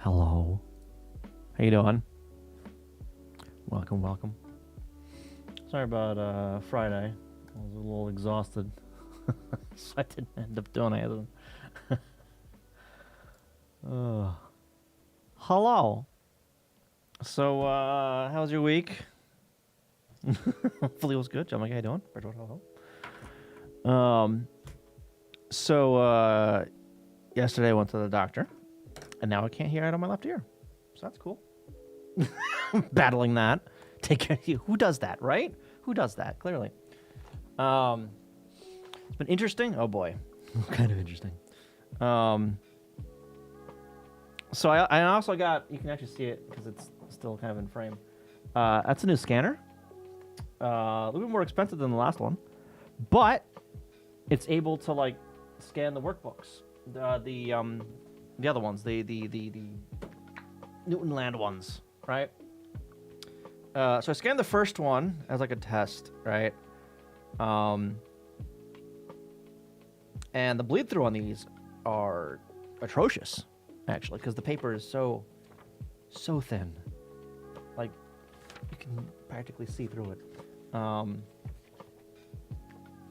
Hello. How you doing? Welcome. Sorry about Friday. I was a little exhausted, so I didn't end up doing anything. Hello. So, how was your week? Hopefully it was good. John, how you doing? So, yesterday I went to the doctor, and now I can't hear out of my left ear. So that's cool. Battling that. Take care of you. Who does that, right? Who does that? Clearly. It's been interesting. Oh boy, kind of interesting. So I also got. You can actually see it because it's still kind of in frame. That's a new scanner. A little bit more expensive than the last one, but it's able to like scan the workbooks. The other ones, the Newtonland ones, right? So I scanned the first one as like a test, right? And the bleed through on these are atrocious, actually, because the paper is so thin, like you can practically see through it.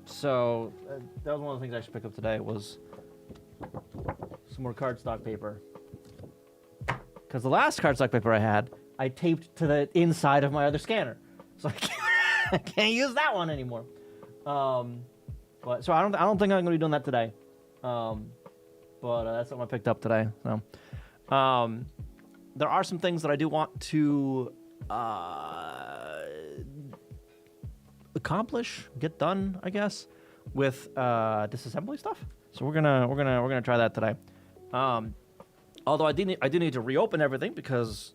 So that was one of the things I should pick up today was some more cardstock paper, because the last cardstock paper I had, I taped to the inside of my other scanner, so I can't use that one anymore. But so I don't think I'm gonna be doing that today. But that's something I picked up today. So, there are some things that I do want to accomplish, get done, I guess, with disassembly stuff. So we're gonna try that today. Although I do need to reopen everything because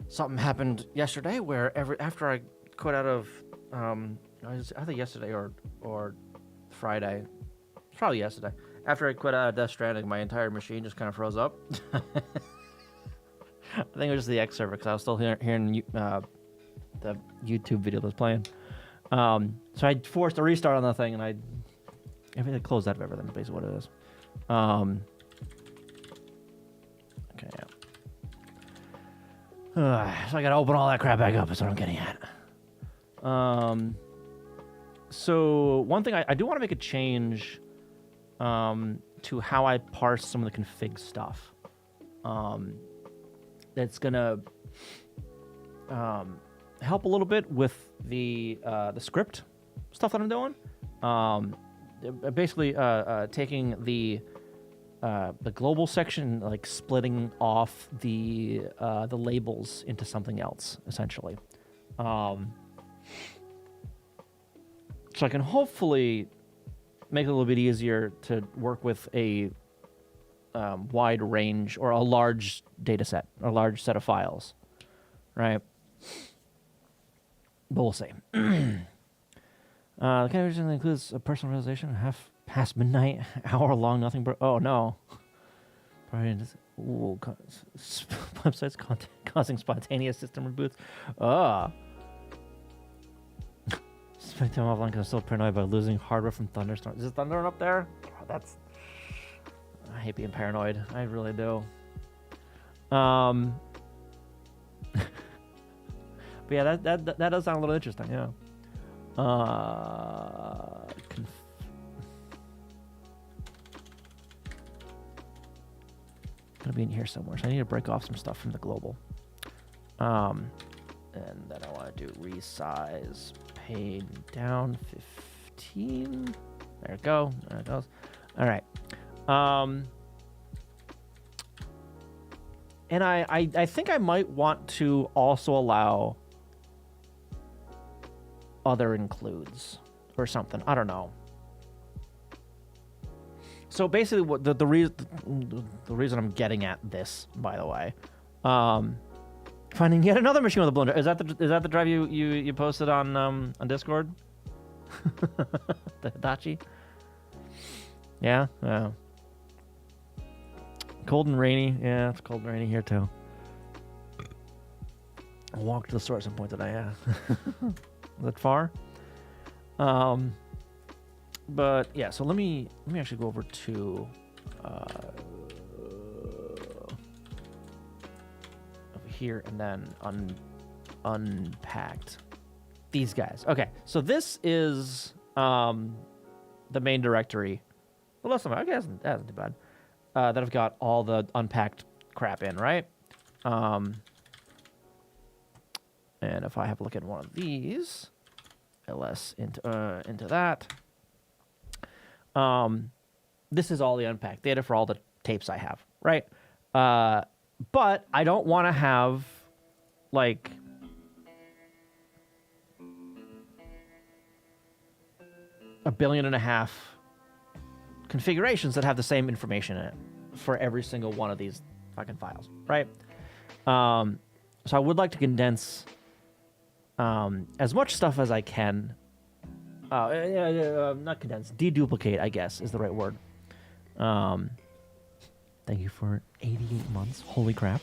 something happened yesterday where after I quit out of either yesterday or Friday, probably yesterday. After I quit out of Death Stranding, my entire machine just kind of froze up. I think it was just the X server because I was still hearing the YouTube video that was playing. So I forced a restart on the thing, and I closed out of everything. Is basically what it is. Okay. Yeah. So I gotta open all that crap back up. That's what I'm getting at. So one thing I do want to make a change to how I parse some of the config stuff. That's gonna help a little bit with the script stuff that I'm doing. Basically, taking the global section, like splitting off the labels into something else, essentially. So I can hopefully make it a little bit easier to work with a wide range or a large data set, a large set of files, right? But we'll see. The kind of originally includes a personal realization, half past midnight, hour long, nothing but, oh no. Probably just, websites causing spontaneous system reboots. Spending time offline because I'm still paranoid about losing hardware from thunderstorms. Is it thundering up there? Oh, I hate being paranoid. I really do. But yeah, that does sound a little interesting. Yeah. Gonna be in here somewhere, so I need to break off some stuff from the global. And then I want to do resize pane down 15. There it go. There it goes. All right. And I think I might want to also allow other includes or something. I don't know. So basically, what the reason I'm getting at this, by the way, finding yet another machine with a blunder. Is that the drive you posted on Discord? The Hitachi. Yeah. Yeah. Cold and rainy. Yeah, it's cold and rainy here too. I'll walk to the store at some point today. Yeah. Is that far? But yeah, so let me actually go over to here and then unpacked. These guys. Okay, so this is the main directory. Well, last time I guess that isn't too bad. That I've got all the unpacked crap in, right? And if I have a look at one of these, ls into that. This is all the unpacked data for all the tapes I have, right? But I don't want to have like a billion and a half configurations that have the same information in it for every single one of these fucking files, right? So I would like to condense as much stuff as I can. Not condense, deduplicate, I guess, is the right word. Thank you for 88 months. Holy crap.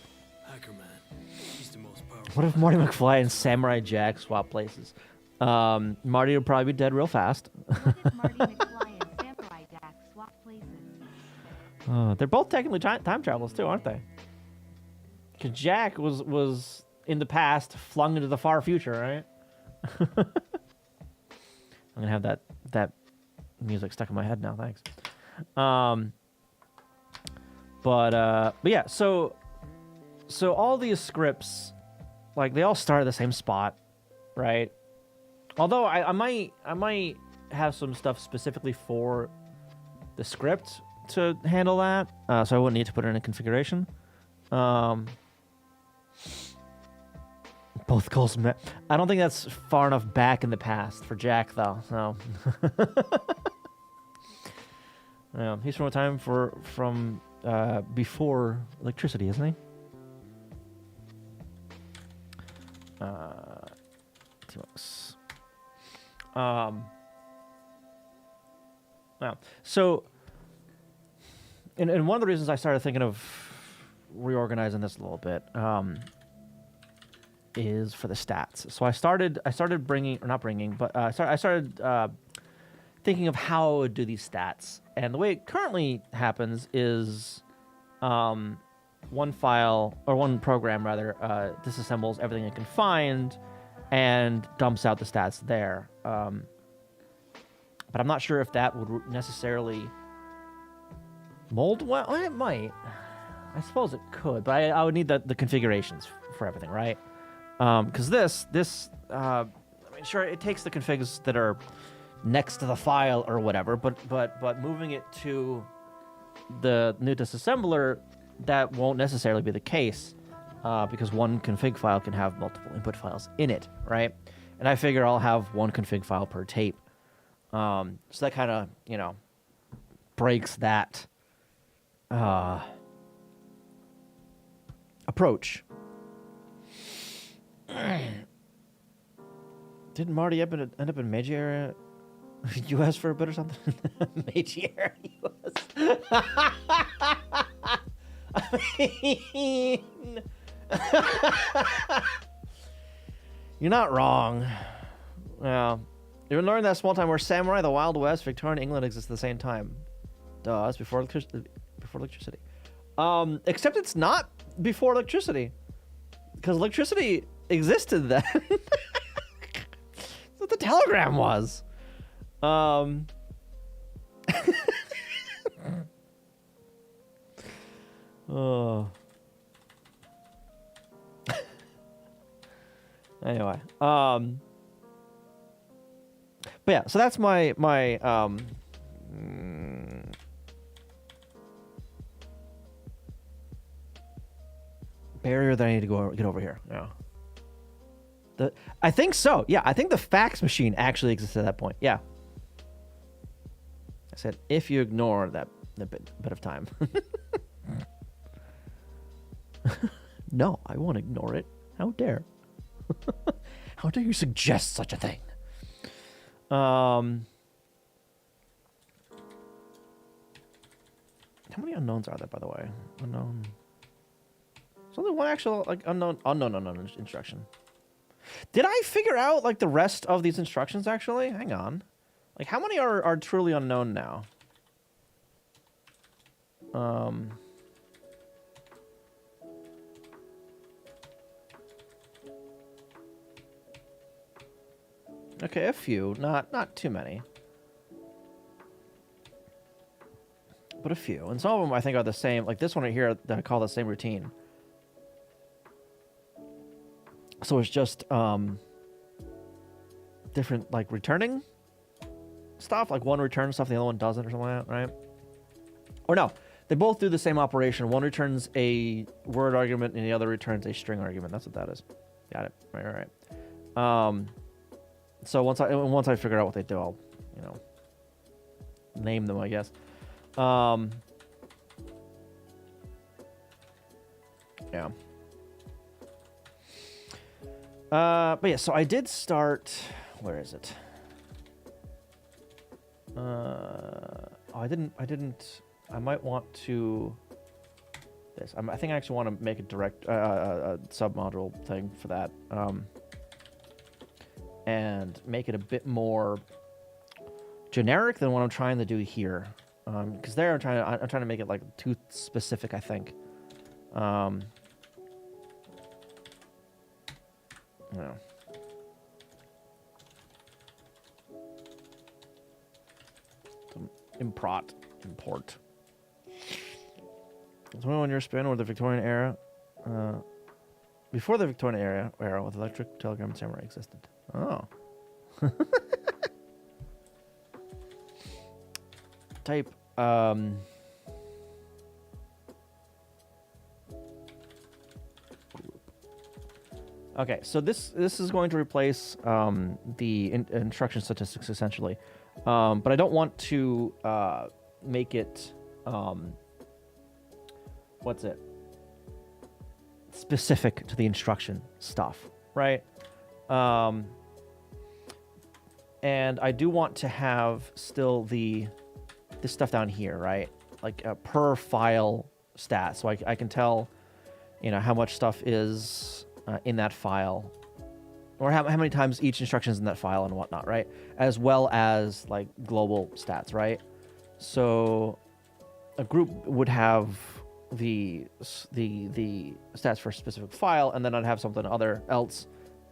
He's the most powerful. What if Marty McFly and Samurai Jack swap places? Marty would probably be dead real fast. What if Marty McFly and Samurai Jack swap places? They're both technically time travelers too, aren't they? Because Jack was in the past, flung into the far future, right? I'm gonna have that music stuck in my head now. Thanks. But yeah. So all these scripts, like they all start at the same spot, right? Although I might have some stuff specifically for the script to handle that, so I wouldn't need to put it in a configuration. Both goals met. I don't think that's far enough back in the past for Jack, though. So yeah, he's from a time from before electricity, isn't he? T-Max. Well, so, and one of the reasons I started thinking of reorganizing this a little bit is for the stats. So I started bringing, or not bringing, but I started thinking of how I would do these stats. And the way it currently happens is one file, or one program rather, disassembles everything it can find and dumps out the stats there. But I'm not sure if that would necessarily mold well. It might. I suppose it could, but I would need the configurations for everything, right? Because this I mean, sure, it takes the configs that are next to the file or whatever, but moving it to the new disassembler, that won't necessarily be the case, because one config file can have multiple input files in it, right? And I figure I'll have one config file per tape. So that kind of, breaks that approach. Didn't Marty end up in Meiji area U.S. for a bit or something? Meiji area U.S. I mean, you're not wrong. Yeah. You learned that small time where samurai, the Wild West, Victorian England exists at the same time. Duh, it's before electricity. Except it's not before electricity, because electricity existed then. That's what the telegram was. Oh. Anyway, but yeah, so that's my barrier that I need to get over here. Yeah. I think so. Yeah, I think the fax machine actually exists at that point. Yeah. I said if you ignore that bit of time. No, I won't ignore it. How dare? How dare you suggest such a thing? How many unknowns are there, by the way? Unknown. There's only one actual unknown instruction. Did I figure out the rest of these instructions actually? Hang on. How many are truly unknown now? Okay, a few, not too many, but a few, and some of them I think are the same. Like this one right here that I call the same routine. So it's just different, like returning stuff. Like one returns stuff, the other one doesn't, or something like that, right? Or no, they both do the same operation. One returns a word argument, and the other returns a string argument. That's what that is. Got it. Right. So once I figure out what they do, I'll, name them, I guess. Yeah. But yeah, so I did start. Where is it? I didn't. I might want to. This. I think I actually want to make a direct a submodule thing for that. And make it a bit more generic than what I'm trying to do here. Because there I'm trying to make it like too specific, I think. Yeah. Import. It's when you're spin or the Victorian era. Before the Victorian era, with electric telegram and samurai existed. Oh. Type. Okay, so this is going to replace the instruction statistics essentially, but I don't want to make it what's it specific to the instruction stuff, right? And I do want to have still this stuff down here, right? Like a per file stat, so I can tell, how much stuff is in that file, or how many times each instruction is in that file and whatnot, right? As well as like global stats, right? So a group would have the stats for a specific file, and then I'd have something else,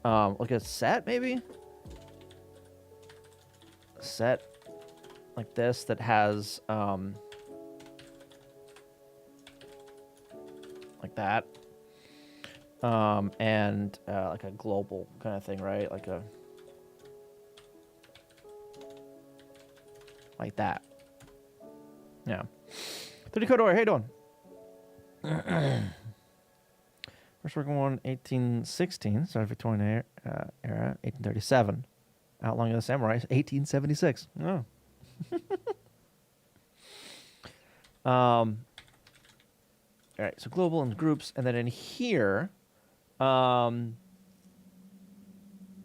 like a set maybe. Set like this that has like that, and like a global kind of thing, right? Like that. Yeah. 30 Kodor, how you doing? First working one, 1816, so Victorian era, 1837. Outlawing of the Samurai, 1876. Oh. All right, so global and groups, and then in here,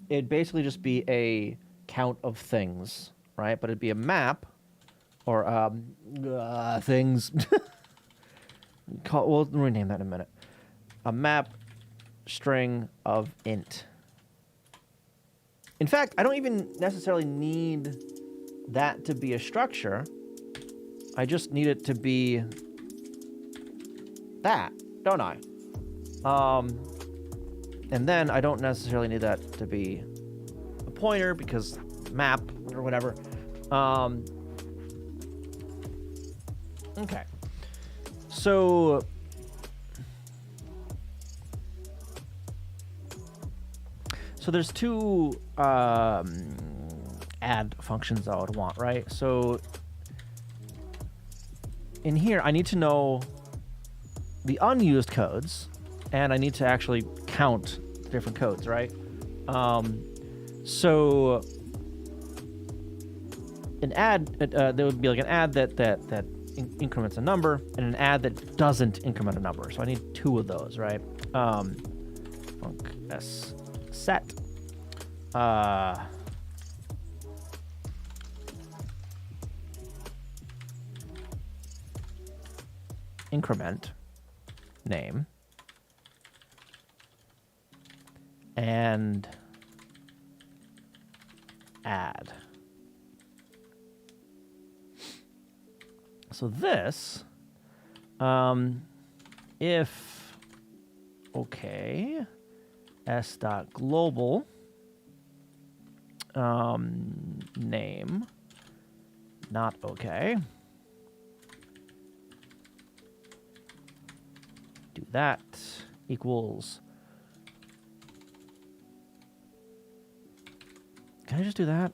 it'd basically just be a count of things, right? But it'd be a map, or things. We'll rename that in a minute. A map string of int. In fact, I don't even necessarily need that to be a structure. I just need it to be that, don't I? And then I don't necessarily need that to be a pointer because map or whatever. Okay. So there's two add functions I would want, right? So in here, I need to know the unused codes, and I need to actually count the different codes, right? So an add, there would be like an add that increments a number, and an add that doesn't increment a number. So I need two of those, right? Func s set. Increment name and add. So this, if okay, s.global Name. Not okay. Do that. Equals. Can I just do that?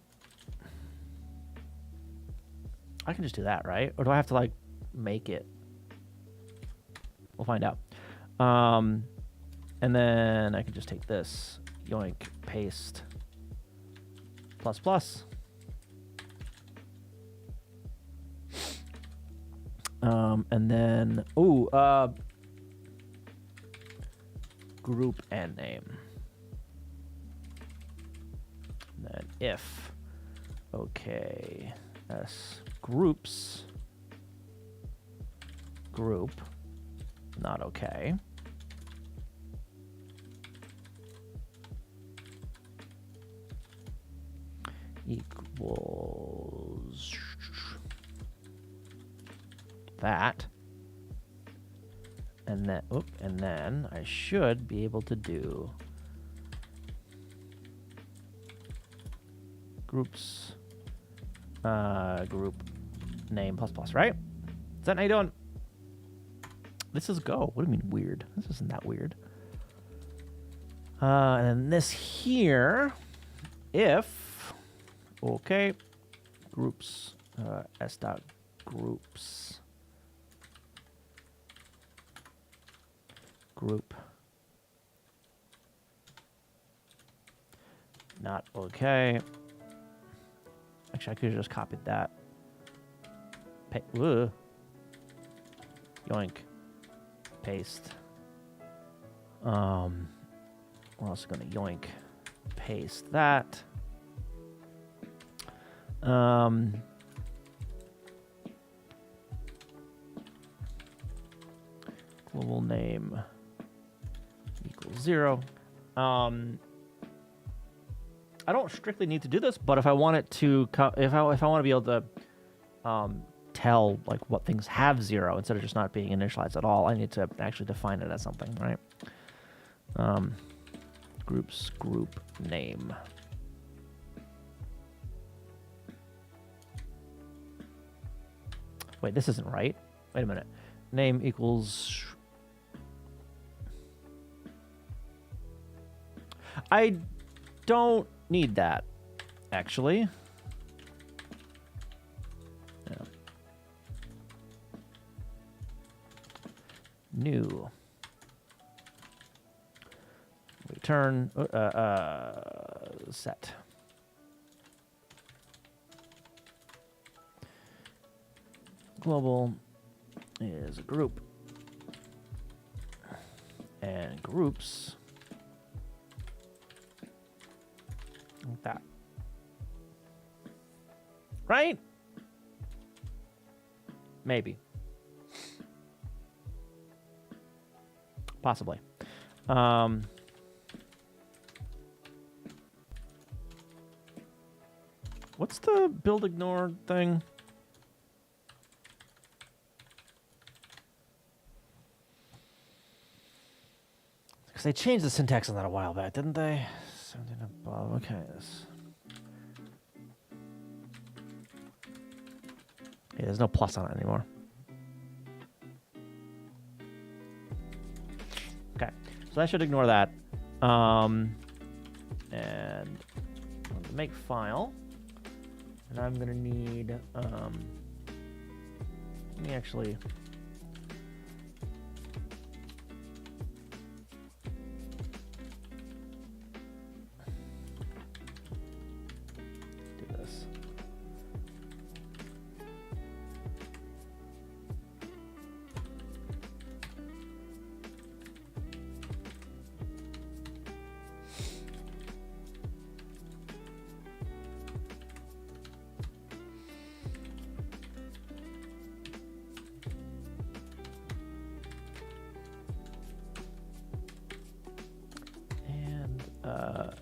I can just do that, right? Or do I have to, like, make it? We'll find out. And then I can just take this. Yoink. Paste. Plus plus. And then, group and name. And then if, okay, s groups, group, not okay. Equals that. And then I should be able to do groups, group name plus plus, right? Is that how you doing? This is Go. What do you mean weird? This isn't that weird. And then this here, if, okay, groups, s dot groups. Group. Not okay. Actually, I could have just copied that. Yoink. Paste. We're also gonna yoink. Paste that. Global name equals 0. I don't strictly need to do this, but if I want it to, if I want to be able to tell like what things have 0 instead of just not being initialized at all, I need to actually define it as something, right? Groups, group name. Wait, this isn't right. Wait a minute. Name equals. I don't need that, actually. Yeah. New. Return set. Global is a group. And groups. Like that. Right? Maybe. Possibly. What's the build ignore thing? Because they changed the syntax on that a while back, didn't they? 17 above. Okay. Yeah, there's no plus on it anymore. Okay, so that should ignore that. And make file. And I'm gonna need. Let me actually. Do this.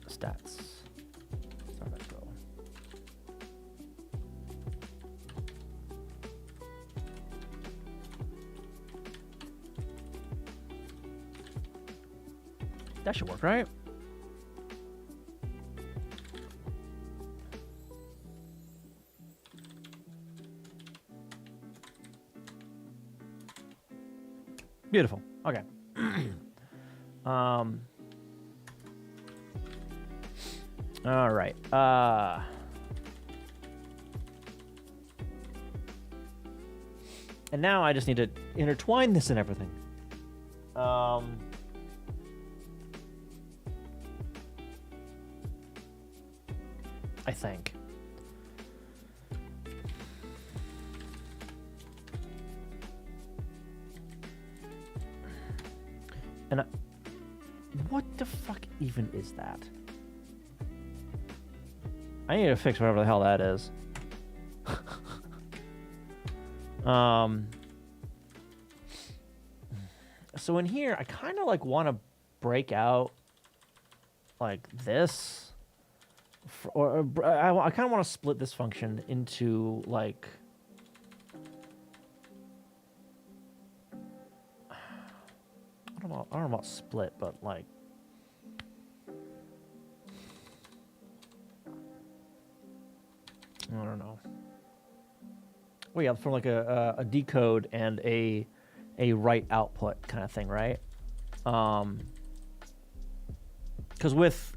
Stats. How that go? That should work, right? Beautiful. Okay. All right. And now I just need to intertwine this and everything. I think. And what the fuck even is that? I need to fix whatever the hell that is. So in here, I kind of like want to break out like this, I kind of want to split this function into like. I don't know about split, but like. I don't know. Well, yeah, from like a decode and a write output kind of thing, right? Because with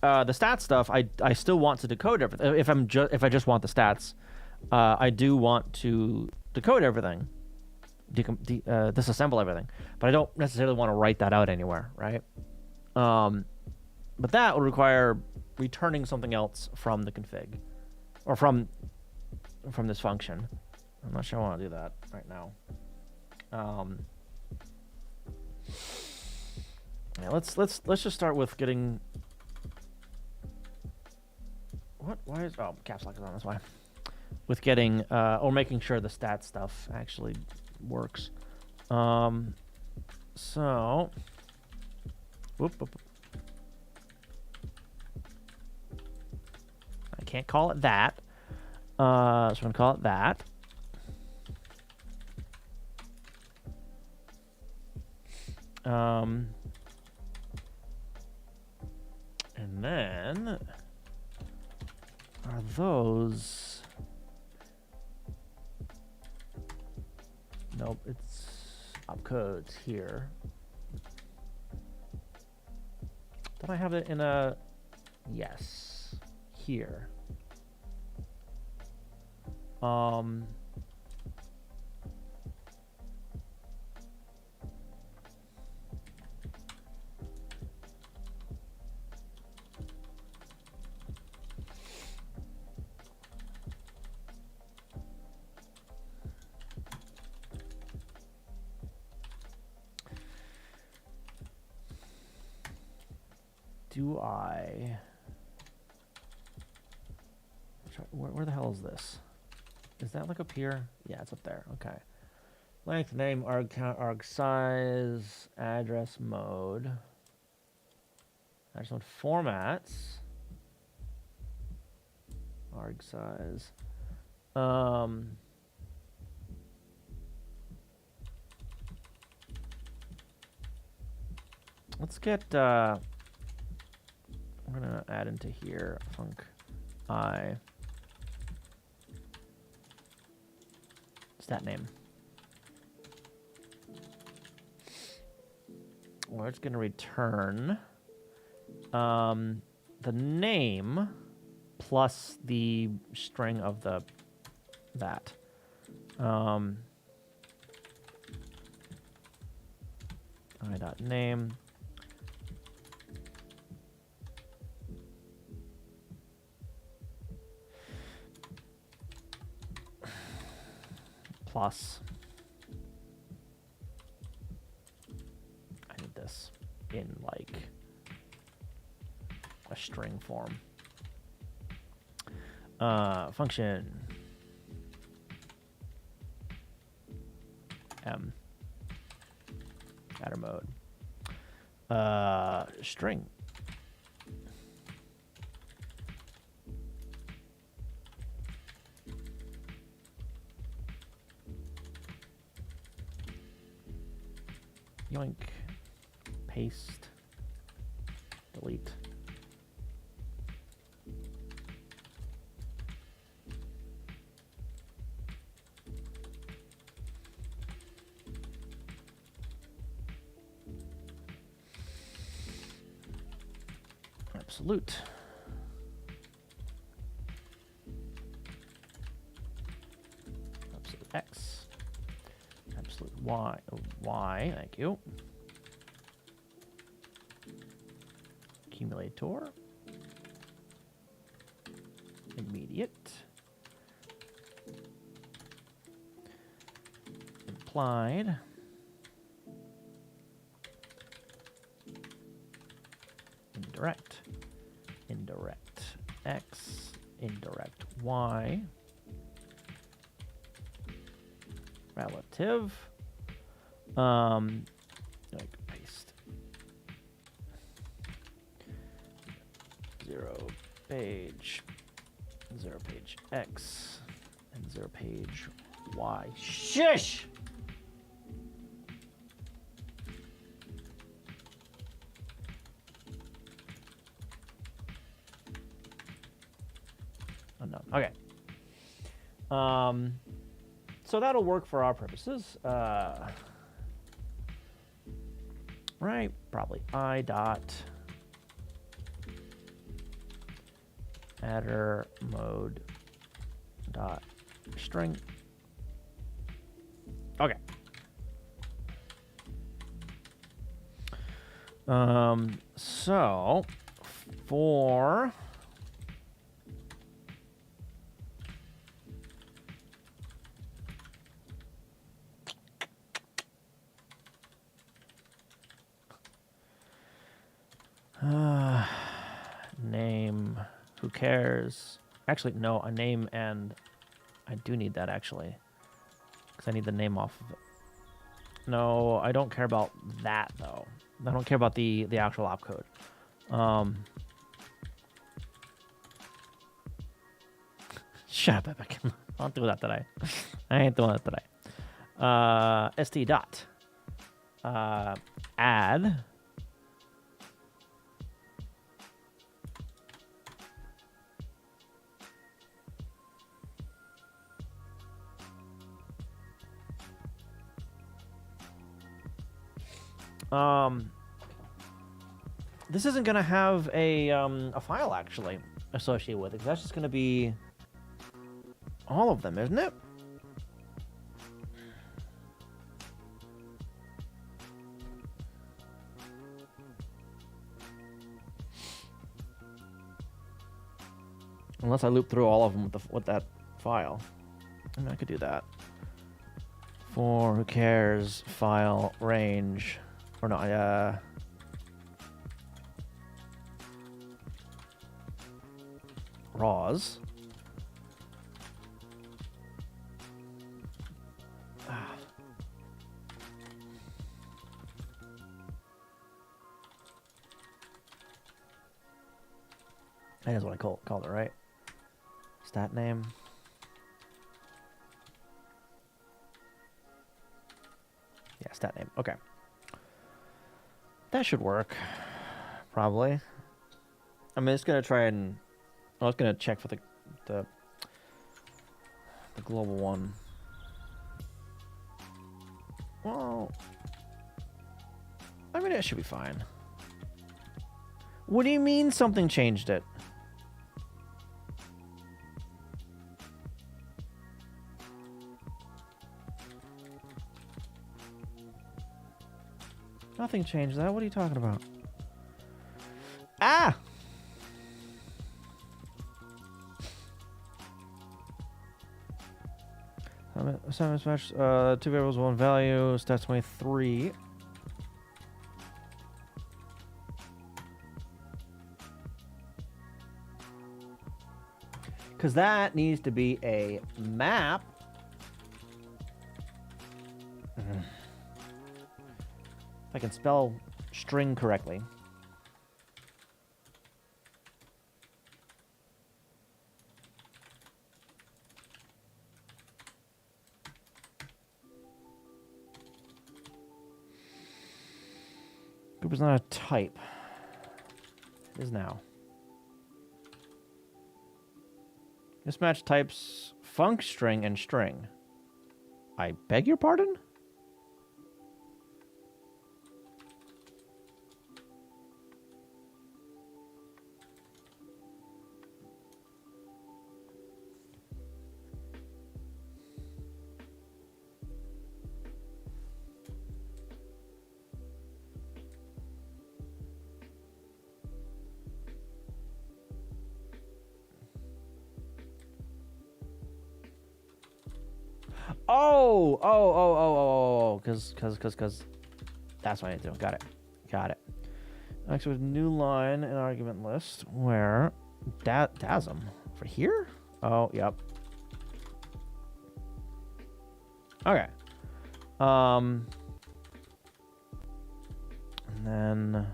the stat stuff, I still want to decode everything. If I just want the stats, I do want to decode everything, disassemble everything, but I don't necessarily want to write that out anywhere, right? But that would require returning something else from the config, or from this function. I'm not sure I want to do that right now. Yeah, let's just start with getting. What? Why is caps lock is on? That's why. With getting or making sure the stat stuff actually works. So. Whoop. I can't call it that. So I'm gonna call it that. And then are those? Nope, it's opcodes here. Did I have it in a? Yes, here. Do I? Where the hell is this? Is that like up here? Yeah, it's up there. Okay. Length, name, arg count, arg size, address mode. Address mode formats. Arg size. Let's get I'm gonna add into here func I stat name. We're just gonna return the name plus the string of that. I.name plus. I need this in like a string form. Function M adder mode string yoink paste delete. absolute. Absolute X. Absolute Y. Y, thank you. Accumulator. Immediate. Implied. Indirect. Indirect X. Indirect Y. Relative. Like paste. 0 page. 0 page X. And 0 page Y. Shush! Oh, no. Okay. So that'll work for our purposes. Right, probably I dot adder mode dot string. Okay. So for name, who cares? Actually, no, a name, and I do need that actually, because I need the name off of it. No, I don't care about that though. I don't care about the actual opcode. Shut up, Epic. I don't do that today. I ain't doing that today. st dot add this isn't gonna have a file actually associated with it, 'cause that's just gonna be all of them, isn't it? Unless I loop through all of them with that file. I mean, I could do that. For who cares file range, or no, raws. That is what I called it, right? Stat name. Yeah, stat name. Okay. That should work. Probably. I'm just gonna try and I was gonna check for the global one. Well, I mean, it should be fine. What do you mean something changed it? Nothing changed that. What are you talking about? Ah! Assignments match, 2 variables, 1 value, stats 23. Because that needs to be a map. If I can spell string correctly. Group is not a type. It is now. Mismatch types func string and string. I beg your pardon? Because that's what I need to do. Got it. Next, with new line in argument list where DASM for here. Oh, yep. Okay. And then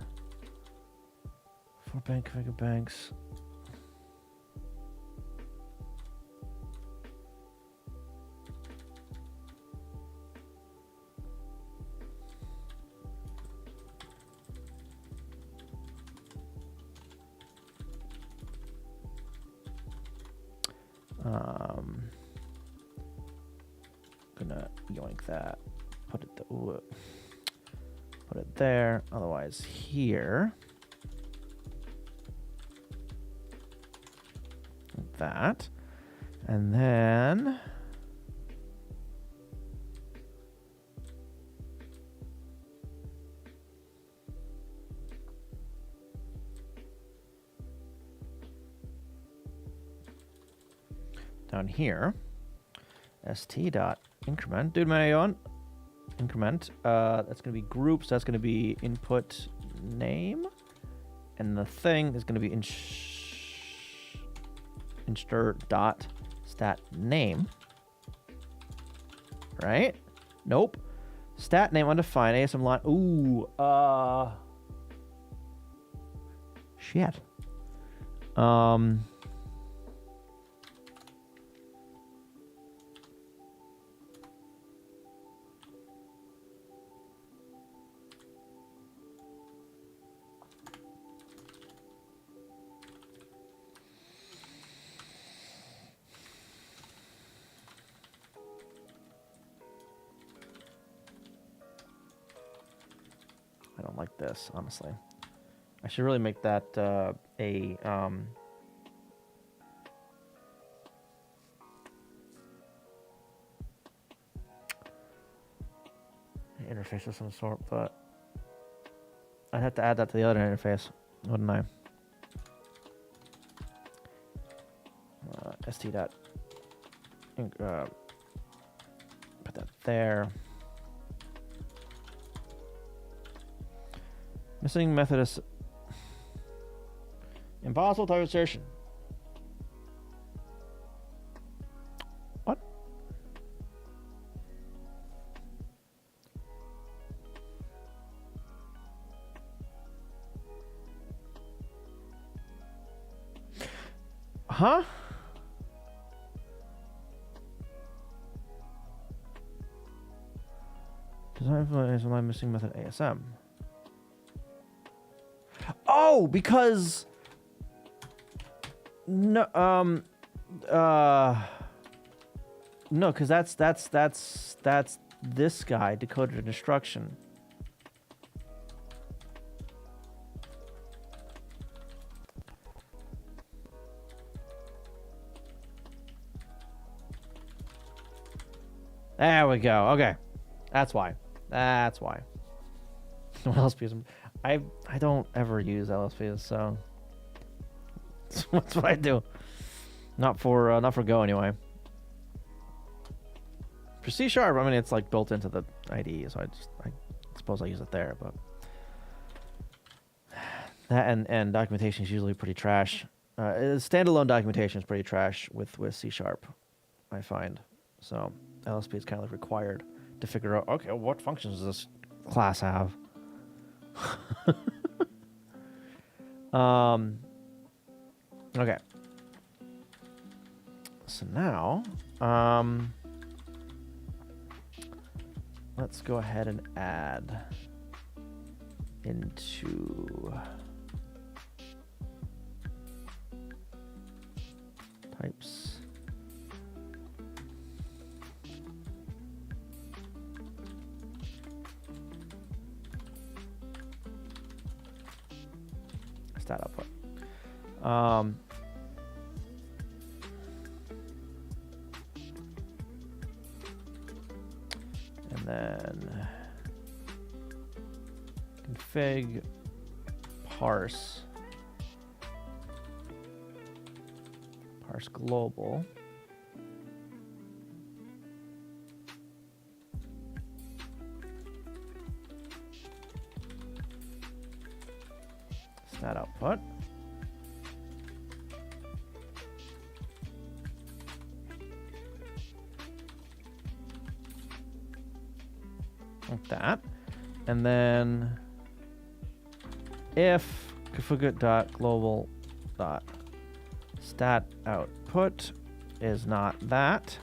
for bank configure banks. Gonna yoink that. Put it there. Otherwise, here. Like that, and then. Down here, st dot increment. Dude, man, on increment. That's gonna be groups. That's gonna be input name, and the thing is gonna be instr dot stat name. Right? Nope. Stat name undefined. ASM line. Ooh. Shit. I don't like this, honestly. I should really make that interface of some sort, but I'd have to add that to the other interface, wouldn't I? St dot put that there. Missing method is impossible type assertion. What? Huh? Design implement is my missing method ASM. Oh, because no, no, because that's this guy decoded an instruction. There we go. Okay, that's why. That's why. What else? I don't ever use LSPs, so that's what I do. Not for Go anyway. For C#, I mean it's like built into the IDE, so I suppose I use it there, but that and documentation is usually pretty trash. Standalone documentation is pretty trash with C#, I find. So LSP is kind of like required to figure out, okay, what functions does this class have? Okay. So now, let's go ahead and add into types. Stat output. And then config parse global. stat output. Like that. And then if configure.global.stat output is not that,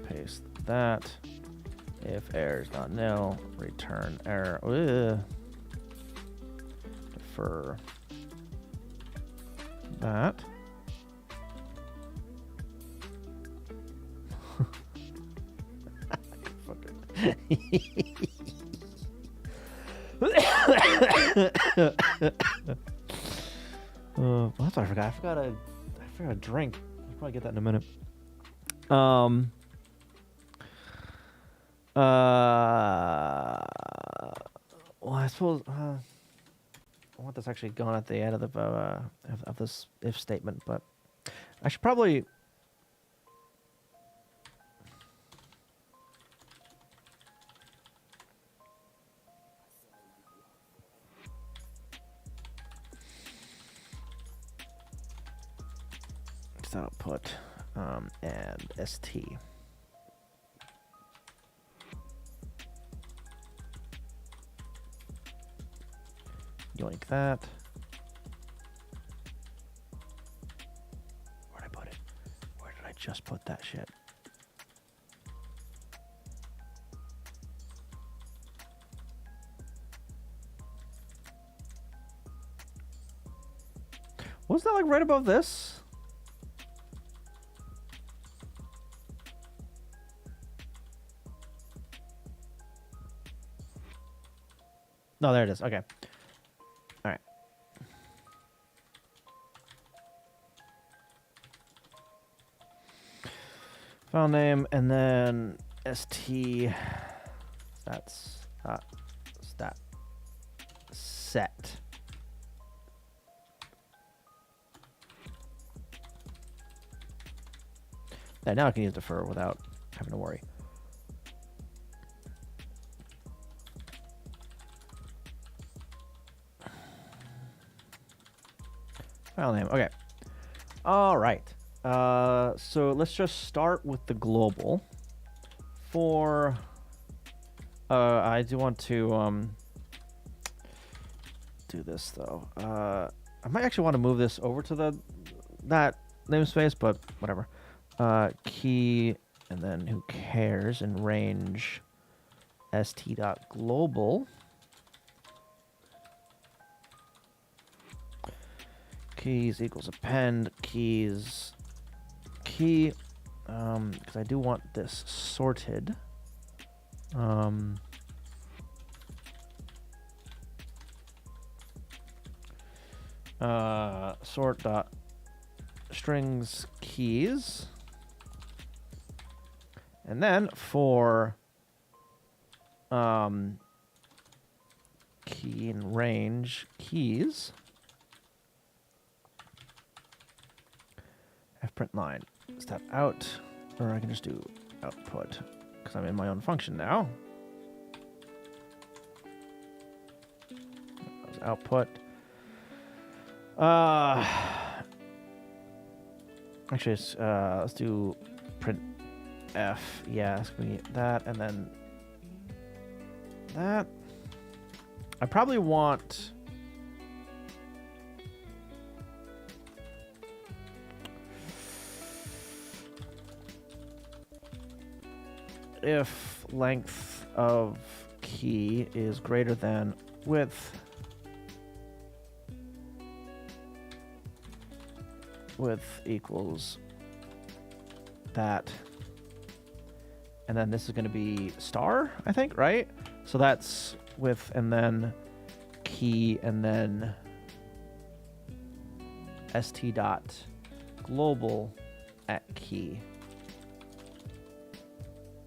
paste that. If error is not nil, return error. Ugh. Defer that. That's what I forgot. I forgot a drink. I'll probably get that in a minute. Well, I suppose I want this actually going at the end of the of this if statement, but I should probably. Output and st. Yoink that. Where'd I put it? Where did I just put that shit? Was that like right above this? No, there it is. Okay. All right. File name and then st. That's stat set. Yeah, now I can use defer without having to worry. File name. Okay. All right. So let's just start with the global. For I do want to do this though. I might actually want to move this over to that namespace, but whatever. Key and then who cares, and range st.global. Keys equals append keys key, because I do want this sorted. Sort dot strings keys, and then for key and range keys. Print line step out, or I can just do output because I'm in my own function now. That was output. Actually, let's do print f. Yeah, it's gonna be that, and then that. I probably want. If length of key is greater than width equals that, and then this is going to be star, I think, right? So that's width and then key and then st dot global at key.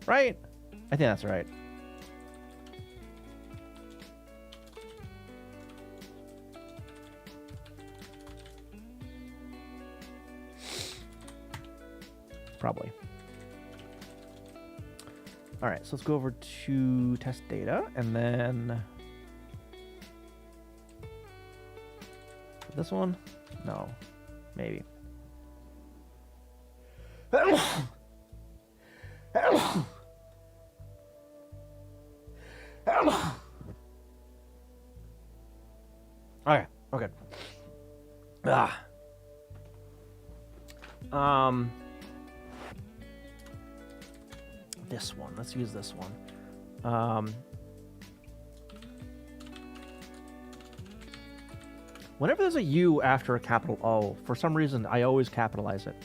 Right? I think that's right. Probably. All right, so let's go over to test data and then this one? No, maybe. Okay, okay. This one. Let's use this one. Whenever there's a U after a capital O, for some reason, I always capitalize it.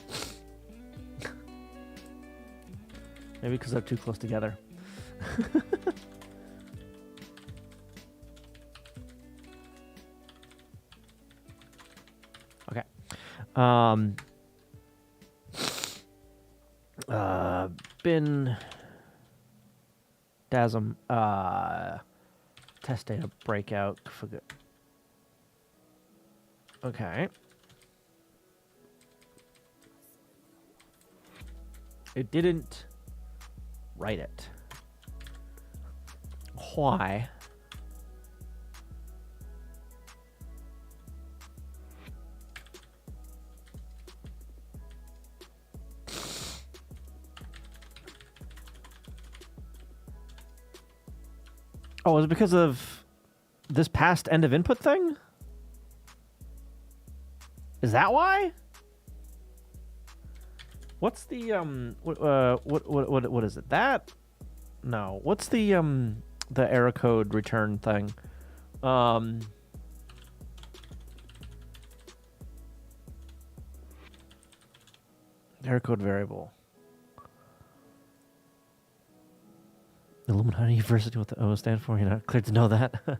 Maybe because they're too close together. Okay. Bin DASM test data breakout. Okay. It didn't write it. Why? Oh, is it because of this past end of input thing? Is that why? What's the what is it? That? No. What's the error code return thing? Error code variable. Illuminati University, what the O stand for? You're not clear to know that. No.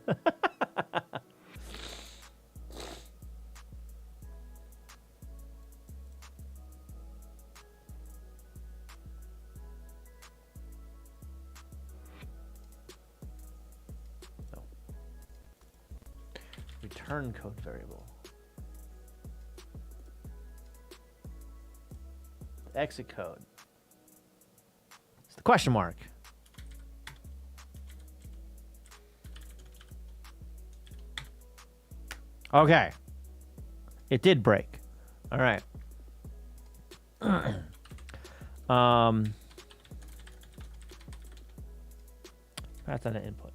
Return code variable. The exit code. It's the question mark. Okay. It did break. All right. That's an input.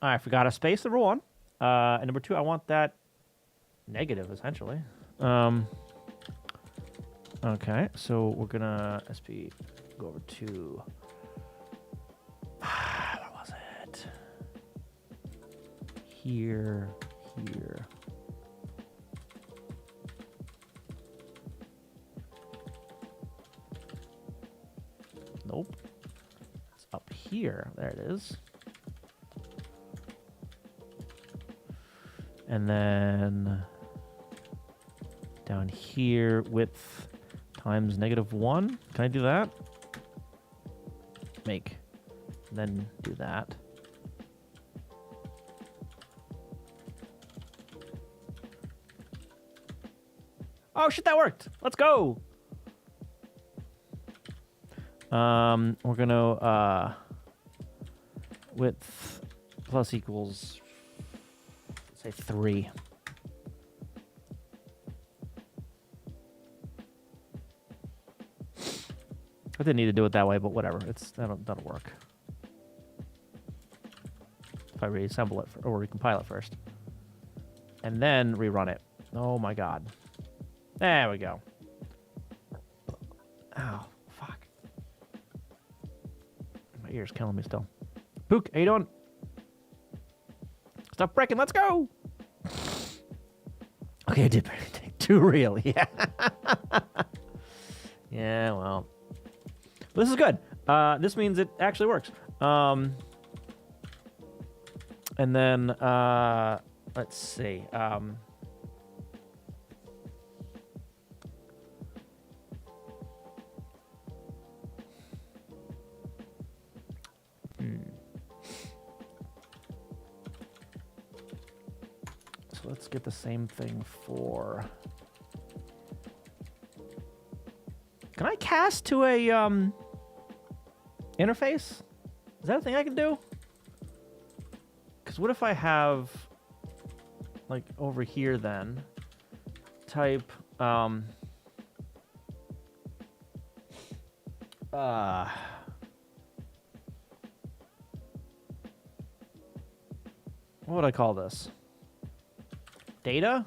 I forgot a space, number one. And number two, I want that negative, essentially. Okay, so we're gonna SP go over to where was it? Here. Nope. It's up here. There it is. And then down here, width times -1. Can I do that? Make. Then do that. Oh shit, that worked. Let's go. We're gonna width plus equals, say 3. I didn't need to do it that way, but whatever. That'll work. If I reassemble it or recompile it first. and then rerun it. Oh my god. There we go. Oh, fuck. My ear's killing me still. Pook, how you doing? Stop breaking, let's go! Okay, I did take 2 real, yeah. Yeah, well. This is good. This means it actually works. And then, let's see. So let's get the same thing for... Can I cast to a interface? Is that a thing I can do? Because what if I have, like, over here then, type, what would I call this? Data?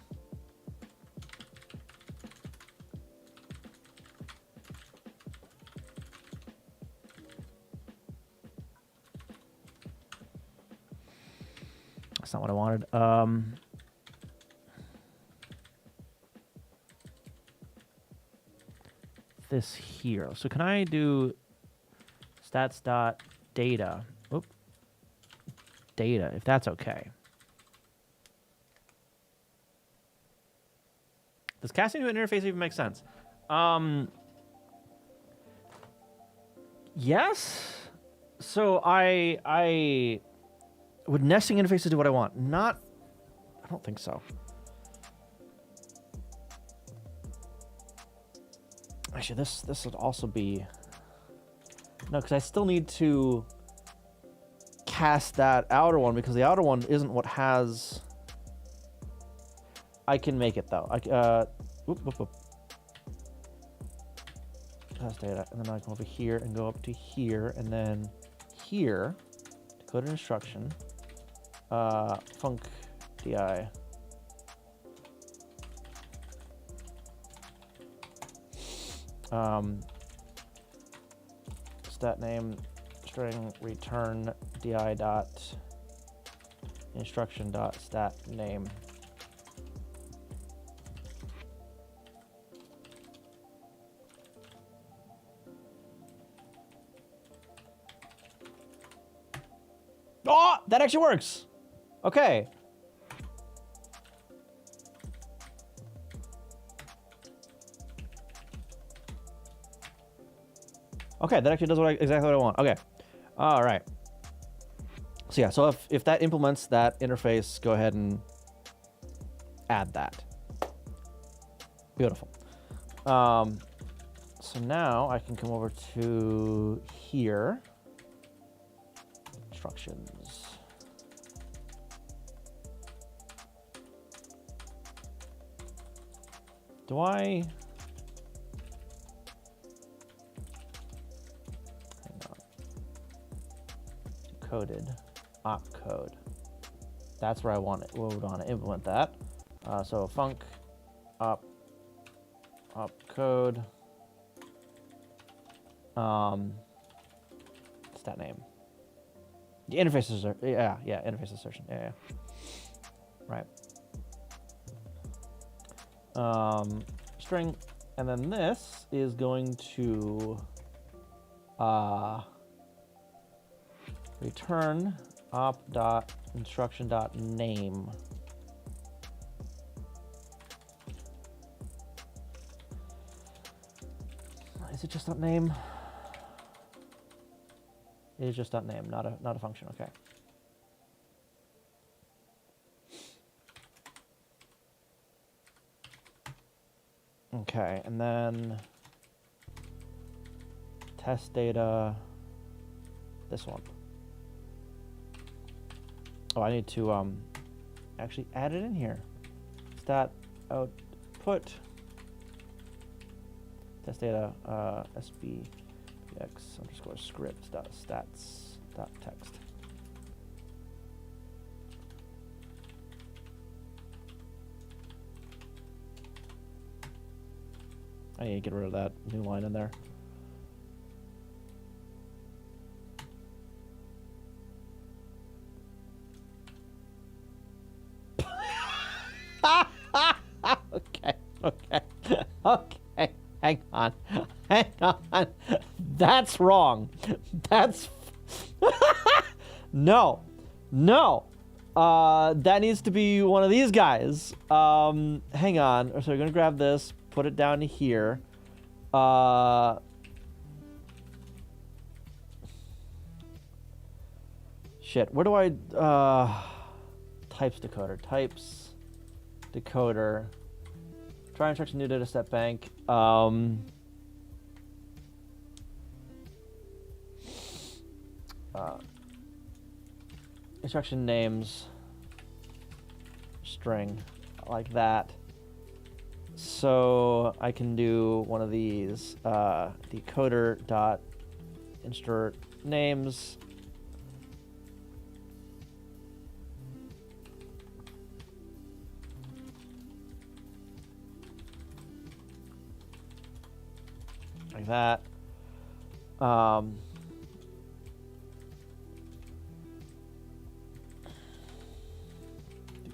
That's not what I wanted. This here. So can I do stats.data? Oop. Data, if that's okay. Does casting to an interface even make sense? Yes. So I would nesting interfaces do what I want? Not. I don't think so. Actually, this would also be no, because I still need to cast that outer one because the outer one isn't what has. I can make it though. Cast data, and then I come over here and go up to here, and then here, decoded instruction, func di. Stat name string return di dot instruction dot stat name. Oh, that actually works. Okay. Okay, that actually does exactly what I want. Okay. All right. So yeah, so if that implements that interface, go ahead and add that. Beautiful. So now I can come over to here. Instructions. Do I... Hang on. Decoded opcode. That's where I want it. We would want to implement that. So func opcode stat name. The interfaces are interface assertion. Yeah. Right. String, and then this is going to return op.instruction.name. Is it just that name? It is just .name, not a function. Okay. Okay, and then test data. This one. Oh, I need to actually add it in here. Stat output test data sbx underscore script dot stats dot text. I need to get rid of that new line in there. Okay, okay, okay. Hang on. Hang on. That's wrong. That's... No. No. That needs to be one of these guys. Hang on. So we're going to grab this, put it down to here. Shit. Where do I... types decoder. Types decoder. Try instruction new data step bank. Instruction names string like that. So I can do one of these decoder dot insert names. Like that.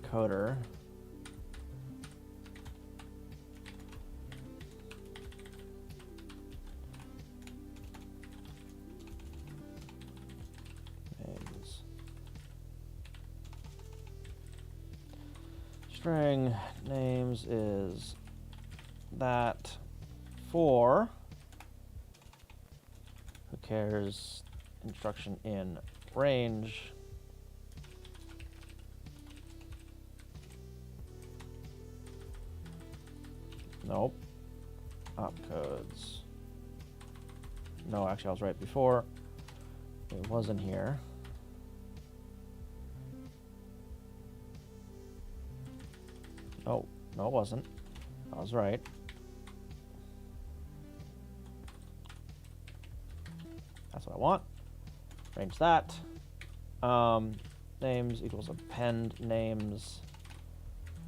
Decoder. Names. String names is that for... Who cares? Instruction in range. Nope. Opcodes. No, actually I was right before. It wasn't here. Oh, no it wasn't. I was right. That's what I want. Range that. Names equals append names.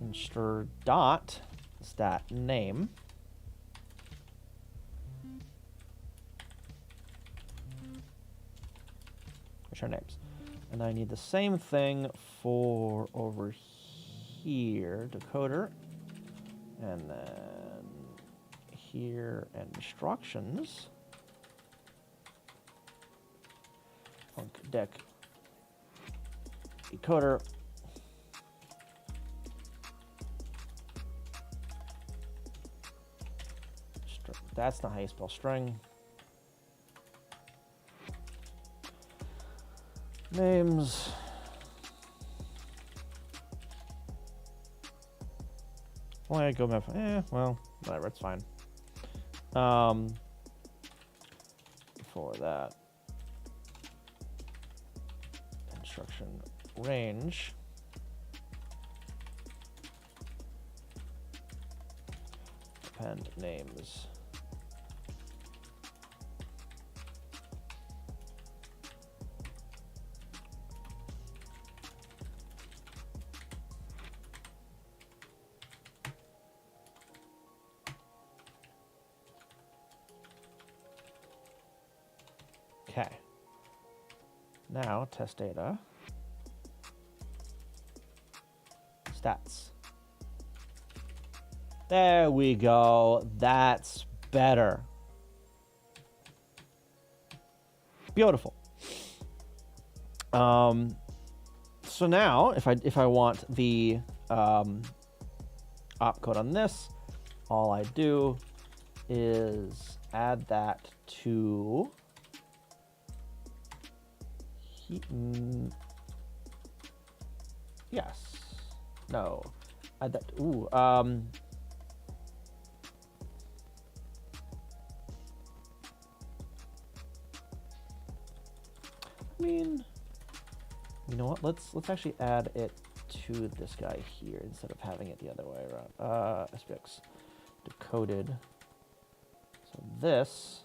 Instr dot stat name. Return names. And I need the same thing for over here. Decoder. And then here and instructions. Deck decoder. That's not how you spell string. Names. Well, I go map. Well, whatever. It's fine. Before that. Instruction range. Append names. Okay. Now test data. Stats. There we go. That's better. Beautiful. So now, if I want the opcode on this, all I do is add that to yes. No. Add that. Ooh. I mean, you know what? Let's actually add it to this guy here instead of having it the other way around. SPX decoded. So this.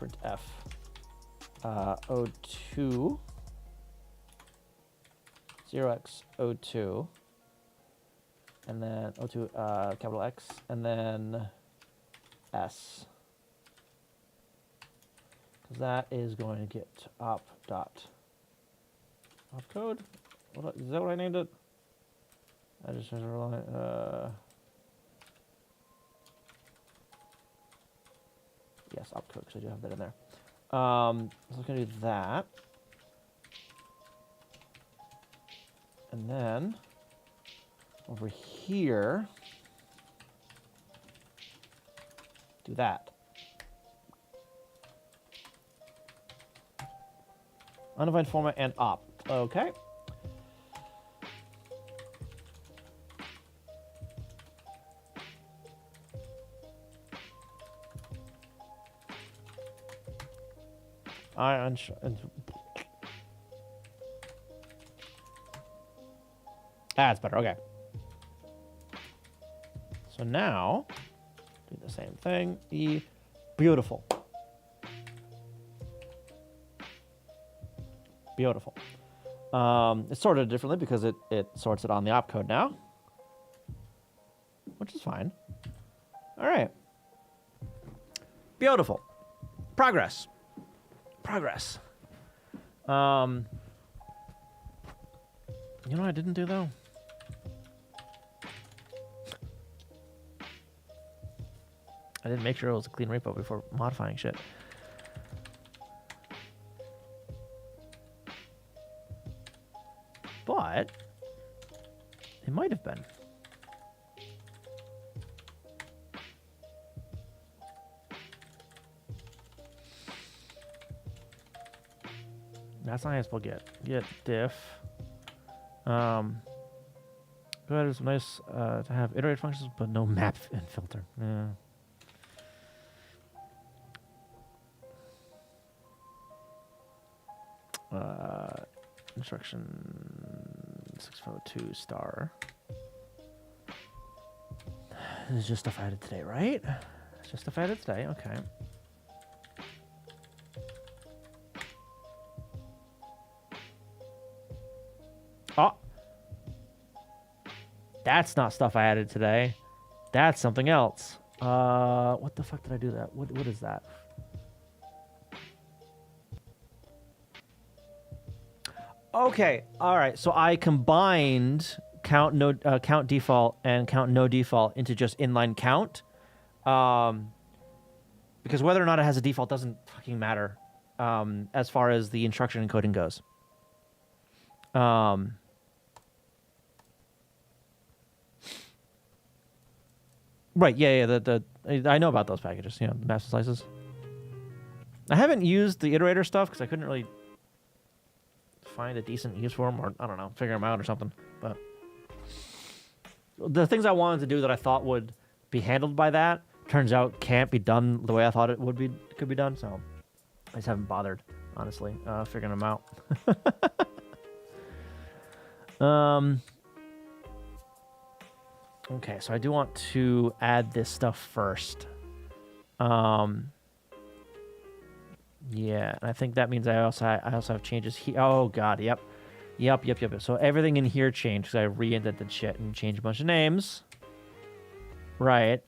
printf O2 0x O2 and then O2 capital X and then S, because that is going to get opcode. Is that what I named it? I just yes, opcode, because I do have that in there. So I'm going to do that. And then over here, do that. Undefined format and op. Okay. That's better. Okay. So now, do the same thing. Beautiful. Beautiful. It's sorted differently because it sorts it on the opcode now, which is fine. All right. Beautiful. Progress. Progress. You know what I didn't do though? I didn't make sure it was a clean repo before modifying shit. But it might have been. That's not how you spell get. Get diff. Good, it's nice to have iterate functions, but no map and filter. Yeah. Instruction 602 star. This is just stuff I added today, right? It's just stuff I added today. Okay. Oh, that's not stuff I added today. That's something else. What the fuck did I do that? What is that? Okay, all right. So I combined count default and count no default into just inline count, because whether or not it has a default doesn't fucking matter, as far as the instruction encoding goes. Right. Yeah. I know about those packages. You know, the master slices. I haven't used the iterator stuff because I couldn't really find a decent use for them, or I don't know, figure them out or something. But the things I wanted to do that I thought would be handled by that turns out can't be done the way I thought it could be done. So I just haven't bothered, honestly, figuring them out. Okay, so I do want to add this stuff first. Yeah, and I think that means I also have changes here. Oh god, yep. So everything in here changed because I re-indented shit and changed a bunch of names. Right.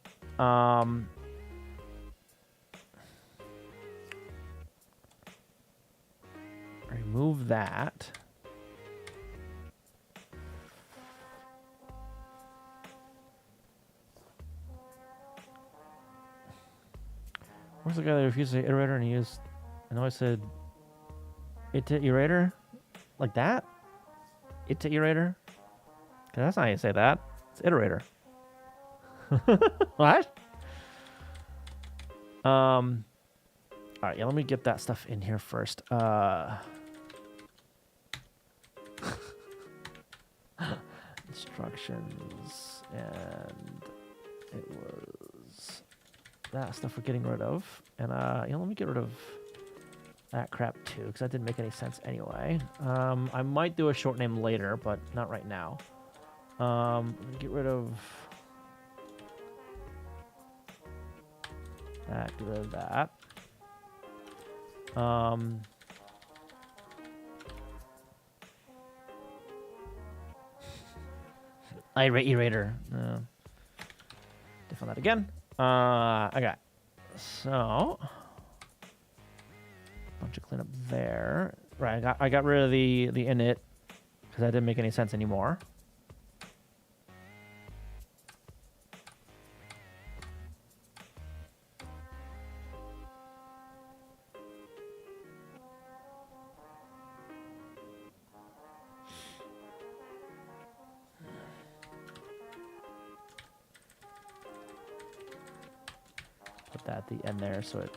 Remove that. Where's the guy that refused to say iterator and he used... I know I said iterator? Like that? Iterator? Because that's not how you say that. It's iterator. What? Alright, yeah, let me get that stuff in here first. Instructions, and it was that stuff we're getting rid of. And let me get rid of that crap too, because that didn't make any sense anyway. I might do a short name later, but not right now. Get rid of that, get rid of that. Um, Erater. Diff on that again. Okay. So, bunch of cleanup there. Right, I got rid of the init because that didn't make any sense anymore. Put that at the end there so it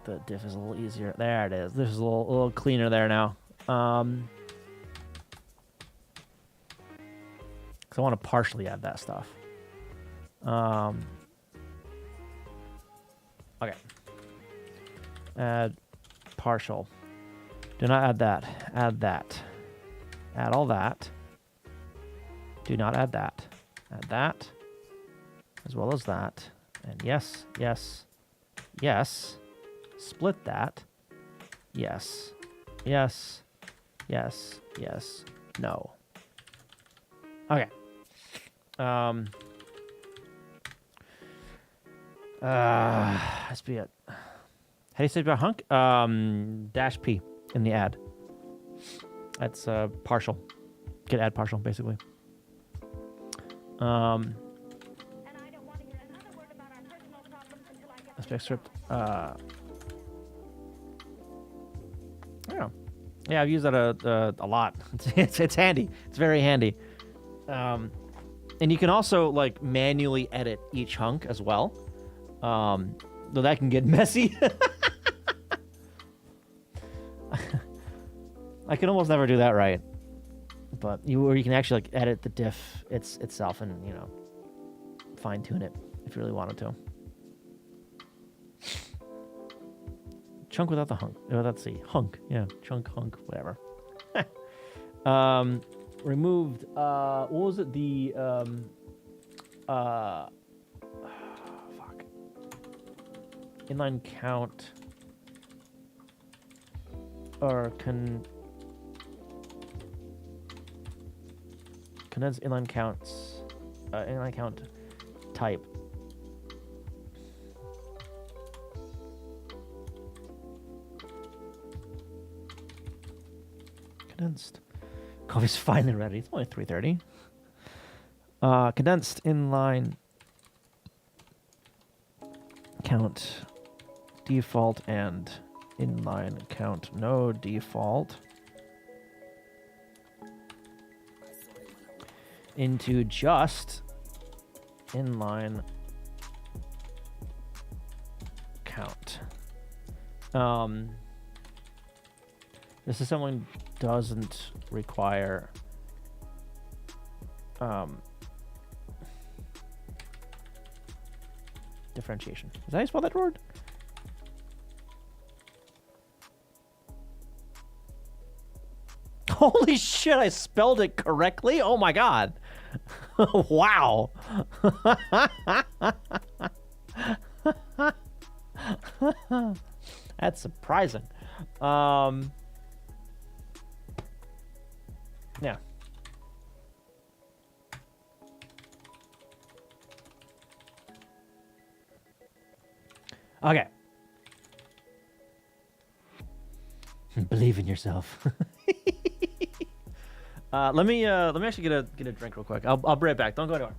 the diff is a little easier. There it is. This is a little cleaner there now. Because I want to partially add that stuff. Okay. Add partial. Do not add that. Add that. Add all that. Do not add that. Add that. As well as that. And yes, yes, yes. Split that. Yes. Yes. Yes. Yes. No. Okay. Let's be it. How do you say about hunk? Dash P in the add. That's partial. Get add partial, basically. Aspect script. Yeah, I've used that a lot. It's handy. It's very handy. And you can also like manually edit each hunk as well. Though that can get messy. I can almost never do that right. But you can actually like edit the diff itself and fine tune it if you really wanted to. Chunk without the hunk. Let's see. Hunk. Yeah. Chunk, hunk, whatever. Removed. What was it? The fuck. Inline count. Or condense inline counts. Inline count type. Condensed. Coffee's finally ready. It's only 3:30. Condensed inline count default and inline count no default into just inline count. This is someone doesn't require differentiation. Is that how you spell that word? Holy shit, I spelled it correctly? Oh my god. Wow. That's surprising. Yeah. Okay. Believe in yourself. Let me actually get a drink real quick. I'll be right back. Don't go anywhere.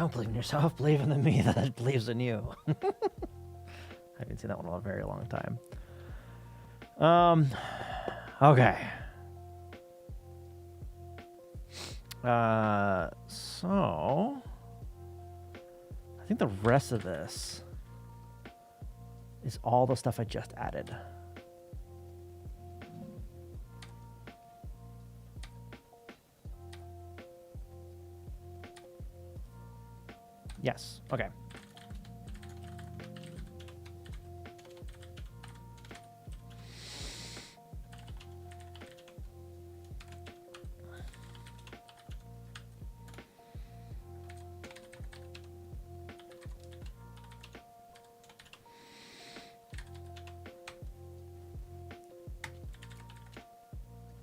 Don't believe in yourself, believe in the me that believes in you. I haven't seen that one in a very long time. Okay. So I think the rest of this is all the stuff I just added. Yes. Okay.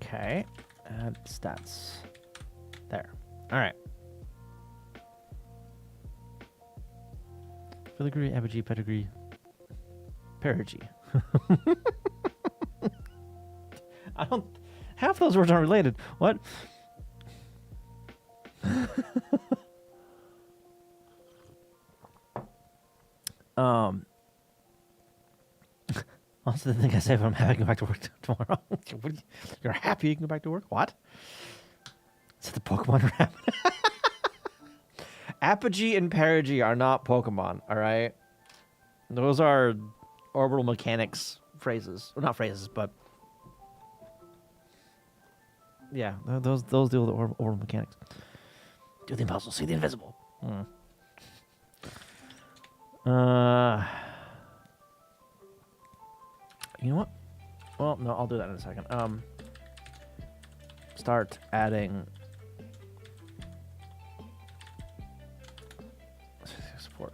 Okay. Add stats. There. All right. Filigree, apogee, pedigree, perigee. I don't. Half those words aren't related. What? Also, the thing I say, if I'm happy to go back to work tomorrow. You're happy you can go back to work? What? Is it the Pokemon rap? Apogee and perigee are not Pokemon, all right? Those are orbital mechanics phrases. Well, not phrases, but... yeah, those deal with orbital mechanics. Do the impossible, see the invisible. You know what? Well, no, I'll do that in a second. Start adding... support.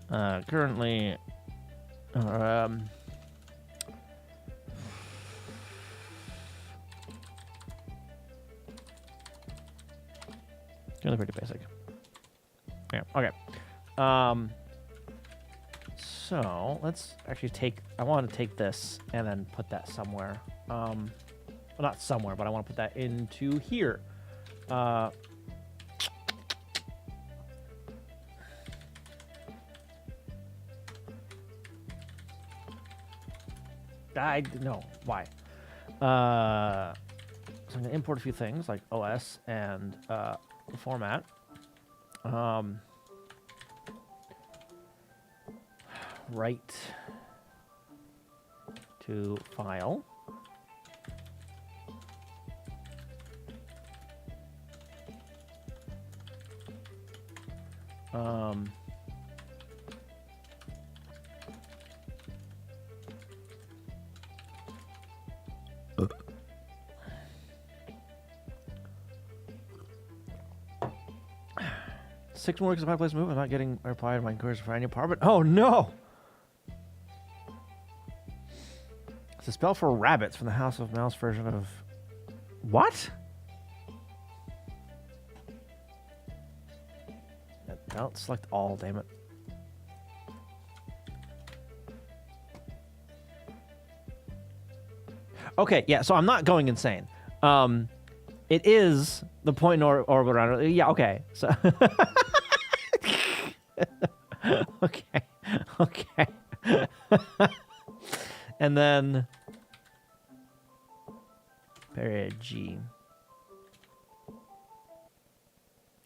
Currently... really pretty basic. Yeah, okay. So, let's actually take... I want to take this and then put that somewhere. Well, not somewhere, but I want to put that into here. No, why? So I'm going to import a few things like OS and format. Write to file. Six more weeks of my place move. I'm not getting a reply to my inquiries for any apartment. Oh no! It's a spell for rabbits from the House of Mouse version of... What? Don't select all, damn it. Okay, yeah, so I'm not going insane. It is the point in orbit around... Yeah, okay. So... okay. And then... perigee.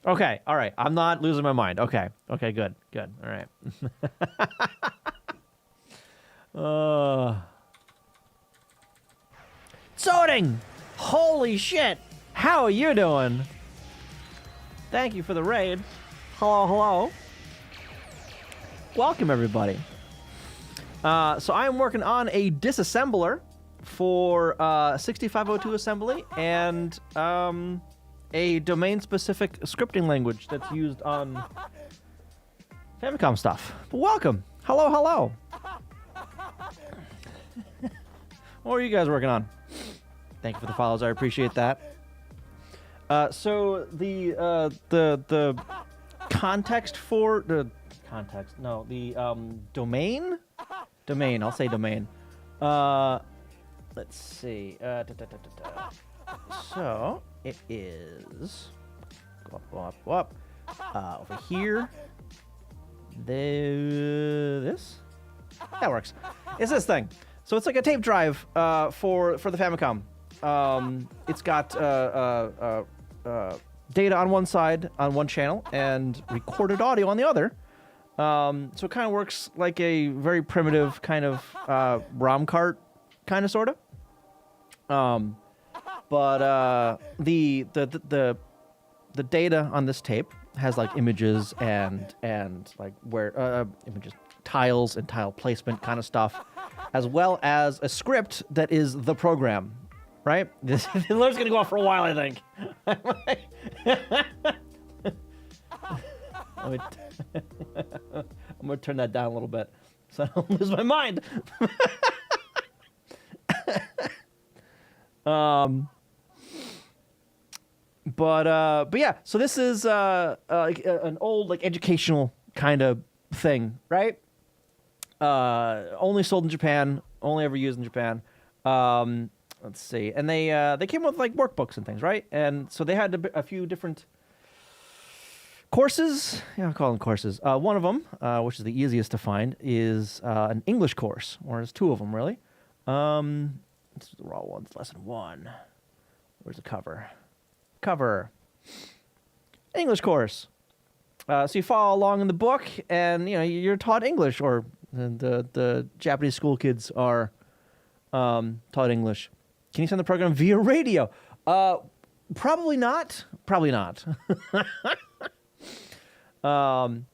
Okay, all right. I'm not losing my mind. Okay, good. All right. Sorting! Holy shit! How are you doing? Thank you for the raid. Hello. Welcome, everybody. So I'm working on a disassembler for 6502 assembly and a domain-specific scripting language that's used on Famicom stuff. But welcome. Hello. What are you guys working on? Thank you for the follows. I appreciate that. So the context for the context. No, the domain. Domain. I'll say domain. Let's see. So it is Go up, go up, go up. Over here. This? That works. It's this thing. So it's like a tape drive for the Famicom. It's got data on one side, on one channel, and recorded audio on the other. So it kind of works like a very primitive kind of ROM cart, kind of, sort of. But the data on this tape has like images and like where images, tiles and tile placement kind of stuff, as well as a script that is the program, right? This alert's gonna go off for a while, I think. I'm gonna turn that down a little bit so I don't lose my mind. But yeah, so this is like an old like educational kind of thing, right? Only sold in Japan, only ever used in Japan. Let's see, and they came with like workbooks and things, right? And so they had a few different courses. Yeah, I'll call them courses. One of them, which is the easiest to find, is an English course, or there's two of them really. This is the raw one. It's lesson 1. Where's the cover? Cover. English course. So you follow along in the book, and you know you're taught English, or the Japanese school kids are taught English. Can you send the program via radio? Probably not. Probably not. So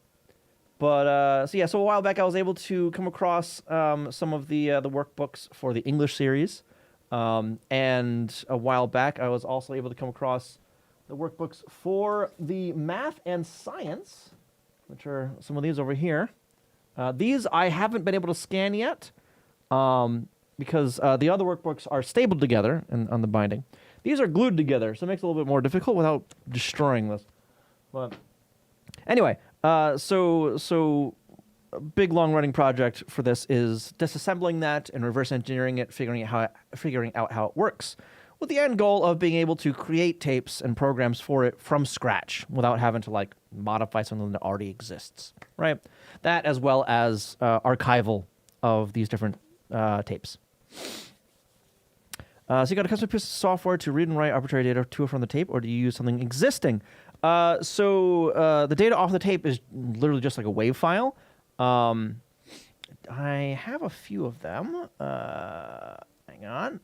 yeah, so a while back I was able to come across some of the workbooks for the English series, and a while back I was also able to come across the workbooks for the math and science, which are some of these over here. These I haven't been able to scan yet, because the other workbooks are stapled together on the binding. These are glued together, so it makes it a little bit more difficult without destroying this. But anyway, so a big long-running project for this is disassembling that and reverse engineering it, figuring out how it works, with the end goal of being able to create tapes and programs for it from scratch without having to like modify something that already exists, right? That as well as archival of these different tapes. So you got a custom piece of software to read and write arbitrary data to or from the tape, or do you use something existing? So the data off the tape is literally just like a WAV file. I have a few of them. Hang on.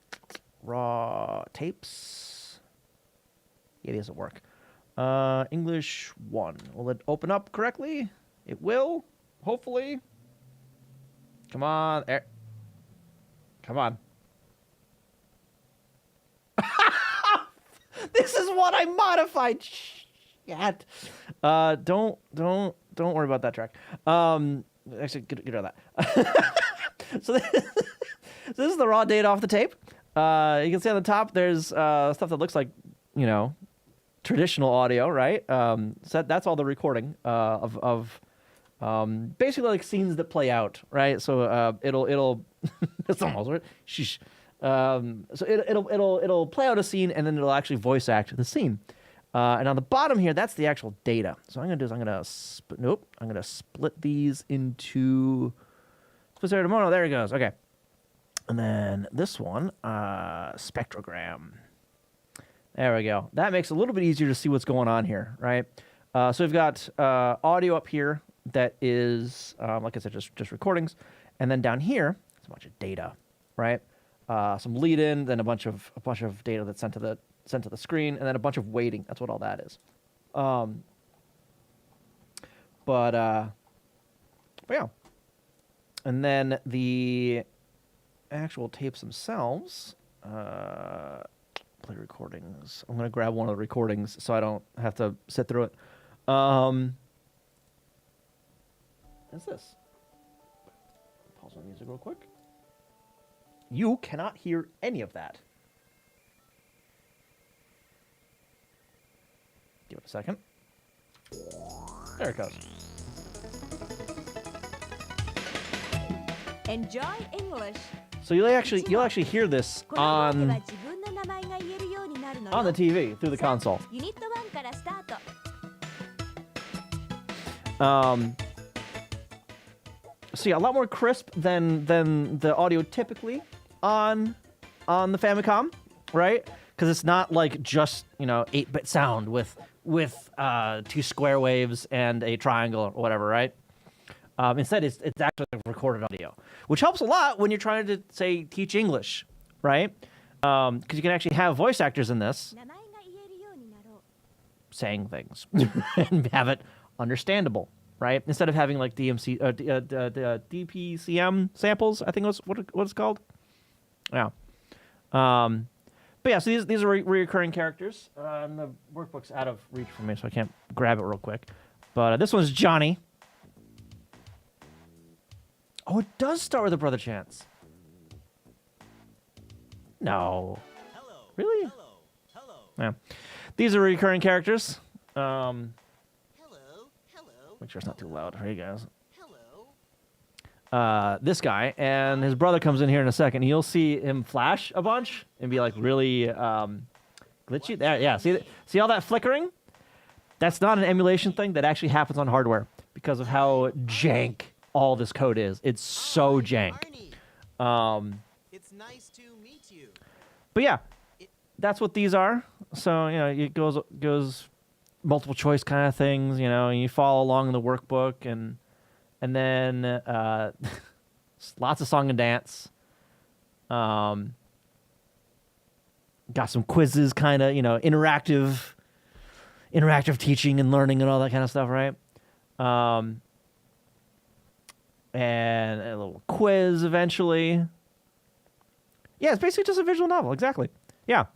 Raw tapes. Yeah, these will work. English 1. Will it open up correctly? It will, hopefully. Come on. There. Come on. This is what I modified. Shit. Don't worry about that track. Actually, get rid of that. So this is the raw data off the tape. You can see on the top there's stuff that looks like, you know, traditional audio, right? So that's all the recording of basically like scenes that play out, right? So it'll it's almost right. Sheesh. So it'll play out a scene, and then it'll actually voice act the scene. And on the bottom here, that's the actual data. So what I'm gonna do is I'm gonna split these into Spacetomono. There it goes. Okay. And then this one, spectrogram. There we go. That makes it a little bit easier to see what's going on here, right? So we've got audio up here that is, like I said, just recordings, and then down here, it's a bunch of data, right? Some lead-in, then a bunch of data that's sent to the screen, and then a bunch of waiting. That's what all that is. But yeah. And then the actual tapes themselves, play recordings. I'm going to grab one of the recordings so I don't have to sit through it. What's this? Pause my music real quick. You cannot hear any of that. Give it a second. There it goes. Enjoy English. So you'll actually hear this on the TV through the console. ユニット1からスタート。So yeah, a lot more crisp than the audio typically on the Famicom, right? Because it's not like just 8-bit sound with 2 square waves and a triangle or whatever, right? Instead, it's actually recorded audio, which helps a lot when you're trying to say teach English, right? Because you can actually have voice actors in this saying things and have it understandable, right? Instead of having like DPCM samples, I think that's what it's called. Yeah. But yeah, so these are reoccurring characters. And the workbook's out of reach for me, so I can't grab it real quick. But this one's Johnny. Oh, it does start with a brother chance. No. Hello. Really? Hello. Hello. Yeah. These are recurring characters. Hello. Hello. Make sure it's not too loud for you guys. Hello. This guy and his brother comes in here in a second. You'll see him flash a bunch and be like really glitchy. There, yeah. See all that flickering? That's not an emulation thing. That actually happens on hardware because of how jank all this code is. It's so jank. Arnie. It's nice to meet you. But yeah, that's what these are. So it goes multiple choice kind of things. And you follow along in the workbook and then lots of song and dance. Got some quizzes, kind of interactive teaching and learning and all that kind of stuff, right? And a little quiz eventually. Yeah, it's basically just a visual novel. Exactly. Yeah.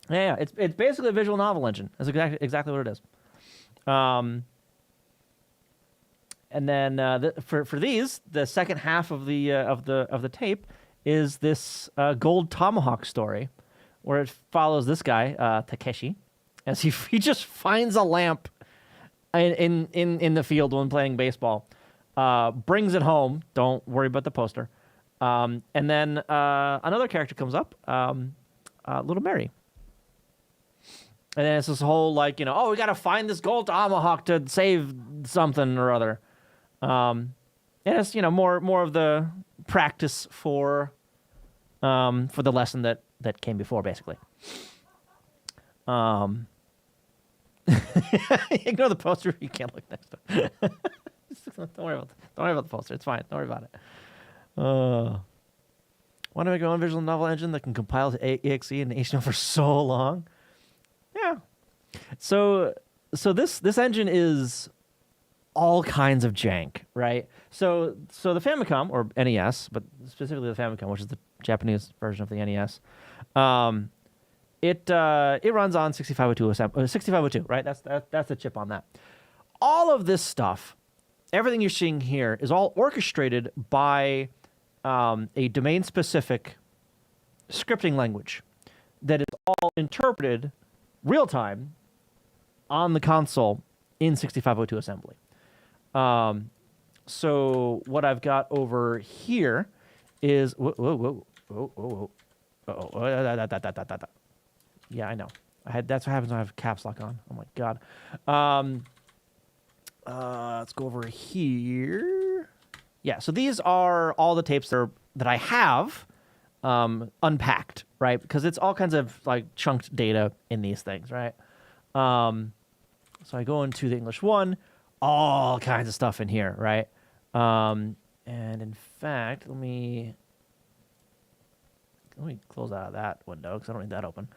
It's basically a visual novel engine. That's exactly what it is. And then for these, the second half of the tape is this Gold Tomahawk story, where it follows this guy Takeshi, as he just finds a lamp in the field when playing baseball, brings it home. Don't worry about the poster. And then another character comes up, Little Mary. And then it's this whole we got to find this gold tomahawk to save something or other. And it's more of the practice for the lesson that came before, basically. Ignore the poster. You can't look next to it. Don't worry about the poster. It's fine. Don't worry about it. Why do I go on visual novel engine that can compile to exe and HTML for so long? Yeah. So this engine is all kinds of jank, right? So the Famicom or NES, but specifically the Famicom, which is the Japanese version of the NES, it runs on 6502, right? That's the chip on that. All of this stuff, everything you're seeing here, is all orchestrated by a domain-specific scripting language that is all interpreted real-time on the console in 6502 assembly. So what I've got over here is yeah, I know. That's what happens when I have caps lock on. Oh my god. Let's go over here. Yeah, so these are all the tapes that I have unpacked, right? Because it's all kinds of chunked data in these things, right? So I go into the English one, all kinds of stuff in here, right? And in fact, let me close out of that window because I don't need that open.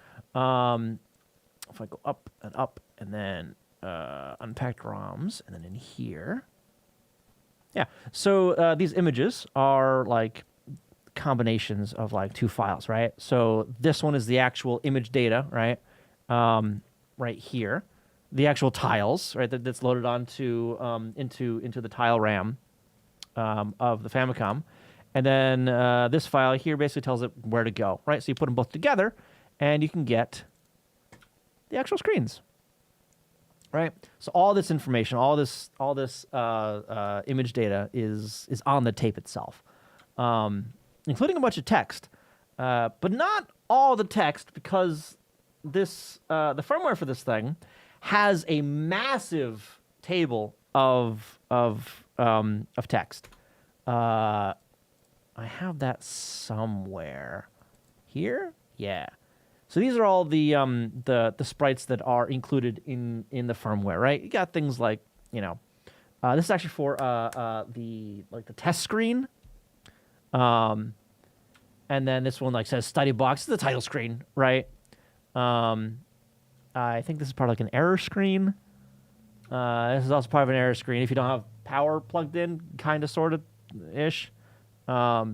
If I go up and then unpacked ROMs, and then in here. Yeah, so these images are combinations of 2 files, right? So this one is the actual image data, right? Right here. The actual tiles, right, that's loaded onto into the tile RAM of the Famicom. And then this file here basically tells it where to go, right? So you put them both together, and you can get the actual screens, right? So all this information, all this image data is on the tape itself, including a bunch of text, but not all the text, because this the firmware for this thing has a massive table of text. I have that somewhere. Here? Yeah. So these are all the sprites that are included in the firmware, right? You got things like, you know, this is actually for the test screen. And then this one says study box. This is the title screen, right? I think this is part of an error screen. This is also part of an error screen if you don't have power plugged in, kind of, sort of, ish. But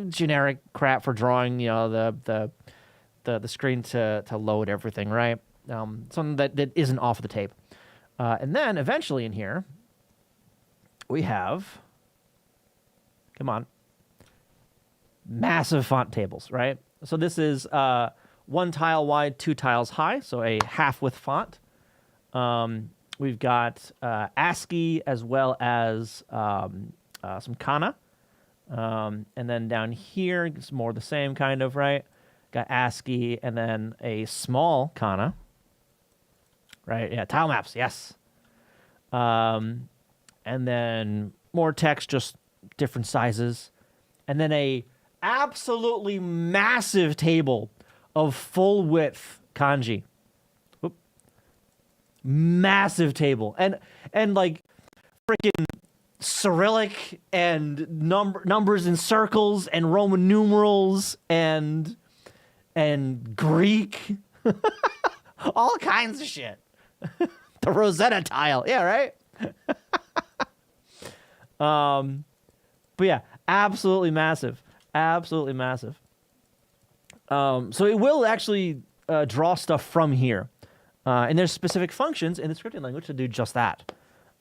generic crap for drawing, the screen to load everything, right? Something that isn't off the tape. And then eventually in here, we have, come on, massive font tables, right? So this is 1 tile wide, 2 tiles high, so a half-width font. We've got ASCII as well as some kana. And then down here, it's more the same kind of, right? Got ASCII and then a small kana. Right, yeah, tile maps, yes. And then more text, just different sizes. And then a absolutely massive table of full width kanji. Oop. Massive table. And like freaking Cyrillic and numbers in circles and Roman numerals and Greek. All kinds of shit. The Rosetta tile. Yeah, right? But yeah, absolutely massive. Absolutely massive. So it will actually draw stuff from here. And there's specific functions in the scripting language to do just that.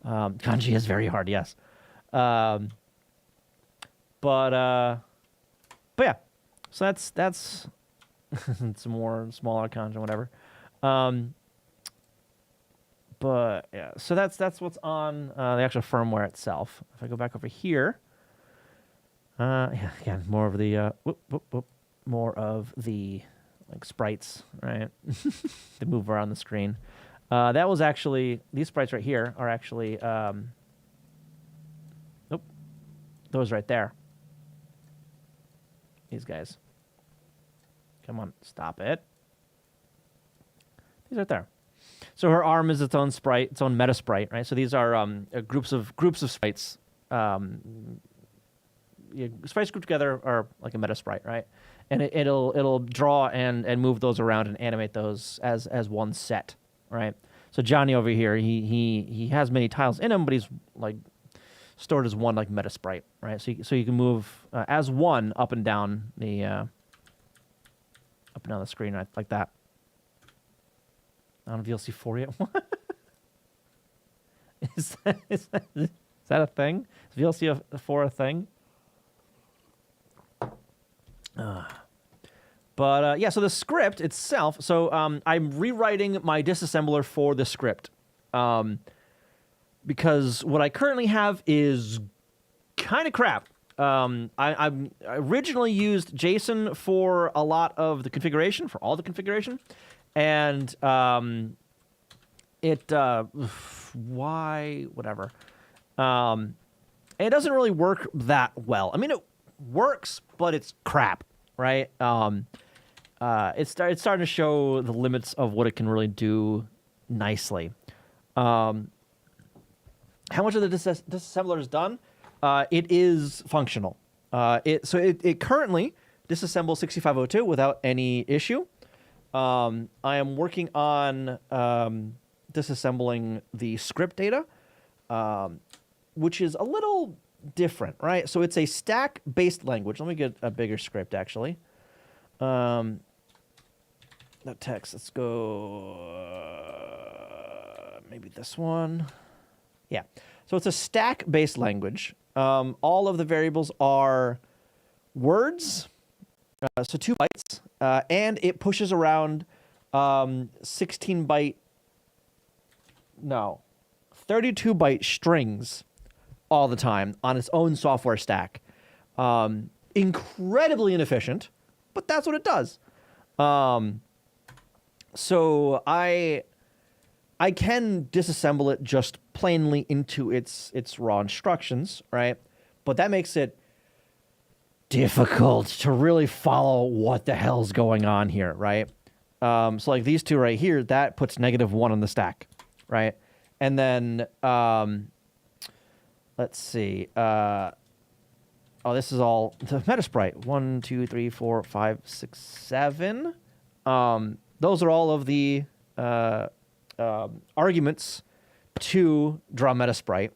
Kanji is very hard, yes. But yeah. So that's some more smaller kanji, whatever. But yeah, so that's what's on the actual firmware itself. If I go back over here, yeah, again, more of the more of the sprites, right? They move around the screen. That was actually, these sprites right here are actually those right there. These guys. Come on, stop it. These right there. So her arm is its own sprite, its own meta sprite, right? So these are groups of sprites. Sprites grouped together are like a meta sprite, right? And it'll draw and move those around and animate those as one set, right? So Johnny over here, he has many tiles in him, but he's stored as one meta sprite, right? So you can move as one up and down the screen, right? Like that. On VLC 4 yet? Is that a thing? Is VLC 4 a thing? But yeah, so the script itself. So I'm rewriting my disassembler for the script, because what I currently have is kind of crap. I originally used JSON for a lot of the configuration, for all the configuration. And whatever. It doesn't really work that well. I mean, it works, but it's crap, right? It's starting to show the limits of what it can really do nicely. How much of the disassembler is done? It is functional. It currently disassembles 6502 without any issue. I am working on disassembling the script data, which is a little different, right? So it's a stack-based language. Let me get a bigger script, actually. That text, let's go maybe this one. Yeah. So it's a stack-based language. All of the variables are words, so 2 bytes. And it pushes around 32-byte strings all the time on its own software stack. Incredibly inefficient, but that's what it does. So I I can disassemble it just plainly into its raw instructions, right? But that makes it difficult to really follow what the hell's going on here, right? So like these two right here, that puts -1 on the stack, right? And then let's see. Oh, this is all the Metasprite. 1, 2, 3, 4, 5, 6, 7. Those are all of the arguments to draw Metasprite.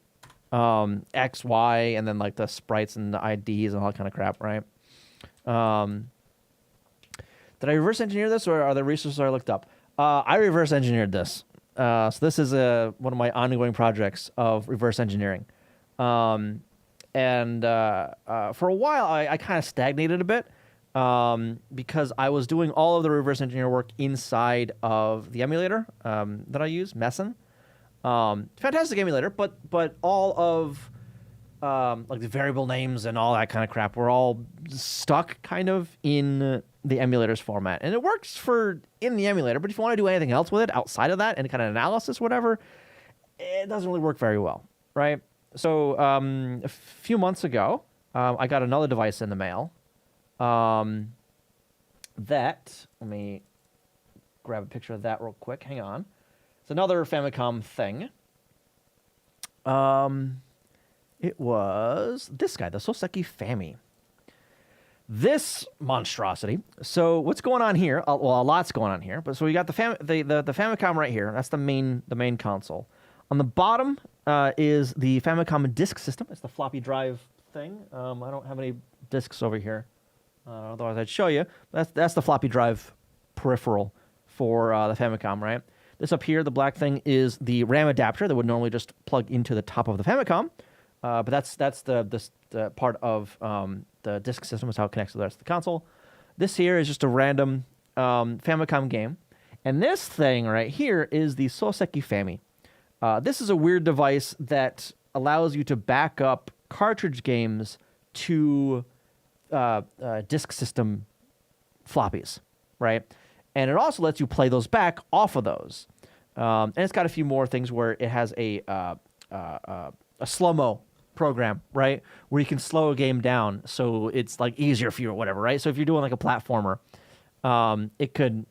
X, Y, and then like the sprites and the IDs and all that kind of crap, right? Did I reverse engineer this, or are the resources I looked up? I reverse engineered this. So this is one of my ongoing projects of reverse engineering. And for a while, I kind of stagnated a bit because I was doing all of the reverse engineer work inside of the emulator that I use, Messen. Fantastic emulator, but all of like the variable names and all that kind of crap were all stuck kind of in the emulator's format. And it works in the emulator, but if you want to do anything else with it outside of that, and kind of analysis, whatever, it doesn't really work very well, right? So a few months ago, I got another device in the mail let me grab a picture of that real quick. Hang on. It's another Famicom thing. It was this guy, the Soseki Fami. This monstrosity. So what's going on here? Well, a lot's going on here. But so we got the Famicom right here. That's the main console. On the bottom is the Famicom disk system. It's the floppy drive thing. I don't have any disks over here. Otherwise, I'd show you. That's the floppy drive peripheral for the Famicom, right? This up here, the black thing, is the RAM adapter that would normally just plug into the top of the Famicom. But that's the part of the disk system, is how it connects to the rest of the console. This here is just a random Famicom game. And this thing right here is the Soseki Fami. This is a weird device that allows you to back up cartridge games to disk system floppies, right? And it also lets you play those back off of those. And it's got a few more things where it has a slow-mo program, right? Where you can slow a game down so it's like easier for you or whatever, right? So if you're doing like a platformer, it can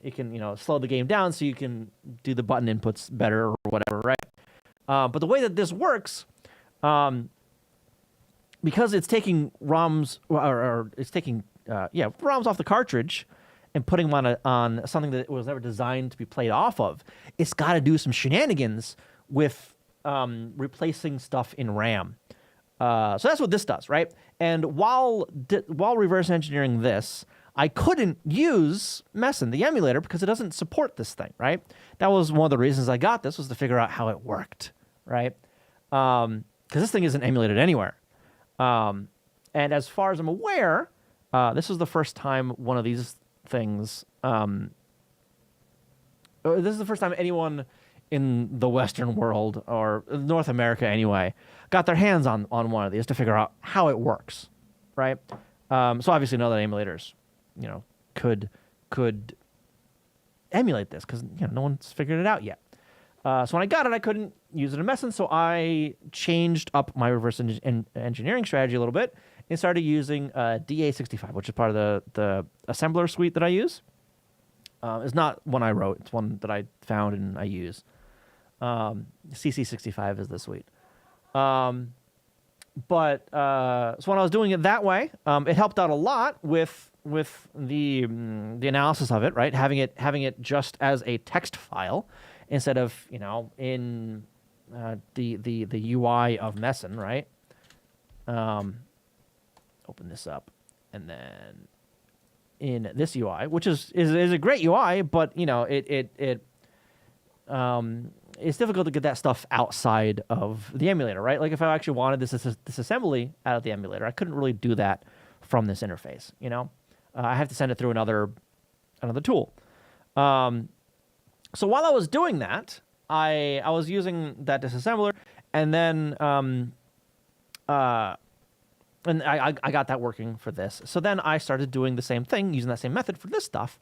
slow the game down so you can do the button inputs better or whatever, right? But the way that this works, because it's taking ROMs or it's taking ROMs off the cartridge and putting them on something that was never designed to be played off of, it's got to do some shenanigans with replacing stuff in RAM. So that's what this does, right? And while reverse engineering this, I couldn't use Messen, the emulator, because it doesn't support this thing, right? That was one of the reasons I got this, was to figure out how it worked, right? Because this thing isn't emulated anywhere. And as far as I'm aware, this was the first time one of these things... this is the first time anyone in the Western world, or North America anyway, got their hands on one of these to figure out how it works, right? So obviously none of the emulators, could emulate this because no one's figured it out yet. So when I got it, I couldn't use it in Messen, so I changed up my reverse engineering strategy a little bit and started using DA65, which is part of the assembler suite that I use. It's not one I wrote; it's one that I found and I use. CC65 is the suite. So when I was doing it that way, it helped out a lot with the analysis of it, right? Having it just as a text file instead of in the UI of Messen, right? Open this up, and then in this UI, which is a great UI, but it's difficult to get that stuff outside of the emulator, right? Like if I actually wanted this disassembly out of the emulator, I couldn't really do that from this interface. I have to send it through another tool. So while I was doing that, I was using that disassembler, and then and I got that working for this. So then I started doing the same thing, using that same method for this stuff,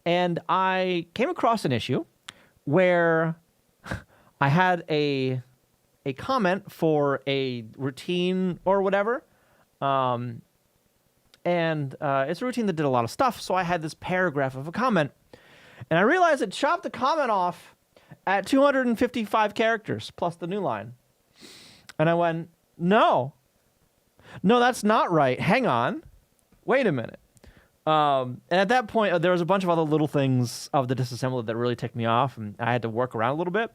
and I came across an issue where I had a comment for a routine or whatever. And it's a routine that did a lot of stuff, so I had this paragraph of a comment. And I realized it chopped the comment off at 255 characters plus the new line. And I went, no, that's not right. Hang on. Wait a minute. And at that point, there was a bunch of other little things of the disassembly that really ticked me off, and I had to work around a little bit.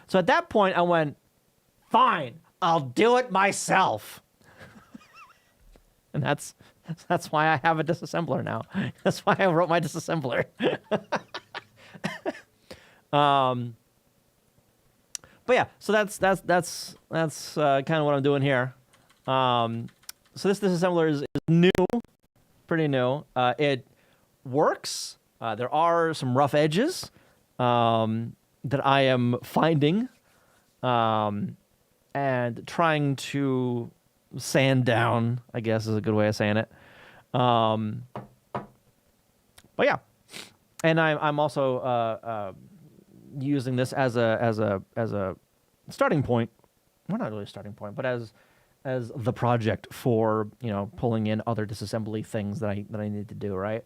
So at that point, I went, fine, I'll do it myself. And that's why I have a disassembler now. That's why I wrote my disassembler. But yeah, so that's kind of what I'm doing here. So this disassembler is new, pretty new. It works. There are some rough edges that I am finding and trying to sand down, I guess is a good way of saying it. But yeah, and I'm also using this as a starting point. Well, not really a starting point, but as the project for pulling in other disassembly things that I need to do, right?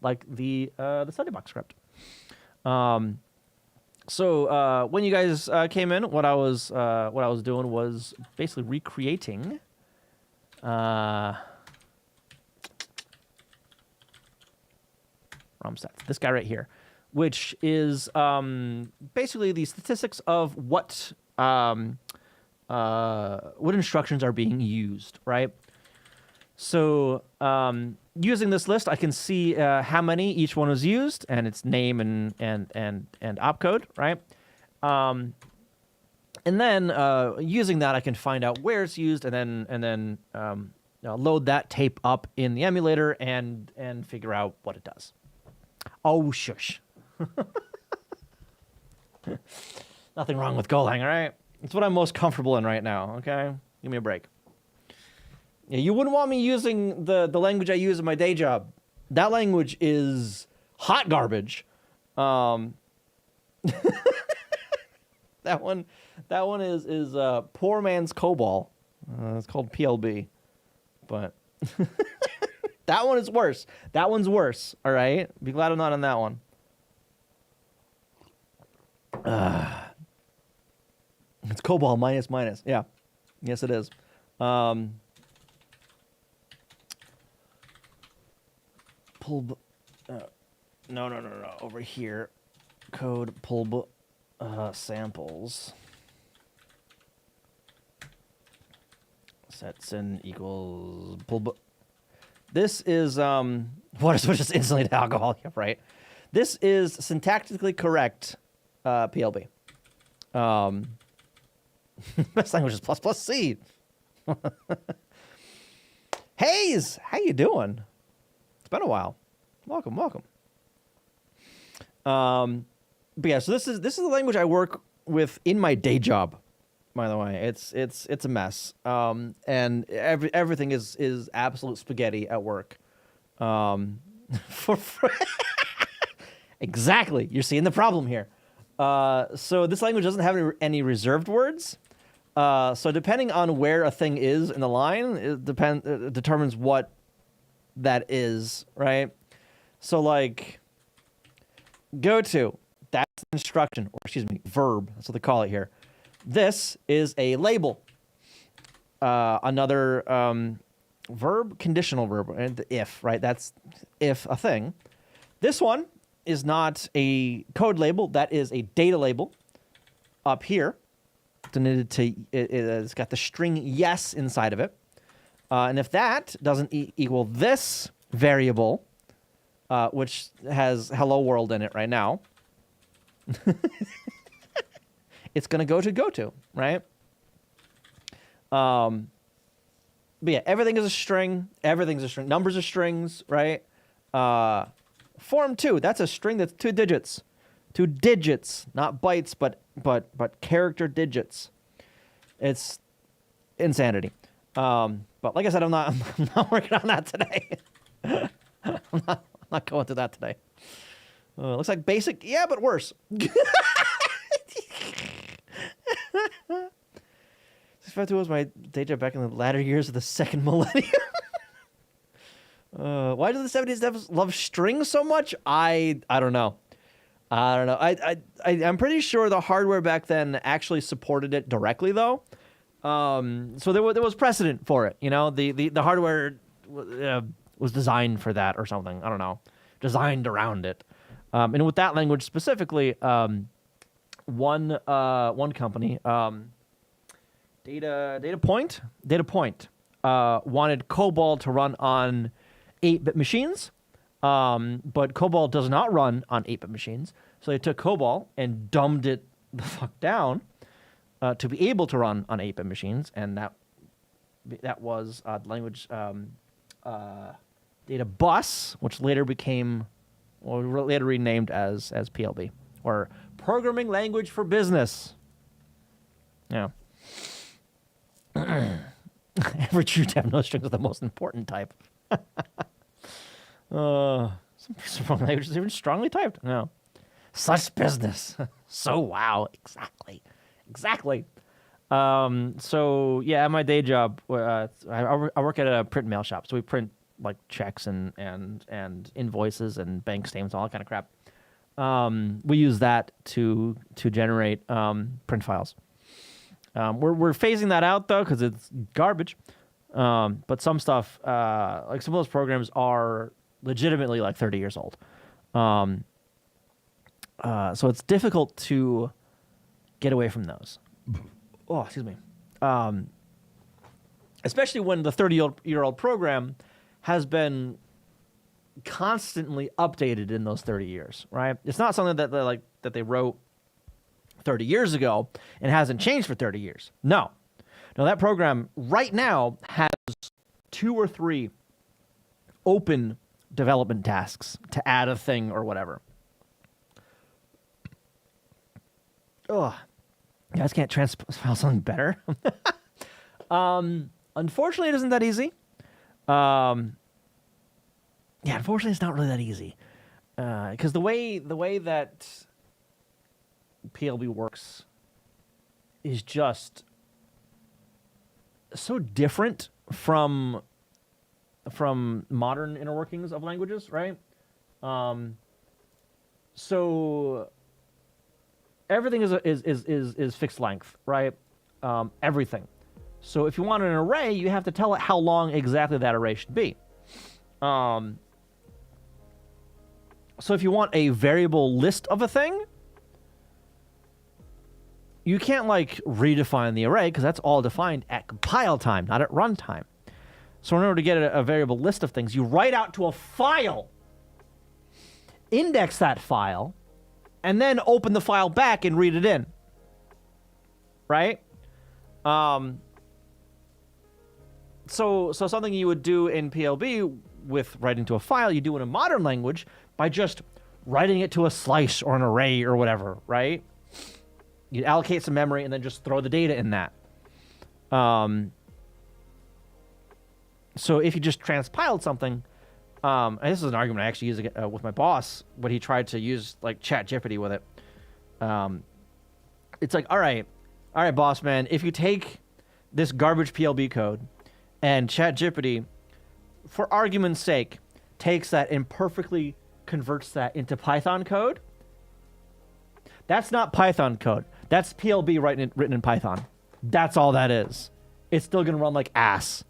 Like the study box script. So when you guys came in, what I was doing was basically recreating. Wrong stats. This guy right here, which is basically the statistics of what instructions are being used, right? So using this list, I can see how many each one is used and its name and opcode, right? And then using that, I can find out where it's used and then load that tape up in the emulator and figure out what it does. Oh, shush. Nothing wrong with Golang, all right? It's what I'm most comfortable in right now, okay? Give me a break. Yeah, you wouldn't want me using the language I use in my day job. That language is hot garbage. That one is poor man's COBOL. It's called PLB. But that one is worse. That one's worse, all right? Be glad I'm not on that one. It's COBOL minus. Yeah. Yes, it is. No. Over here. Code pull samples. Sets in equals pull. This is what is just instantly to alcohol, yeah, right? This is syntactically correct PLB. Best language is ++C. Hayes, how you doing? It's been a while. Welcome. But yeah, so this is the language I work with in my day job. By the way, it's a mess. And everything is absolute spaghetti at work. Exactly, you're seeing the problem here. So this language doesn't have any reserved words. So depending on where a thing is in the line, it determines what that is, right? So like, go to, that's instruction, or excuse me, verb. That's what they call it here. This is a label. Another verb, conditional verb, and if, right? That's if a thing. This one is not a code label. That is a data label up here. It's got the string yes inside of it. And if that doesn't equal this variable, which has hello world in it right now, it's going to go to, right? But yeah, everything is a string. Everything's a string. Numbers are strings, right? Form 2, that's a string that's 2 digits. 2 digits, not bytes, but character digits. It's insanity. But like I said, I'm not working on that today. I'm not going through that today. Looks like basic, yeah, but worse. 652 was my day job back in the latter years of the second millennium. Why do the 70s devs love strings so much? I don't know. I don't know. I'm pretty sure the hardware back then actually supported it directly, though. So there was precedent for it. You know, the hardware was designed for that or something. I don't know, designed around it. And with that language specifically, one company, Data Point, wanted COBOL to run on 8-bit machines, but COBOL does not run on 8-bit machines. So they took COBOL and dumbed it the fuck down to be able to run on 8-bit machines, and that was the language Data Bus, which later renamed as PLB, or Programming Language for Business. Yeah. Every true type no strings is the most important type. Some languages are even strongly typed. No. Such business. So wow. Exactly. So yeah, at my day job, I work at a print mail shop, so we print like checks and invoices and bank statements, all that kind of crap. We use that to generate print files. We're phasing that out though because it's garbage. But some stuff, like some of those programs, are legitimately like 30 years old. So it's difficult to get away from those. Oh, excuse me. Especially when the 30-year-old program has been constantly updated in those 30 years, right? It's not something that they wrote 30 years ago and hasn't changed for 30 years. No, that program right now has 2 or 3 open development tasks to add a thing or whatever. Oh, you guys can't transpile something better. Unfortunately, it isn't that easy. Yeah, unfortunately, it's not really that easy. Because the way that PLB works is just so different from modern inner workings of languages, right? So everything is fixed length, right? Everything. So if you want an array, you have to tell it how long exactly that array should be. So if you want a variable list of a thing, you can't like redefine the array because that's all defined at compile time, not at runtime. So in order to get a variable list of things, you write out to a file, index that file, and then open the file back and read it in. Right? So something you would do in PLB with writing to a file, you do in a modern language by just writing it to a slice or an array or whatever, right? You allocate some memory and then just throw the data in that. So if you just transpiled something, and this is an argument I actually use with my boss when he tried to use like ChatGPT with it. It's like, all right, boss man, if you take this garbage PLB code and ChatGPT, for argument's sake, takes that and perfectly converts that into Python code, that's not Python code. That's PLB written in Python. That's all that is. It's still going to run like ass.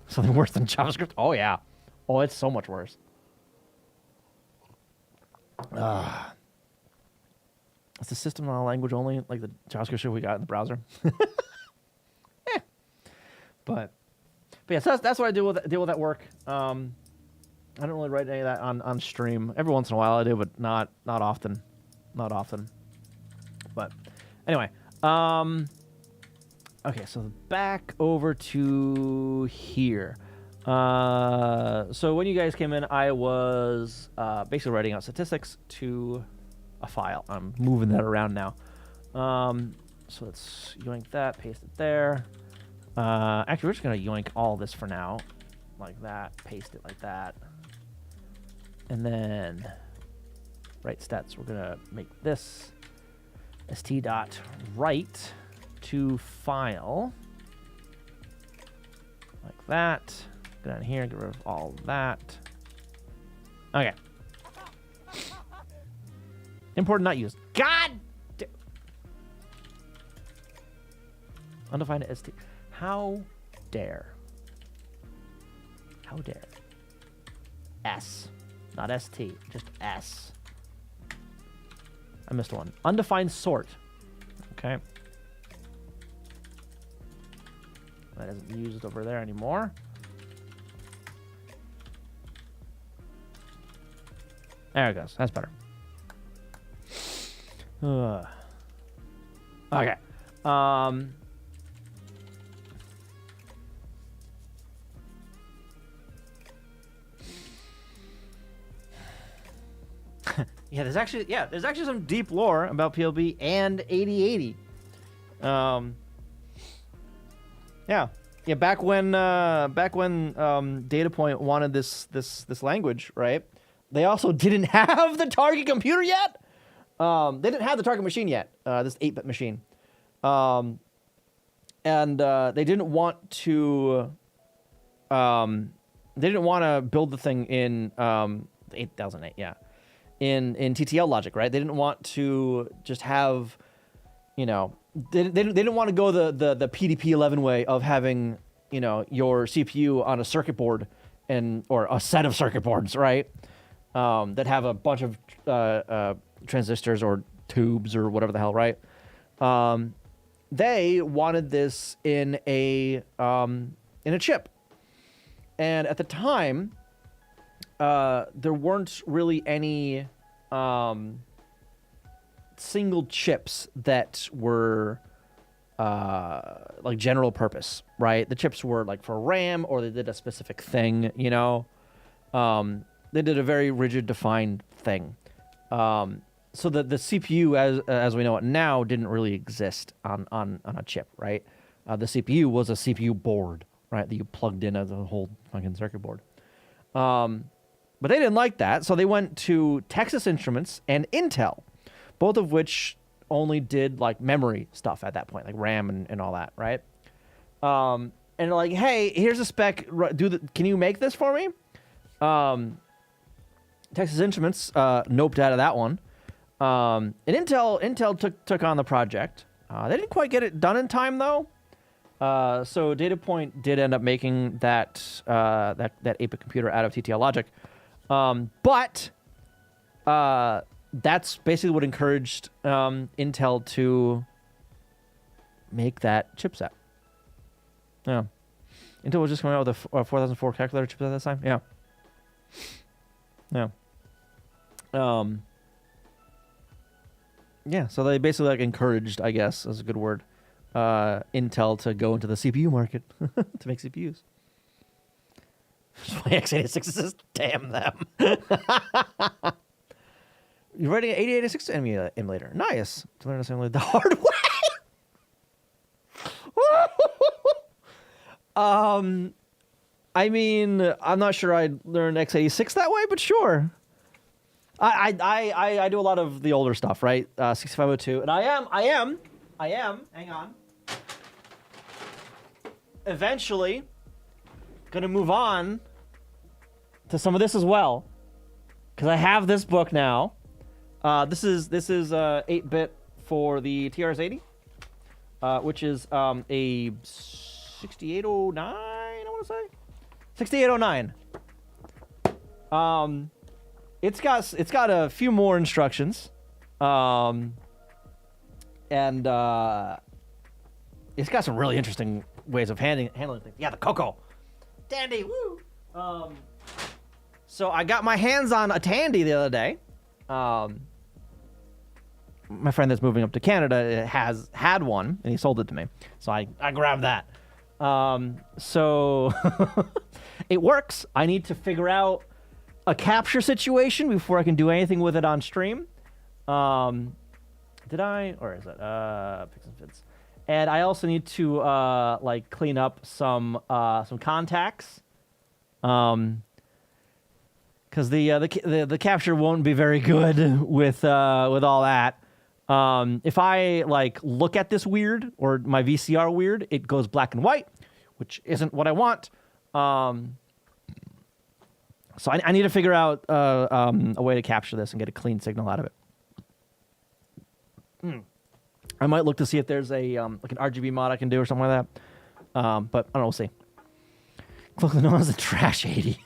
Something worse than JavaScript? Oh, yeah. Oh, it's so much worse. Is the system not a language only, like the JavaScript shit we got in the browser? But yeah, so that's what I deal with that work. I don't really write any of that on stream. Every once in a while I do, but not often. Not often. But anyway, okay, so back over to here. So when you guys came in, I was basically writing out statistics to a file. I'm moving that around now. So let's yoink that, paste it there. Actually, we're just going to yoink all this for now. Like that, paste it like that. And then write stats. We're going to make this st.write to file. Like that. Go down here, get rid of all that. Okay. Import not used. God! Undefined ST. How dare? How dare? S. Not ST, just S. I missed one. Undefined sort. Okay. That isn't used over there anymore. There it goes. That's better. Okay. Yeah, there's actually some deep lore about PLB and 8080. Yeah, back when DataPoint wanted this language, right? They also didn't have the target computer yet. They didn't have the target machine yet. This 8-bit machine, and they didn't want to. They didn't want to build the thing in 8008. Yeah. In TTL logic, right? They didn't want to just have, you know, they didn't want to go the PDP-11 way of having, you know, your CPU on a circuit board or a set of circuit boards, right? That have a bunch of transistors or tubes or whatever the hell, right? They wanted this in a chip, and at the time, there weren't really any single chips that were like general purpose, right? The chips were like for RAM, or they did a specific thing, you know. They did a very rigid, defined thing. So the CPU, as we know it now, didn't really exist on a chip, right? The CPU was a CPU board, right, that you plugged in as a whole fucking circuit board. But they didn't like that, so they went to Texas Instruments and Intel, both of which only did like memory stuff at that point, like RAM and all that, right? And they're like, hey, here's a spec. Can you make this for me? Texas Instruments noped out of that one, and Intel took on the project. They didn't quite get it done in time though. So DataPoint did end up making that 8-bit computer out of TTL logic. But that's basically what encouraged Intel to make that chipset. Yeah. Intel was just coming out with a 4004 calculator chipset at that time. Yeah. Yeah. Yeah, so they basically like encouraged, I guess, is a good word, Intel to go into the CPU market to make CPUs. That's why x86 is damn them. You're writing an 8086 emulator. Nice. To learn to emulate the hard way. I mean, I'm not sure I'd learn x86 that way, but sure. I do a lot of the older stuff, right? 6502, and I am. Hang on. Eventually, gonna move on to some of this as well, because I have this book now. This is 8-bit for the TRS-80, which is a 6809. I want to say 6809. It's got a few more instructions, and it's got some really interesting ways of handling things. Yeah, the Coco, Tandy, woo. So I got my hands on a Tandy the other day. My friend that's moving up to Canada had one, and he sold it to me. So I grabbed that. So it works. I need to figure out a capture situation before I can do anything with it on stream. Did I? Or is it? Picks and Fits. And I also need to like clean up some contacts. Because the capture won't be very good with all that. If I like look at this weird or my VCR weird, it goes black and white, which isn't what I want. So I need to figure out a way to capture this and get a clean signal out of it. I might look to see if there's a like an RGB mod I can do or something like that. But I don't know. We'll see. Closely known as the Trash 80.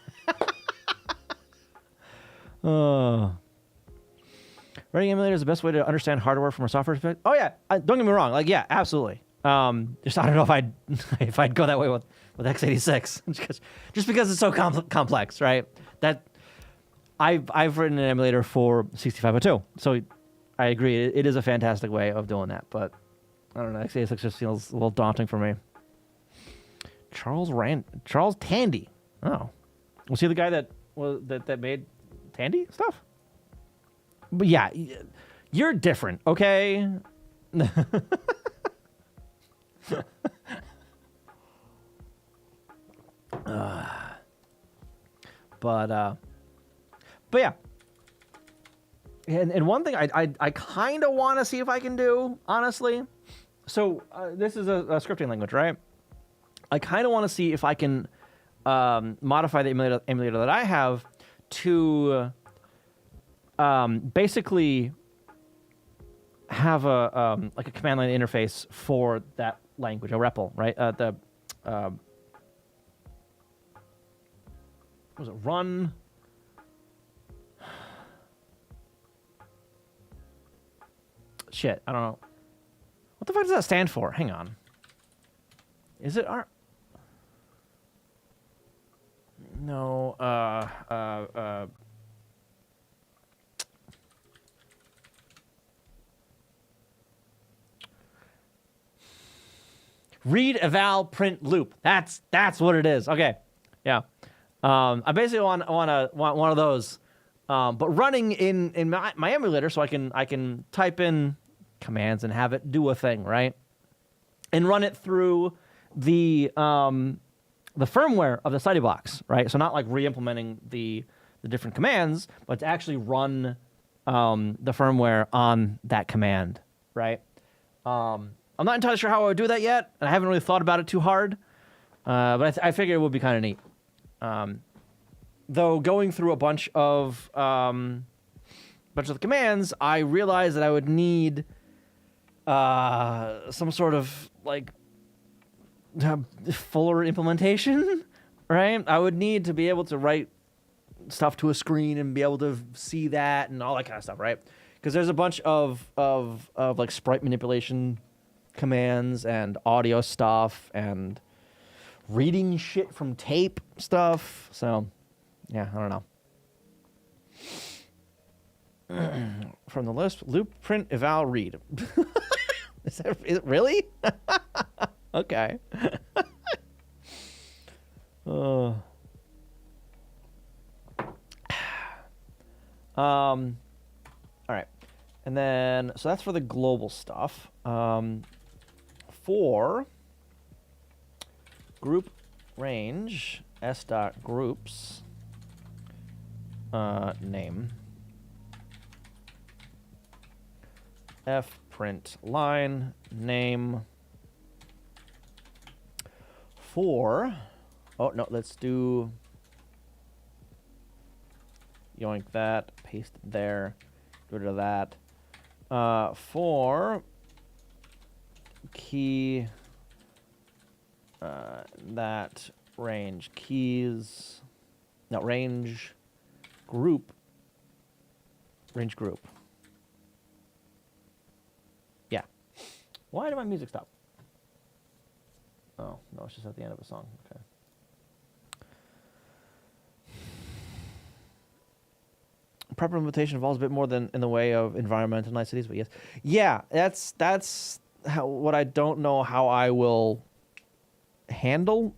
Running emulator is the best way to understand hardware from a software perspective. Oh yeah, don't get me wrong. Like yeah, absolutely. Just I don't know if I'd if I'd go that way with x86 just because it's so complex, right? That I've written an emulator for 6502, so I agree it is a fantastic way of doing that. But I don't know, x86 just feels a little daunting for me. Charles Tandy. Oh, was he the guy that made Tandy stuff? But yeah, you're different, okay? But yeah. And one thing I kind of want to see if I can do, honestly. So this is a scripting language, right? I kind of want to see if I can modify the emulator that I have to basically have a like a command line interface for that language, a REPL, right? Was it run? Shit, I don't know. What the fuck does that stand for? Hang on. Is it R? No. Read, eval, print, loop. That's what it is. Okay, yeah. I basically want one of those, but running in my emulator, so I can type in commands and have it do a thing, right? And run it through the firmware of the study box, right? So not like re-implementing the different commands, but to actually run the firmware on that command, right? I'm not entirely sure how I would do that yet, and I haven't really thought about it too hard, but I figure it would be kind of neat. Though going through a bunch of the commands, I realized that I would need some sort of like fuller implementation, right? I would need to be able to write stuff to a screen and be able to see that and all that kind of stuff, right? Because there's a bunch of like sprite manipulation commands and audio stuff and reading shit from tape stuff. So, yeah, I don't know. From the list, loop, print, eval, read. Is it really? Okay. All right. And then, so that's for the global stuff. For group range, s.groups, name, f print line, name, for, oh no, let's do, yoink that, paste it there, get rid of that. For key that range keys, no, range group. Yeah. Why did my music stop? Oh, no, it's just at the end of a song. Okay. Proper implementation involves a bit more than in the way of environmental niceties, but yes. Yeah, that's what I don't know how I will handle,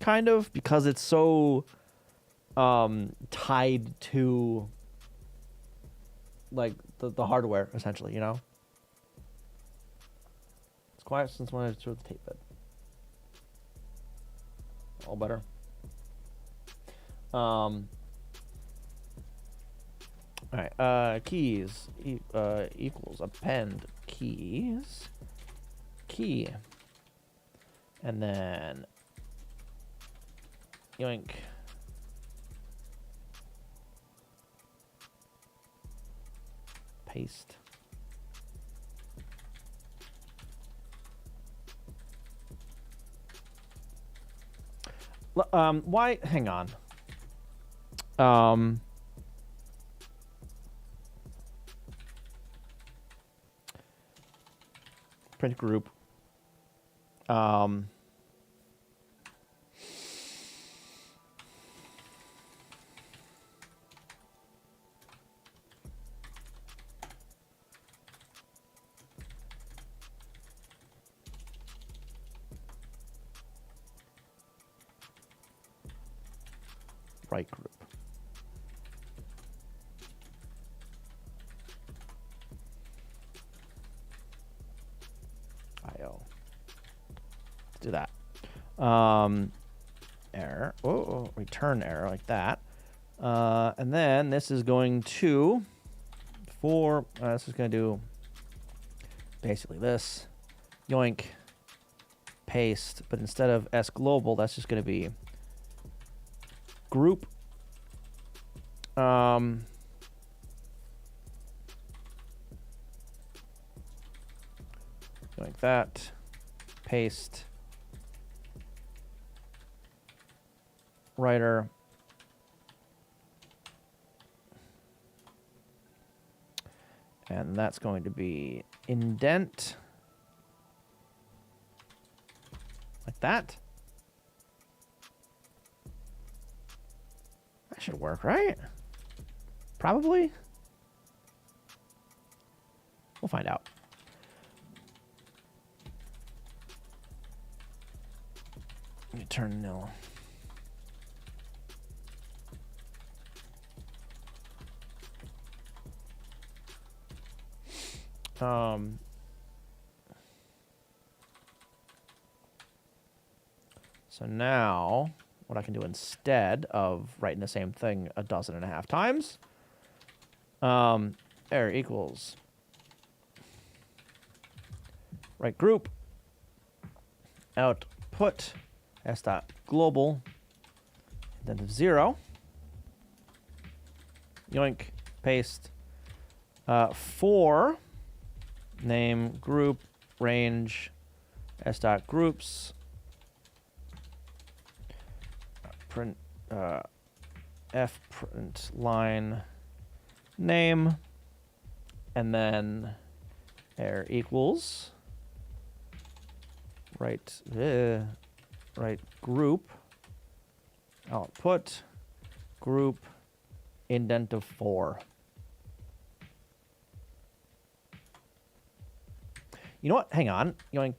kind of, because it's so tied to like the hardware, essentially, you know? It's quiet since when I threw the tape bed. All better. All right. Keys equals append keys key, and then yoink. Paste. Why? Hang on. Print group. Right group. IO. Let's do that. Error. Oh, return error like that. And then this is going to this is going to do basically this. Yoink. Paste. But instead of S global, that's just going to be group. Like that. Paste. Writer. And that's going to be indent. Like that. That should work, right? Probably. We'll find out. Return nil. So now what I can do instead of writing the same thing 12.5 times, error equals right group output s dot global indent of 0, yoink, paste, for name group range s dot groups print f print line name, and then error equals right group output group indent of 4. You know what? Hang on. Yoink.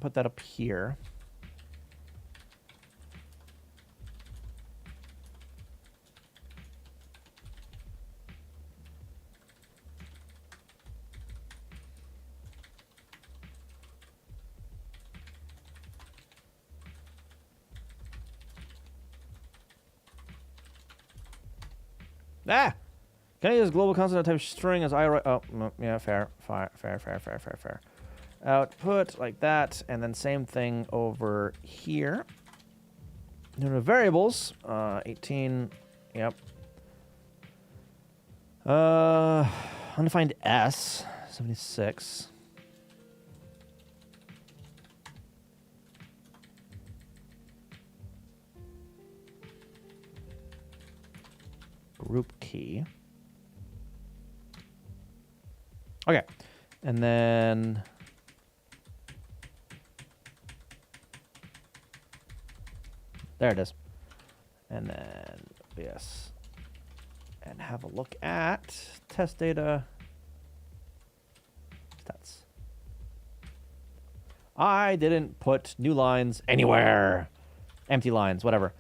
Put that up here. Ah! Can I use global constant type string as I write? Oh, no, yeah, fair. Output like that, and then same thing over here. No variables. 18. Yep. Undefined S. 76. Group key. Okay. And then there it is. And then yes. And have a look at test data stats. I didn't put new lines anywhere. Empty lines, whatever.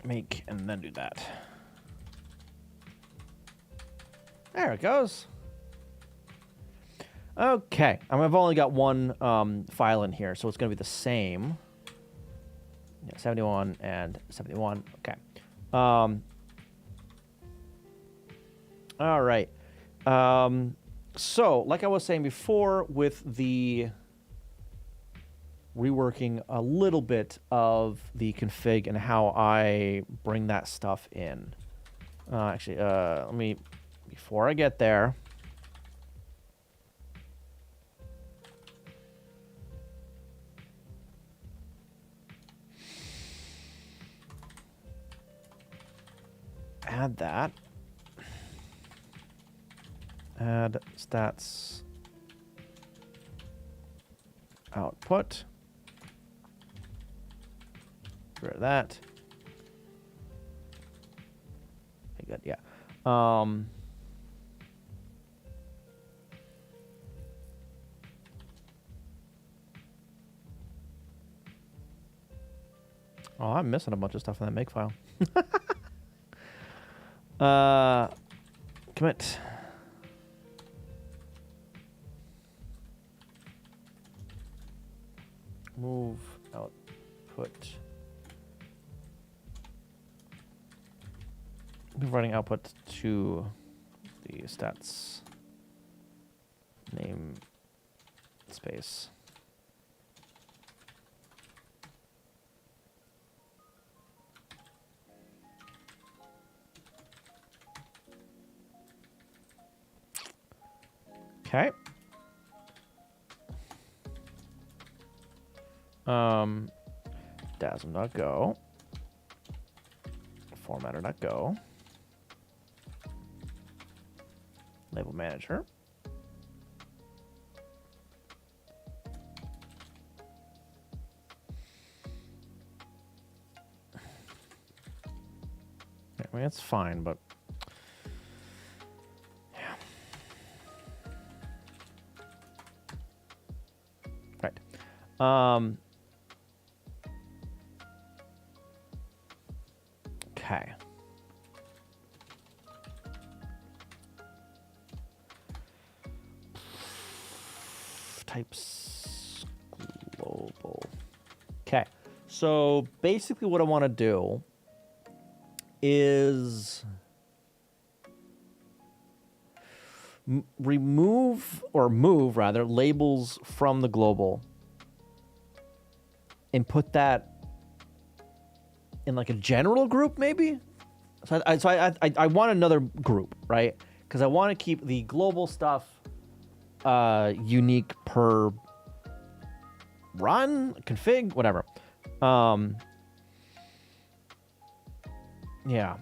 Make and then do that. There it goes. Okay, I've only got one file in here, so it's going to be the same. Yeah, 71 and 71. Okay. All right. So, like I was saying before, with the reworking a little bit of the config and how I bring that stuff in. Actually, let me, before I get there, add that. Add stats output. Get rid of that. Okay, good, yeah. Oh, I'm missing a bunch of stuff in that make file. Commit. Move output. Providing output to the stats name space. Okay. DASM.go. Formatter.go. Label manager. I mean, it's fine, but yeah. Right. Okay. Types global. Okay. So basically what I want to do is remove or move rather labels from the global and put that in like a general group maybe. So I want another group, right? Because I want to keep the global stuff unique per run, config, whatever. Yeah.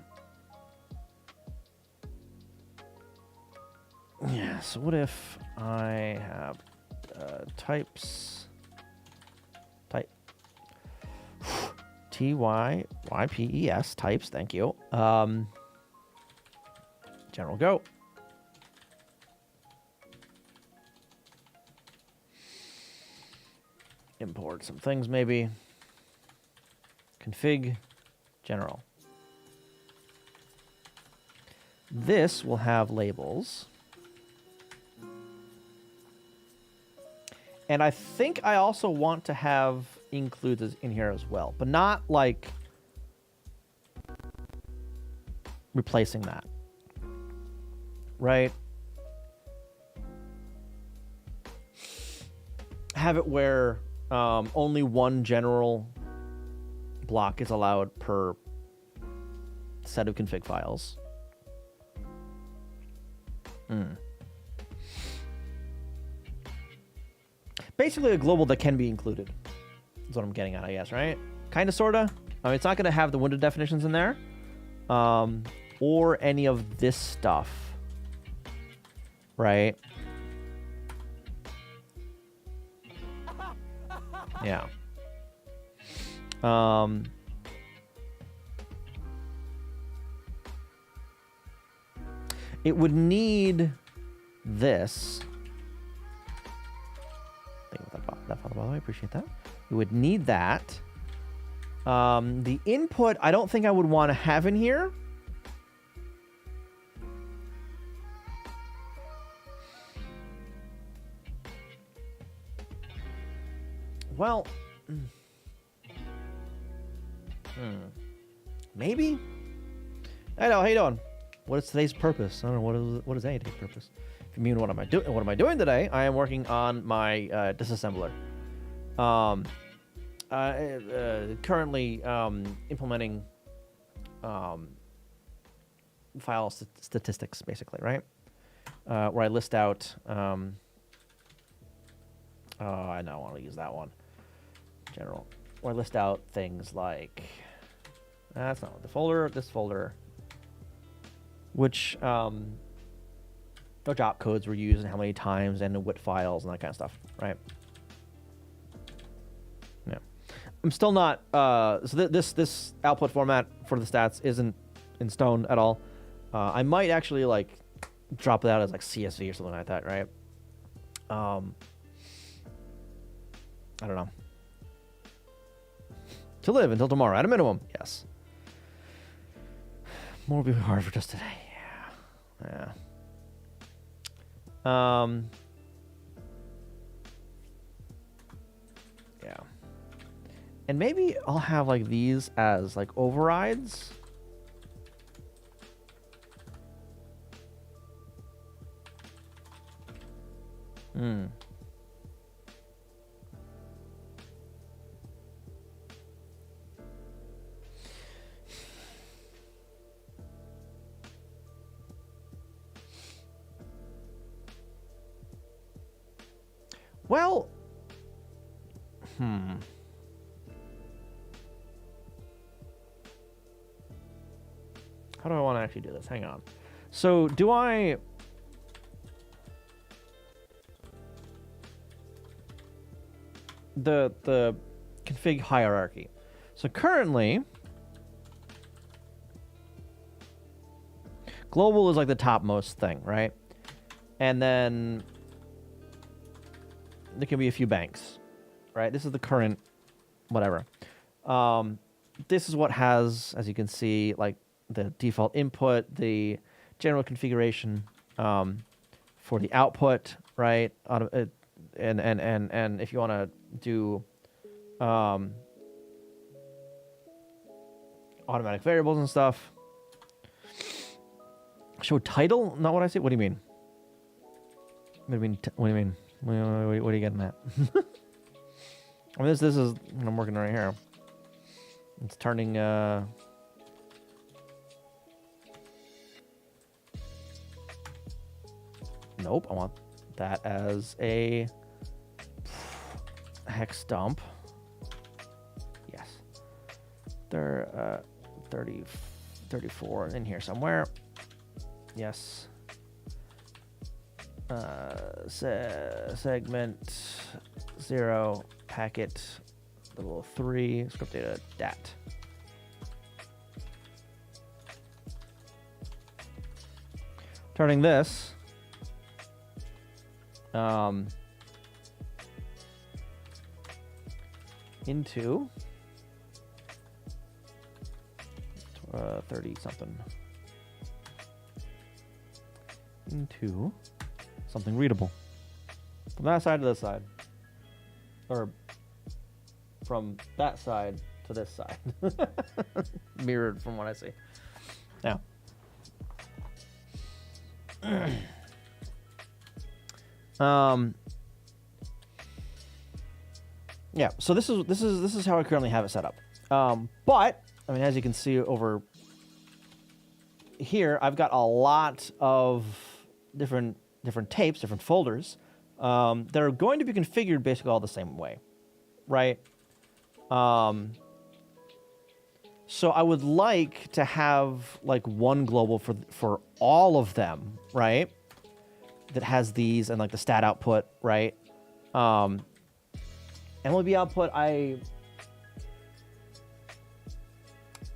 Yeah, so what if I have types, type, types, types, thank you. General go. Import some things maybe. Config, general. This will have labels. And I think I also want to have includes in here as well, but not like replacing that. Right? Have it where only one general block is allowed per set of config files. Basically a global that can be included is what I'm getting at, I guess, right? Kind of, sort of. I mean, it's not going to have the window definitions in there or any of this stuff, right? Yeah. It would need this. Thank you for that follow, by the way. I appreciate that. It would need that. The input, I don't think I would want to have in here. Well, maybe. I know. How you doing? What is today's purpose? I don't know what is any day's purpose. If you mean what am I doing? What am I doing today? I am working on my disassembler. Currently implementing file statistics, basically, right? Where I list out. Oh, I know. I want to use that one. General. Where I list out things like. That's not the folder. This folder. Which which opcodes were used and how many times and what files and that kind of stuff, right? Yeah. I'm still not. So this output format for the stats isn't in stone at all. I might actually like drop it out as like CSV or something like that, right? I don't know. To live until tomorrow, at a minimum, yes. More will be hard for just today. Yeah. Yeah. And maybe I'll have like these as like overrides. Well, how do I want to actually do this? Hang on. So do I... The config hierarchy. So currently, global is like the topmost thing, right? And then there can be a few banks, right? This is the current whatever. This is what has, as you can see, like the default input, the general configuration for the output, right? And if you want to do automatic variables and stuff. Show title? Not what I say. What do you mean? What do you mean? What do you mean? What are you getting at? I mean, this is what I'm working right here. It's turning. Nope. I want that as a hex dump. Yes. There. 34 in here somewhere. Yes. Segment 0 packet little 3 script data dat. Turning this into 30 something into something readable from that side to this side, or from that side to this side. Mirrored from what I see now. Yeah, so this is how I currently have it set up. But I mean, as you can see over here, I've got a lot of different tapes, different folders that are going to be configured basically all the same way, right? So I would like to have like one global for all of them, right? That has these and like the stat output, right? MLB output, I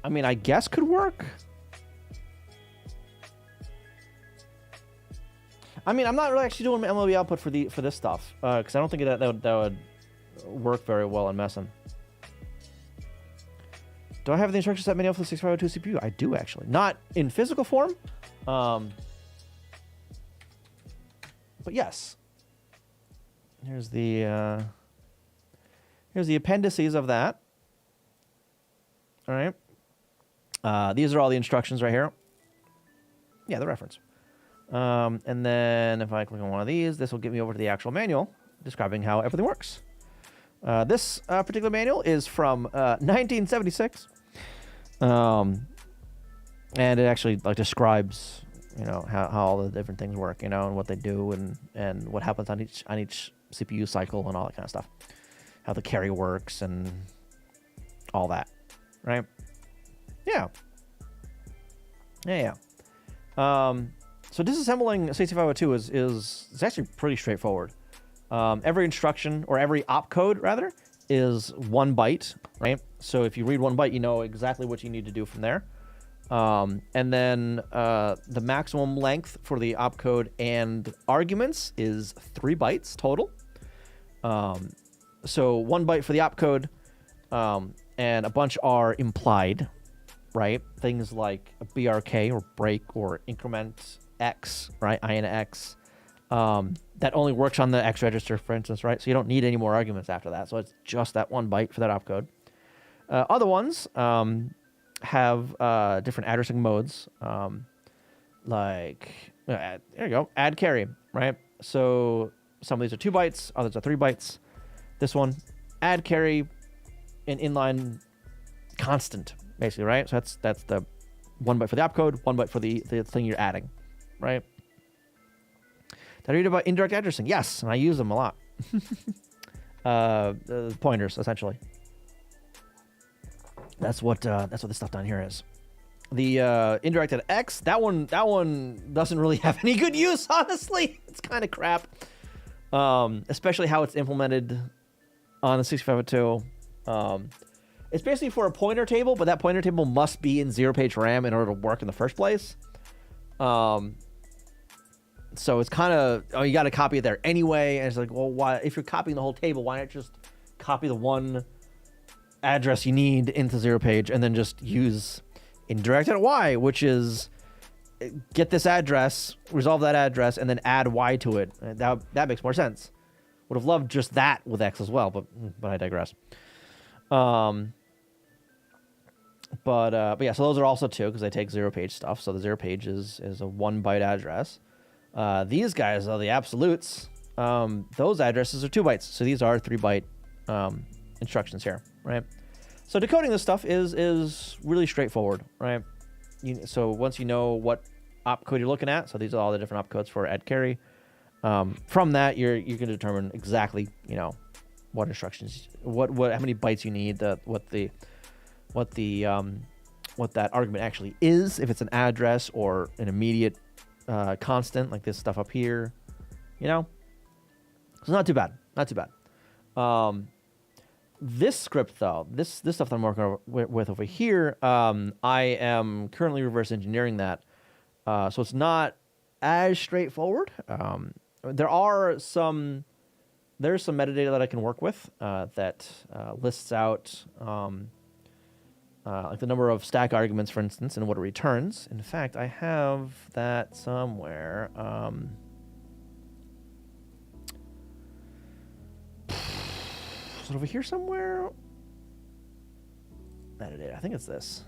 mean, I guess could work. I mean, I'm not really actually doing MLB output for this stuff because I don't think that would work very well in Messen. Do I have the instruction set manual for the 6502 CPU? I do actually, not in physical form, but yes. Here's the Here's the appendices of that. All right. These are all the instructions right here. Yeah, the reference. And then if I click on one of these, this will get me over to the actual manual describing how everything works. This particular manual is from 1976. And it actually like describes, you know, how all the different things work, you know, and what they do and what happens on each CPU cycle and all that kind of stuff. How the carry works and all that, right? Yeah. So disassembling 6502 is actually pretty straightforward. Every instruction, or every opcode rather, is 1 byte, right? So if you read 1 byte, you know exactly what you need to do from there. And then the maximum length for the opcode and arguments is 3 bytes total. So 1 byte for the opcode, and a bunch are implied, right? Things like a BRK or break or increment X, right? INX. That only works on the X register, for instance, right? So you don't need any more arguments after that. So it's just that 1 byte for that opcode. Other ones have different addressing modes, like there you go, add carry, right? So some of these are 2 bytes, others are 3 bytes. This one, add carry, an inline constant, basically, right? So that's the 1 byte for the opcode, 1 byte for the thing you're adding, right? Did I read about indirect addressing? Yes, and I use them a lot. Pointers, essentially. That's what this stuff down here is. The indirected X, that one doesn't really have any good use, honestly. It's kind of crap. Especially how it's implemented on the 6502. It's basically for a pointer table, but that pointer table must be in 0-page RAM in order to work in the first place. So it's kind of, you got to copy it there anyway. And it's like, well, why? If you're copying the whole table, why not just copy the one address you need into 0-page and then just use indirected Y, which is get this address, resolve that address, and then add Y to it. That makes more sense. Would have loved just that with X as well, but I digress. But yeah, so those are also 2 because they take 0-page stuff. So the 0-page is a 1 byte address. These guys are the absolutes. Those addresses are 2 bytes. So these are 3 byte instructions here, right? So decoding this stuff is really straightforward, right? So once you know what opcode you're looking at, so these are all the different opcodes for add carry. From that, you can determine exactly, you know, what instructions, how many bytes you need, what that argument actually is, if it's an address or an immediate constant like this stuff up here, you know. So not too bad. This script though, this stuff that I'm working with over here, I am currently reverse engineering that, so it's not as straightforward. There's some metadata that I can work with that lists out like the number of stack arguments, for instance, and what it returns. In fact, I have that somewhere. Is it over here somewhere? Metadata. I think it's this.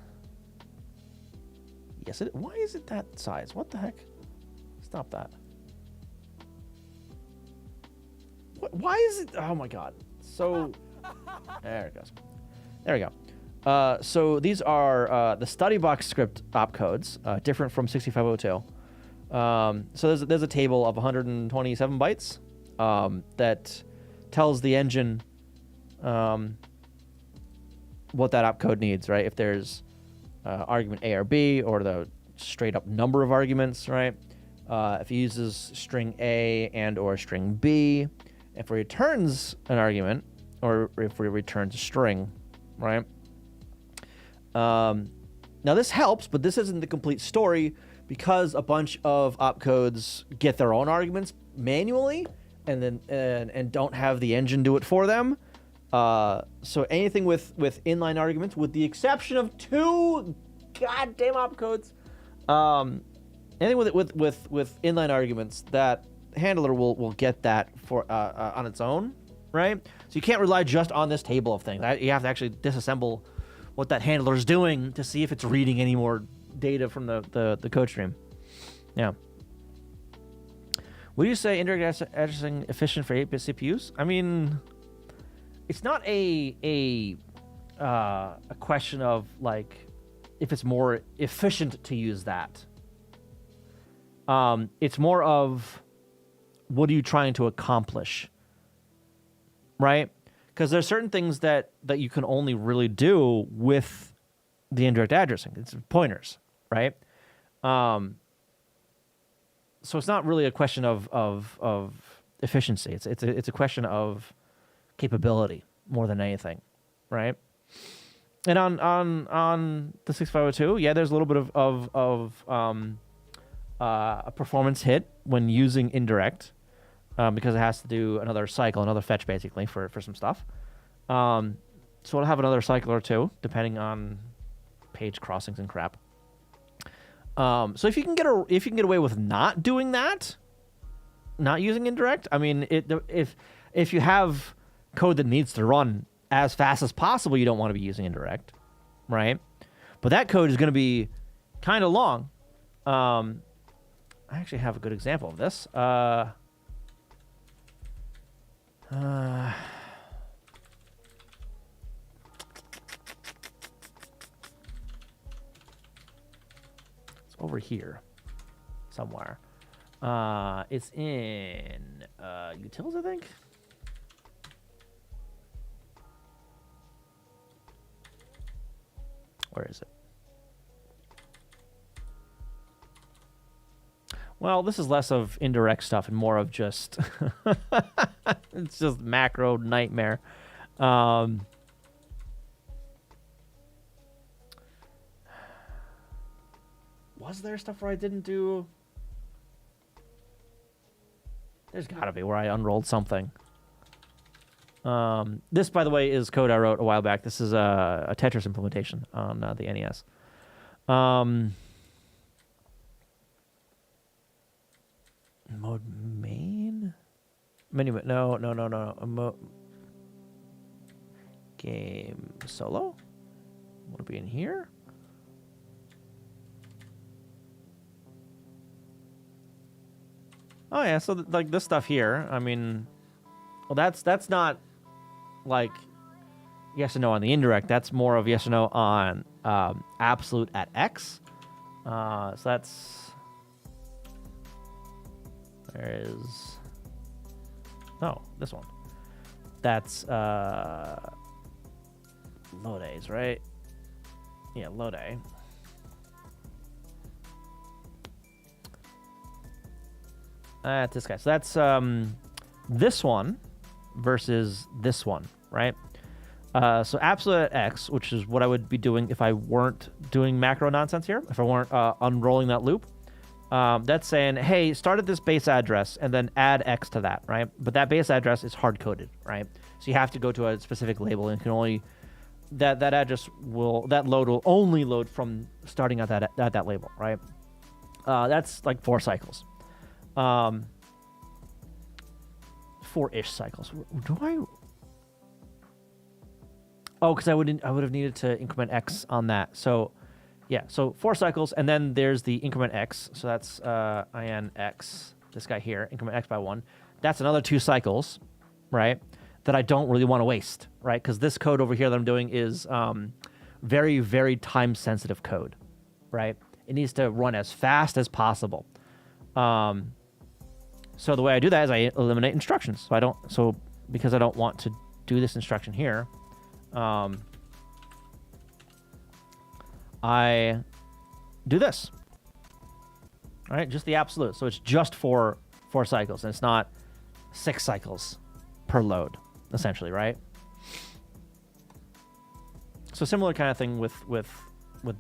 Yes, it. Why is it that size? What the heck? Stop that. Why is it? Oh my god. So there it goes. There we go. So these are the study box script opcodes, different from 6502. So there's a table of 127 bytes that tells the engine what that opcode needs, right? If there's argument A or B, or the straight up number of arguments, right? If it uses string A and or string B, if it returns an argument, or if it returns a string, right? Now this helps, but this isn't the complete story, because a bunch of opcodes get their own arguments manually and then and don't have the engine do it for them. So anything with inline arguments, with the exception of 2 goddamn opcodes, anything with inline arguments, that handler will get that for on its own, right? So you can't rely just on this table of things. You have to actually disassemble what that handler is doing to see if it's reading any more data from the code stream. Yeah. Would you say indirect addressing efficient for 8-bit CPUs? I mean, it's not a question of like if it's more efficient to use that. It's more of what are you trying to accomplish, right? Because there's certain things that you can only really do with the indirect addressing. It's pointers, right? So it's not really a question of efficiency. It's a question of capability more than anything, right? And on the 6502, yeah, there's a little bit of a performance hit when using indirect because it has to do another cycle, another fetch basically for some stuff. So it'll have another cycle or two depending on page crossings and crap. So if you can get away with not doing that, not using indirect, I mean, if you have code that needs to run as fast as possible, you don't want to be using indirect, right? But that code is going to be kind of long. I actually have a good example of this. It's over here somewhere. It's in utils, I think. Where is it? Well, this is less of indirect stuff and more of just it's just macro nightmare. Was there stuff where I didn't do? There's gotta be where I unrolled something. This, by the way, is code I wrote a while back. This is a Tetris implementation on the NES. Mode main? Menu, no. Game solo? Want to be in here? Oh yeah, so like this stuff here, I mean, well that's not like yes or no on the indirect. That's more of yes or no on absolute at X. So that's there is this one. That's load A's, right? Yeah, load A. That's this guy. So that's this one versus this one, right? So absolute at X, which is what I would be doing if I weren't doing macro nonsense here, if I weren't unrolling that loop. That's saying, hey, start at this base address and then add X to that, right? But that base address is hard-coded, right? So you have to go to a specific label and can only that load will only load from starting at that label, right? That's like 4 cycles. 4-ish cycles. Do I? Oh, because I would have needed to increment X on that. So, yeah. So 4 cycles, and then there's the increment X. So that's INX. This guy here, increment X by 1. That's another 2 cycles, right? That I don't really want to waste, right? Because this code over here that I'm doing is very, very time-sensitive code, right? It needs to run as fast as possible. So the way I do that is I eliminate instructions. So because I don't want to do this instruction here, I do this. All right, just the absolute. So it's just 4 cycles, and it's not 6 cycles per load, essentially, right? So similar kind of thing with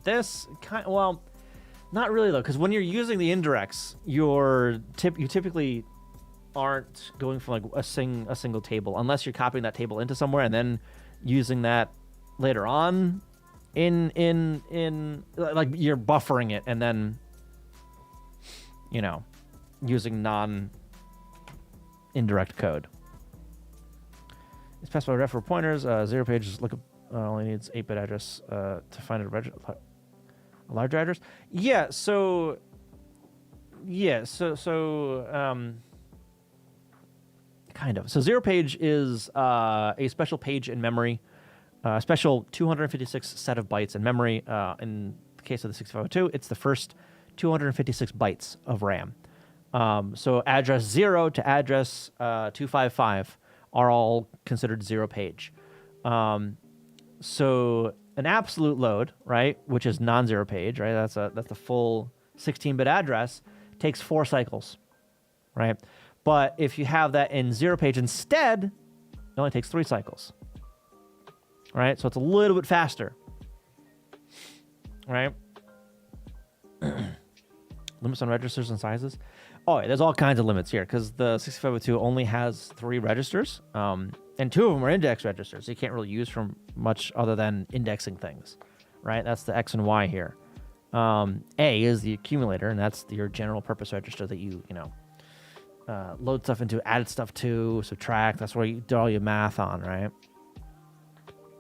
this. Well, not really though, because when you're using the indirects, you typically aren't going from like a single table unless you're copying that table into somewhere and then using that later on in like you're buffering it and then using non-indirect code. It's specified ref for pointers. Zero page is only needs 8-bit address to find a larger address. Yeah. So kind of. So zero page is a special page in memory, a special 256 set of bytes in memory. In the case of the 6502, it's the first 256 bytes of RAM. So address 0 to address 255 are all considered zero page. So an absolute load, right, which is non-zero page, right? That's the full 16-bit address, takes 4 cycles, right? But if you have that in zero page instead, it only takes 3 cycles, right? So it's a little bit faster, right? Limits on registers and sizes. Oh, yeah, there's all kinds of limits here because the 6502 only has 3 registers, and 2 of them are index registers. So you can't really use for much other than indexing things, right? That's the X and Y here. A is the accumulator, and that's your general purpose register that you load stuff into, add stuff to, subtract. That's where you do all your math on, right?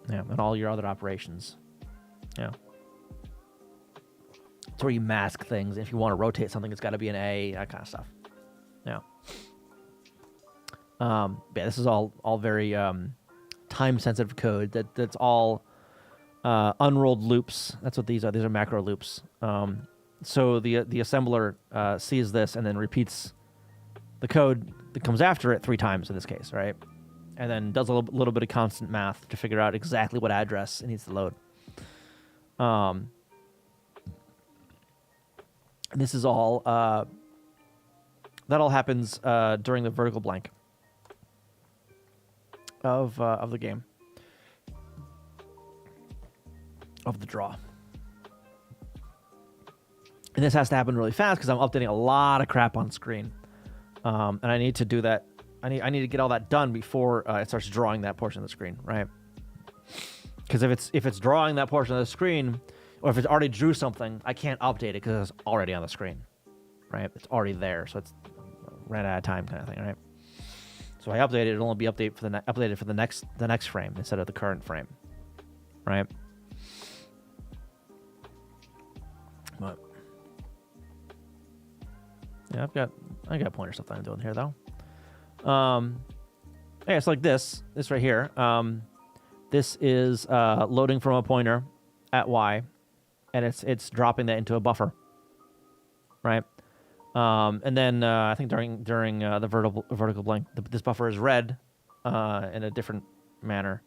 Yeah, and all your other operations. Yeah. It's where you mask things. If you want to rotate something, it's got to be an A, that kind of stuff. Yeah. Yeah, this is all very time-sensitive code. That's all unrolled loops. That's what these are. These are macro loops. So the assembler sees this and then repeats the code that comes after it 3 times in this case, right? And then does a little bit of constant math to figure out exactly what address it needs to load. This is all that all happens during the vertical blank of the game, of the draw. And this has to happen really fast because I'm updating a lot of crap on screen, and I need to do that. I need to get all that done before it starts drawing that portion of the screen, right? Because if it's drawing that portion of the screen, or if it already drew something, I can't update it because it's already on the screen, right? It's already there, so it's ran out of time kind of thing, right? So I update it; it'll only be updated for the next frame instead of the current frame, right? But yeah, I got pointer stuff that I'm doing here though. Yeah, it's like this right here. This is loading from a pointer at Y, and it's dropping that into a buffer, right? And then I think during the vertical blank, this buffer is read in a different manner,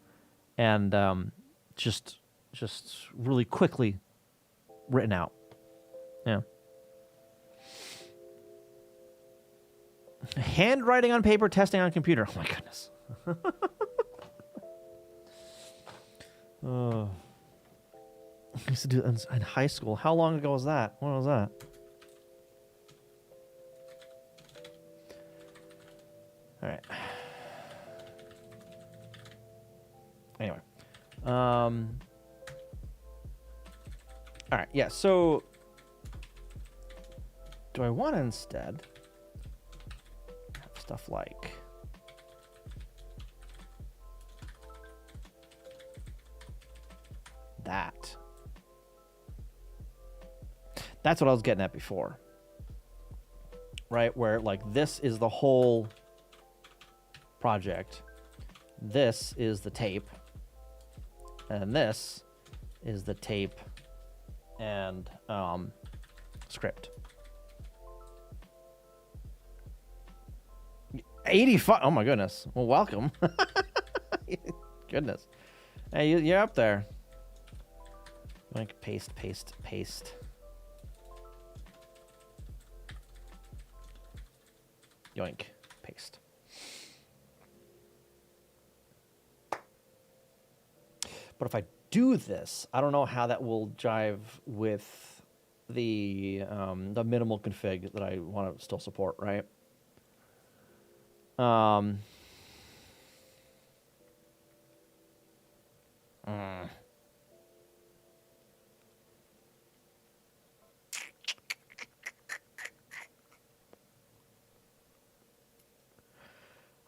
and just really quickly written out. Yeah. Handwriting on paper, testing on computer. Oh my goodness. Oh. I used to do that in high school. How long ago was that? When was that? All right. Anyway. All right. Yeah. So, do I want to instead have stuff like that? That's what I was getting at before, right? Where like this is the whole project, this is the tape, and this is the tape and script. 85. Oh my goodness. Well, welcome. Goodness. Hey, you're up there. Like paste. Yoink, paste. But if I do this, I don't know how that will jive with the minimal config that I want to still support, right?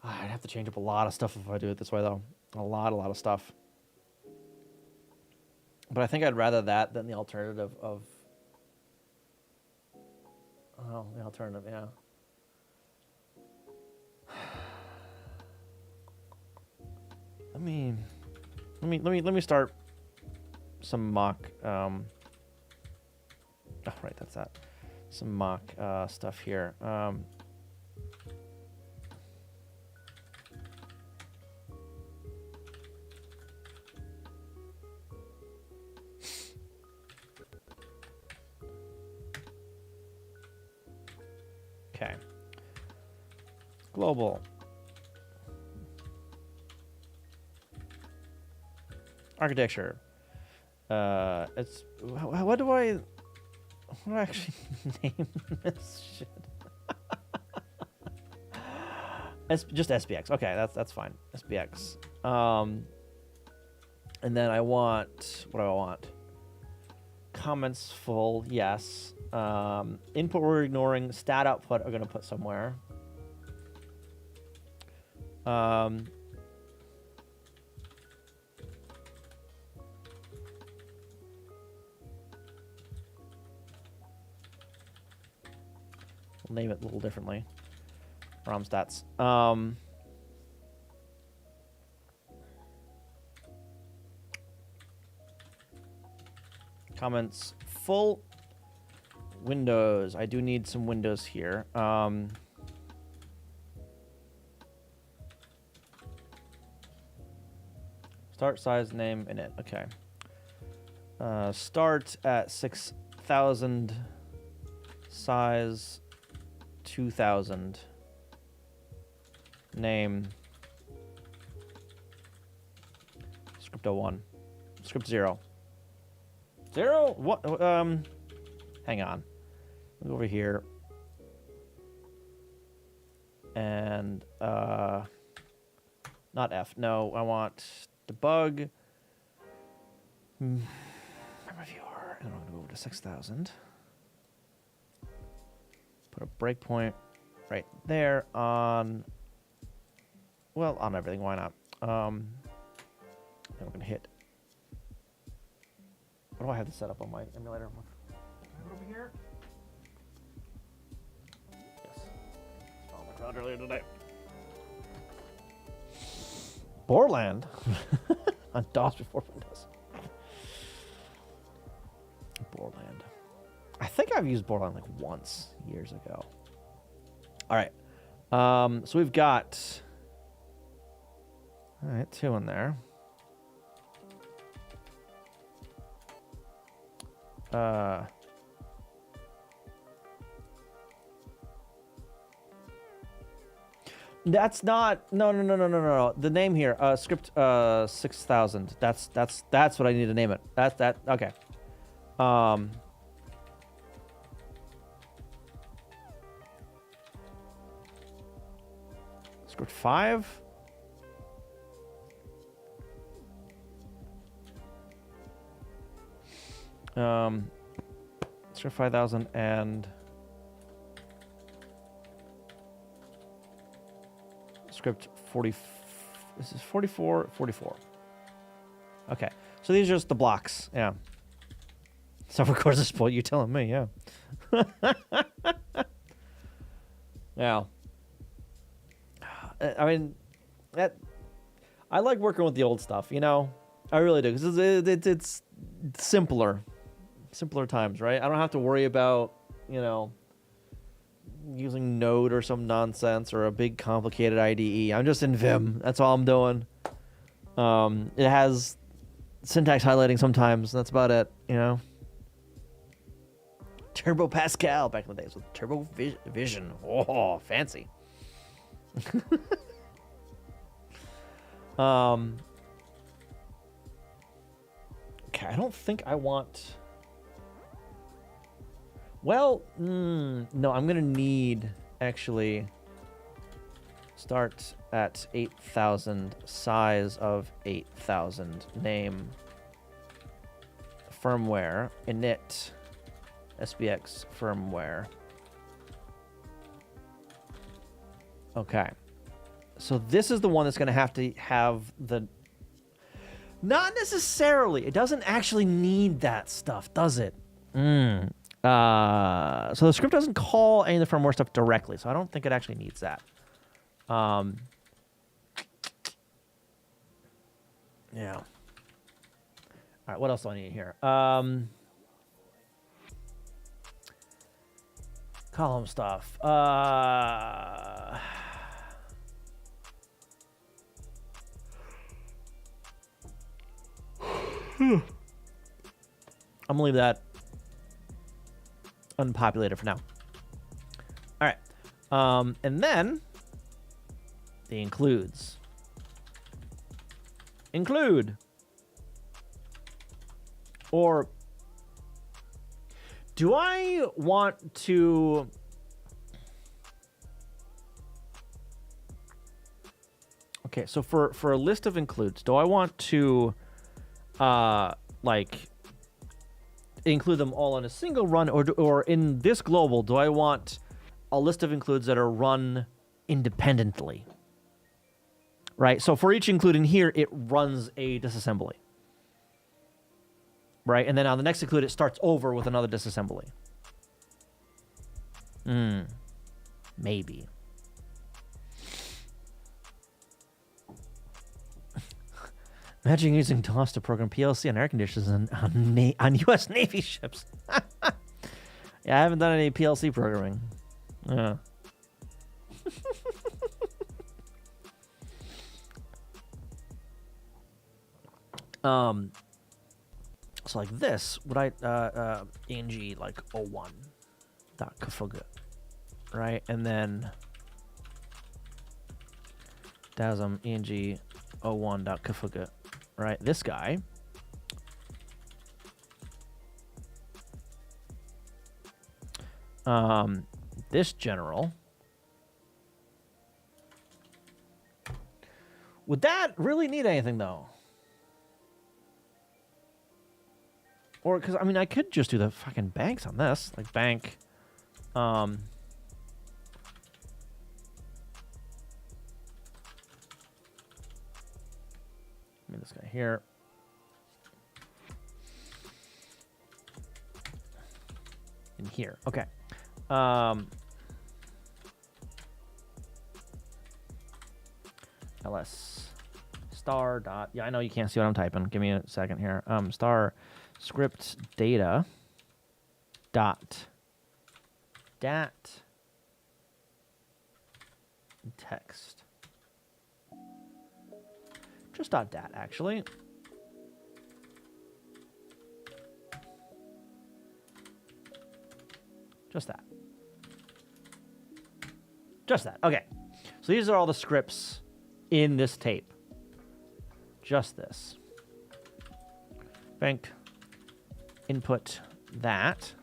I'd have to change up a lot of stuff if I do it this way, though. A lot of stuff. But I think I'd rather that than the alternative of... Oh, the alternative, yeah. Let me start some mock. Oh, right, that's that. Some mock stuff here. Okay. Global. Architecture. It's what do I actually name this shit? It's just SBX. Okay, that's fine. SBX. And then I want, what do I want? Comments full, yes. Input we're ignoring. Stat output are gonna put somewhere. We'll name it a little differently. ROM stats. Comments full. Windows. I do need some windows here. Start size, name, init. Okay. Start at 6,000. Size 2,000. Name. Script 01. Script 0. 0? What? Hang on. Go over here. And, not F. No, I want debug. Reviewer. And I'm going to go over to 6,000. Put a breakpoint right there on, well, on everything. Why not? Then we're going to hit. What do I have to set up on my emulator? Over here. Yes. Oh, my God, earlier today. Borland on DOS before Windows. Borland. I think I've used Borland like once years ago. All right. So we've got, all right, 2 in there. That's not, no. The name here, script 6,000. That's what I need to name it. Okay. Script 5. Script 5,000 and script 40. This is 44. Okay, so these are just the blocks. Yeah. Software course is what you're telling me. Yeah. Yeah. I mean, I like working with the old stuff. You know, I really do, because it's simpler times, right? I don't have to worry about, you know, using Node or some nonsense or a big complicated IDE. I'm just in Vim. That's all I'm doing. It has syntax highlighting sometimes. That's about it, you know. Turbo Pascal back in the days with Turbo Vision. Oh, fancy. Okay, I don't think I want. Well, no, I'm gonna need actually start at 8,000, size of 8,000, name, firmware, init, SBX firmware. Okay, so this is the one that's gonna have to have the Not necessarily. It doesn't actually need that stuff, does it? So the script doesn't call any of the firmware stuff directly, so I don't think it actually needs that. Yeah. All right, what else do I need here? Column stuff. I'm gonna leave that unpopulated for now. All right, and then the includes. Include. Or do I want to... Okay, so for a list of includes, do I want to like include them all in a single run, or in this global, do I want a list of includes that are run independently? Right? So for each include in here, it runs a disassembly. Right? And then on the next include, it starts over with another disassembly. Maybe. Imagine using DOS to program PLC on air conditioners on U.S. Navy ships. Yeah, I haven't done any PLC programming. Yeah. So like this, would I eng like 01 dot kafuga, right? And then dasm eng 01 dot kafuga, right? This guy. This general. Would that really need anything though? Or, because, I mean, I could just do the fucking banks on this. Like, bank. I mean, this guy here. In here. Okay. ls star dot. Yeah, I know you can't see what I'm typing. Give me a second here. Star script data dot dat text. Just dot dat, actually. Just that. Just that. Okay. So these are all the scripts in this tape. Just this. Bank. Input that.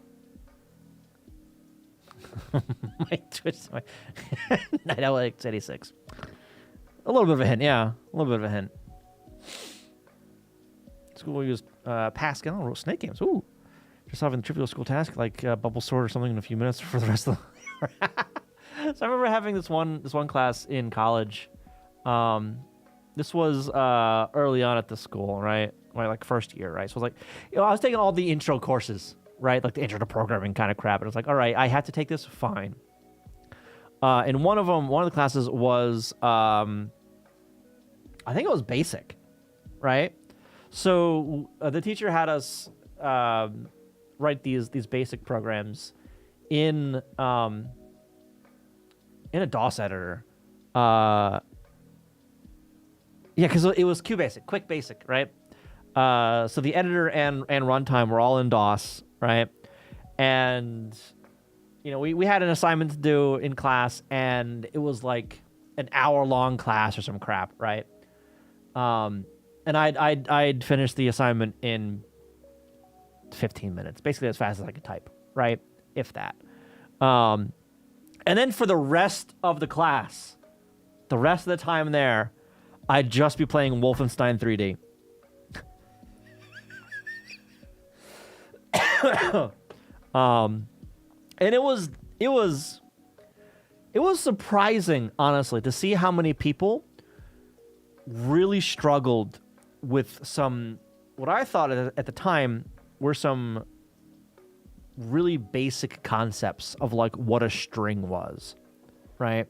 My Twitch. Night Alex 86. A little bit of a hint, yeah. A little bit of a hint. School used Pascal, wrote Snake games. Ooh. Just solving the trivial school task like bubble sort or something in a few minutes for the rest of the... So I remember having this one class in college. This was early on at the school, right? Like first year, right? So I was like, I was taking all the intro courses, right? Like the intro to programming kind of crap. And I was like, all right, I have to take this, fine. And one of the classes was, I think it was basic, right? So the teacher had us write these basic programs in a DOS editor. Yeah, because it was QBasic, quick basic, right? So the editor and runtime were all in DOS, right? And we had an assignment to do in class, and it was like an hour-long class or some crap, right? And I'd finished the assignment in 15 minutes, basically as fast as I could type, right? If that. And then for the rest of the class, the rest of the time there, I'd just be playing Wolfenstein 3D. And it was surprising, honestly, to see how many people really struggled with some, what I thought at the time were some really basic concepts of like what a string was, right?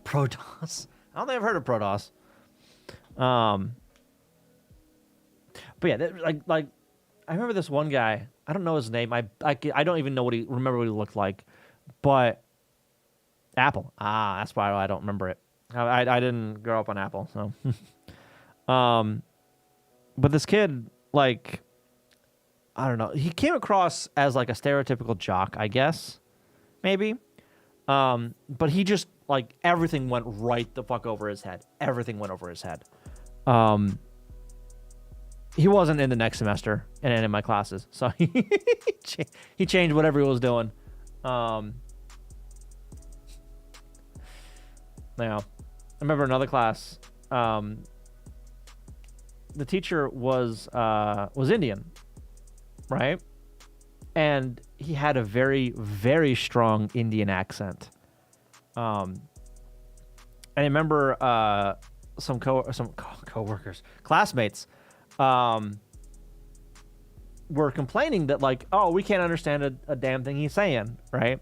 Protoss. I don't think I've heard of Protoss. But yeah, like I remember this one guy. I don't know his name. I don't even know remember what he looked like. But Apple. That's why I don't remember it. I didn't grow up on Apple, so. But this kid, like, I don't know. He came across as like a stereotypical jock, I guess, maybe. But he just like everything went right the fuck over his head. Everything went over his head. He wasn't in the next semester in any of my classes, so he changed whatever he was doing. Now, I remember another class. The teacher was Indian, right? And he had a very, very strong Indian accent. And I remember some coworkers, classmates, were complaining that like, oh, we can't understand a damn thing he's saying, right?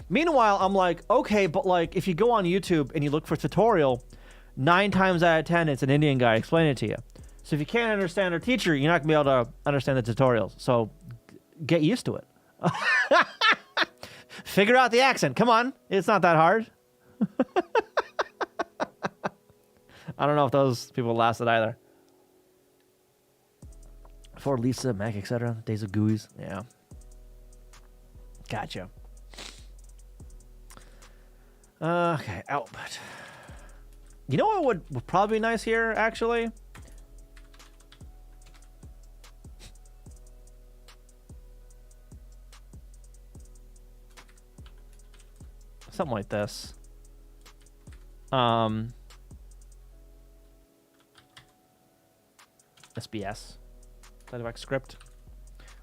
Meanwhile, I'm like, okay, but like if you go on YouTube and you look for tutorial, 9 times out of 10 it's an Indian guy explaining it to you. So if you can't understand our teacher, you're not gonna be able to understand the tutorials. So get used to it. Figure out the accent. Come on, it's not that hard. I don't know if those people lasted either. For Lisa, Mac, etc. Days of GUIs. Yeah. Gotcha. Okay, output. You know what would probably be nice here, actually? Something like this. SBS. Sandbox script.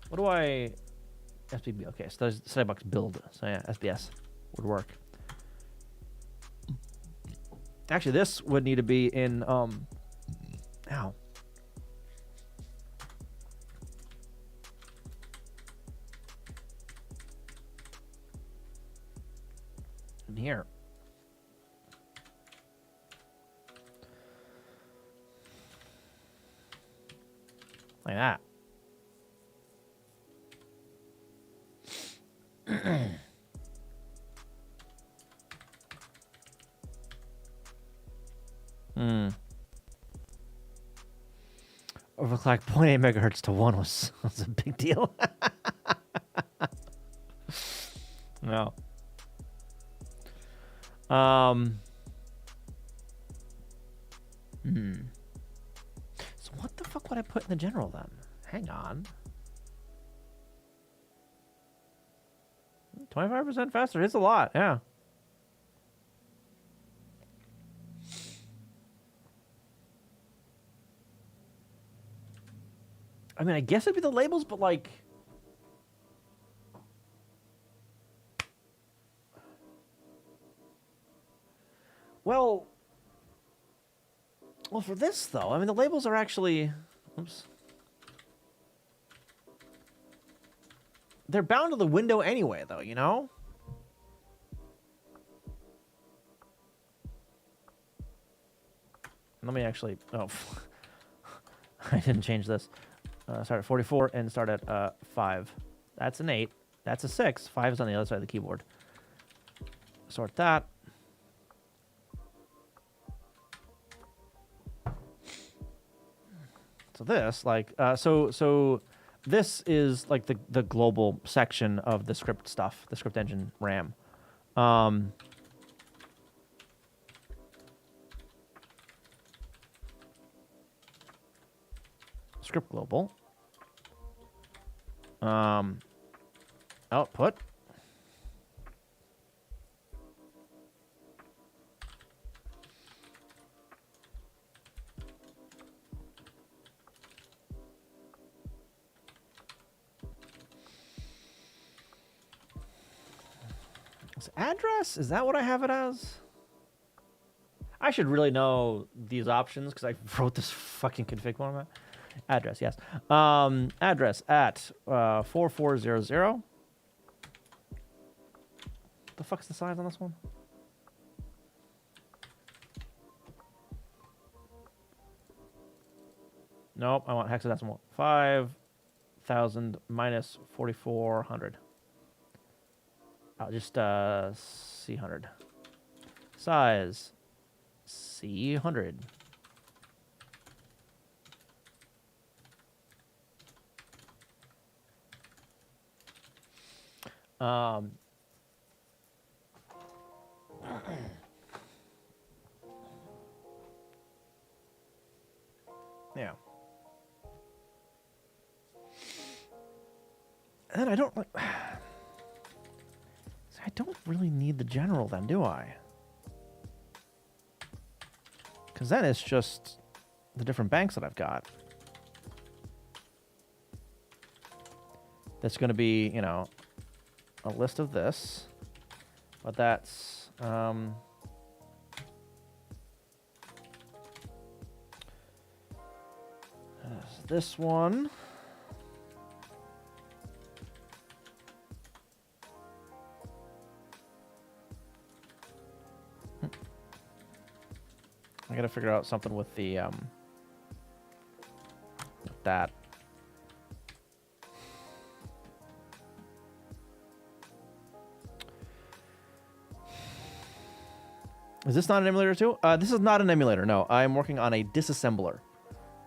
What do I... SBB. Okay, so there's Sandbox build. So yeah, SBS would work. Actually, this would need to be in... Ow. In here. Like that. Overclock 0.8 megahertz to 1 was a big deal. No. So what the fuck would I put in the general then? Hang on. 25% faster. It's a lot, yeah. I mean, I guess it'd be the labels, but like... Well, for this, though, I mean, the labels are actually... Oops. They're bound to the window anyway, though, you know? Let me actually... Oh, I didn't change this. Start at 44 and start at 5. That's an 8. That's a 6. 5 is on the other side of the keyboard. Sort that. So this, like, so this is like the global section of the script stuff, the script engine RAM. Script global. Output. Address? Is that what I have it as? I should really know these options because I wrote this fucking config format. Address, yes. Address at 4400. The fuck's the size on this one? Nope, I want hexadecimal. 5,000 minus 4,400. I'll just C100. Size C100. Yeah. And then I don't like. I don't really need the general then, do I? Because then it's just the different banks that I've got. That's going to be, you know, a list of this. But that's... this one. I gotta figure out something with the with that. Is this not an emulator too? This is not an emulator. No, I'm working on a disassembler.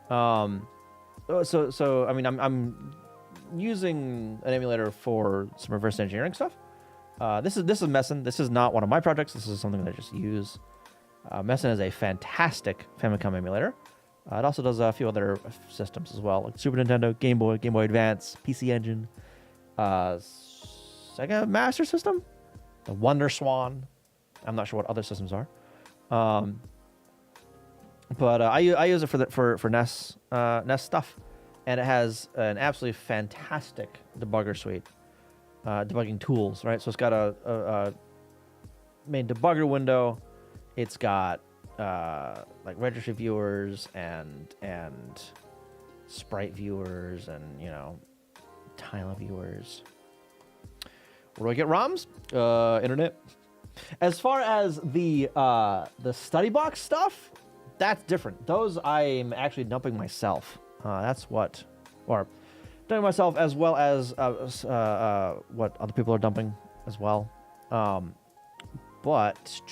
So I mean, I'm using an emulator for some reverse engineering stuff. This is Messen. This is not one of my projects. This is something that I just use. Messen is a fantastic Famicom emulator. It also does a few other systems as well, like Super Nintendo, Game Boy, Game Boy Advance, PC Engine, Sega Master System, the Wonder Swan. I'm not sure what other systems are, but I use it for NES NES stuff, and it has an absolutely fantastic debugger suite, debugging tools. Right, so it's got a main debugger window. It's got like registry viewers and sprite viewers and, you know, tile viewers. Where do I get ROMs? Internet. As far as the study box stuff, that's different. Those I'm actually dumping myself. That's what, or dumping myself as well as what other people are dumping as well. But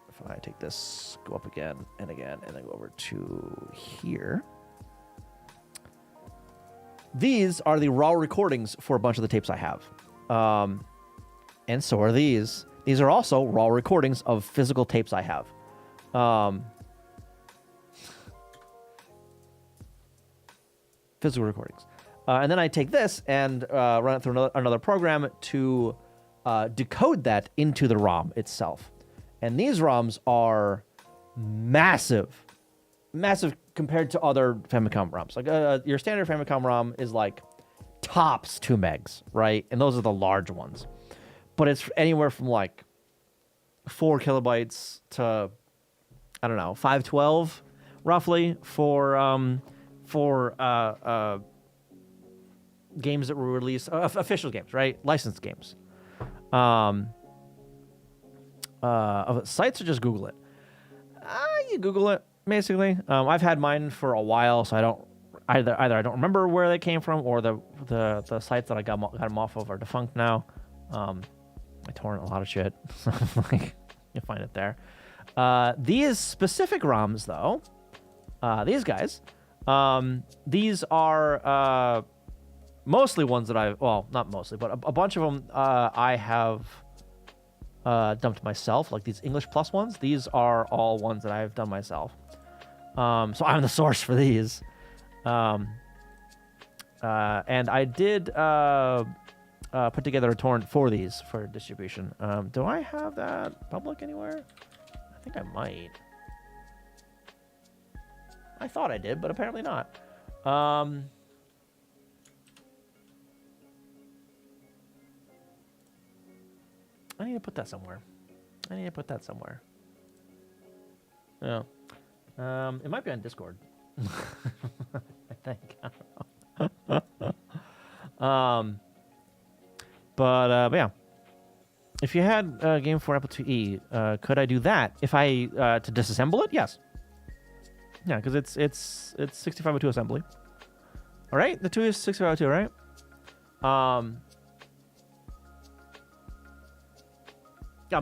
if I take this, go up again and again, and then go over to here. These are the raw recordings for a bunch of the tapes I have. And so are these. These are also raw recordings of physical tapes I have. Physical recordings. And then I take this and run it through another program to decode that into the ROM itself. And these ROMs are massive. Massive compared to other Famicom ROMs. Like your standard Famicom ROM is like tops 2 megs, right? And those are the large ones. But it's anywhere from like 4 kilobytes to, I don't know, 512 roughly for games that were released, official games, right? Licensed games. Sites, or just Google it. You Google it, basically. I've had mine for a while, so I don't either I don't remember where they came from, or the sites that I got them off of are defunct now. I torrent a lot of shit, so like you'll find it there. These specific ROMs, though, these guys, these are mostly ones that well, not mostly, but a bunch of them I have dumped myself, like these English Plus ones. These are all ones that I've done myself. So I'm the source for these. And I did put together a torrent for these for distribution. Do I have that public anywhere? I think I might. I thought I did, but apparently not. I need to put that somewhere. Yeah. It might be on Discord. I think. I don't know. But yeah. If you had a game for Apple IIe, could I do that? If I to disassemble it? Yes. Yeah, because it's 6502 assembly. All right, the 2 is 6502, right? I'm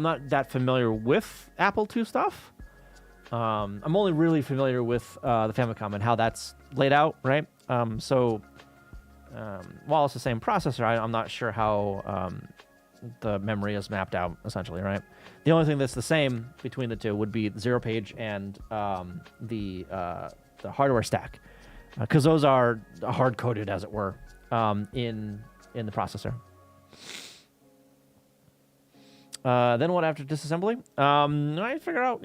not that familiar with Apple II stuff. I'm only really familiar with the Famicom and how that's laid out, right? So while it's the same processor, I'm not sure how the memory is mapped out, essentially, right? The only thing that's the same between the two would be the 0-page and the hardware stack, because those are hard-coded, as it were, in the processor. Then what after disassembly? I figure out,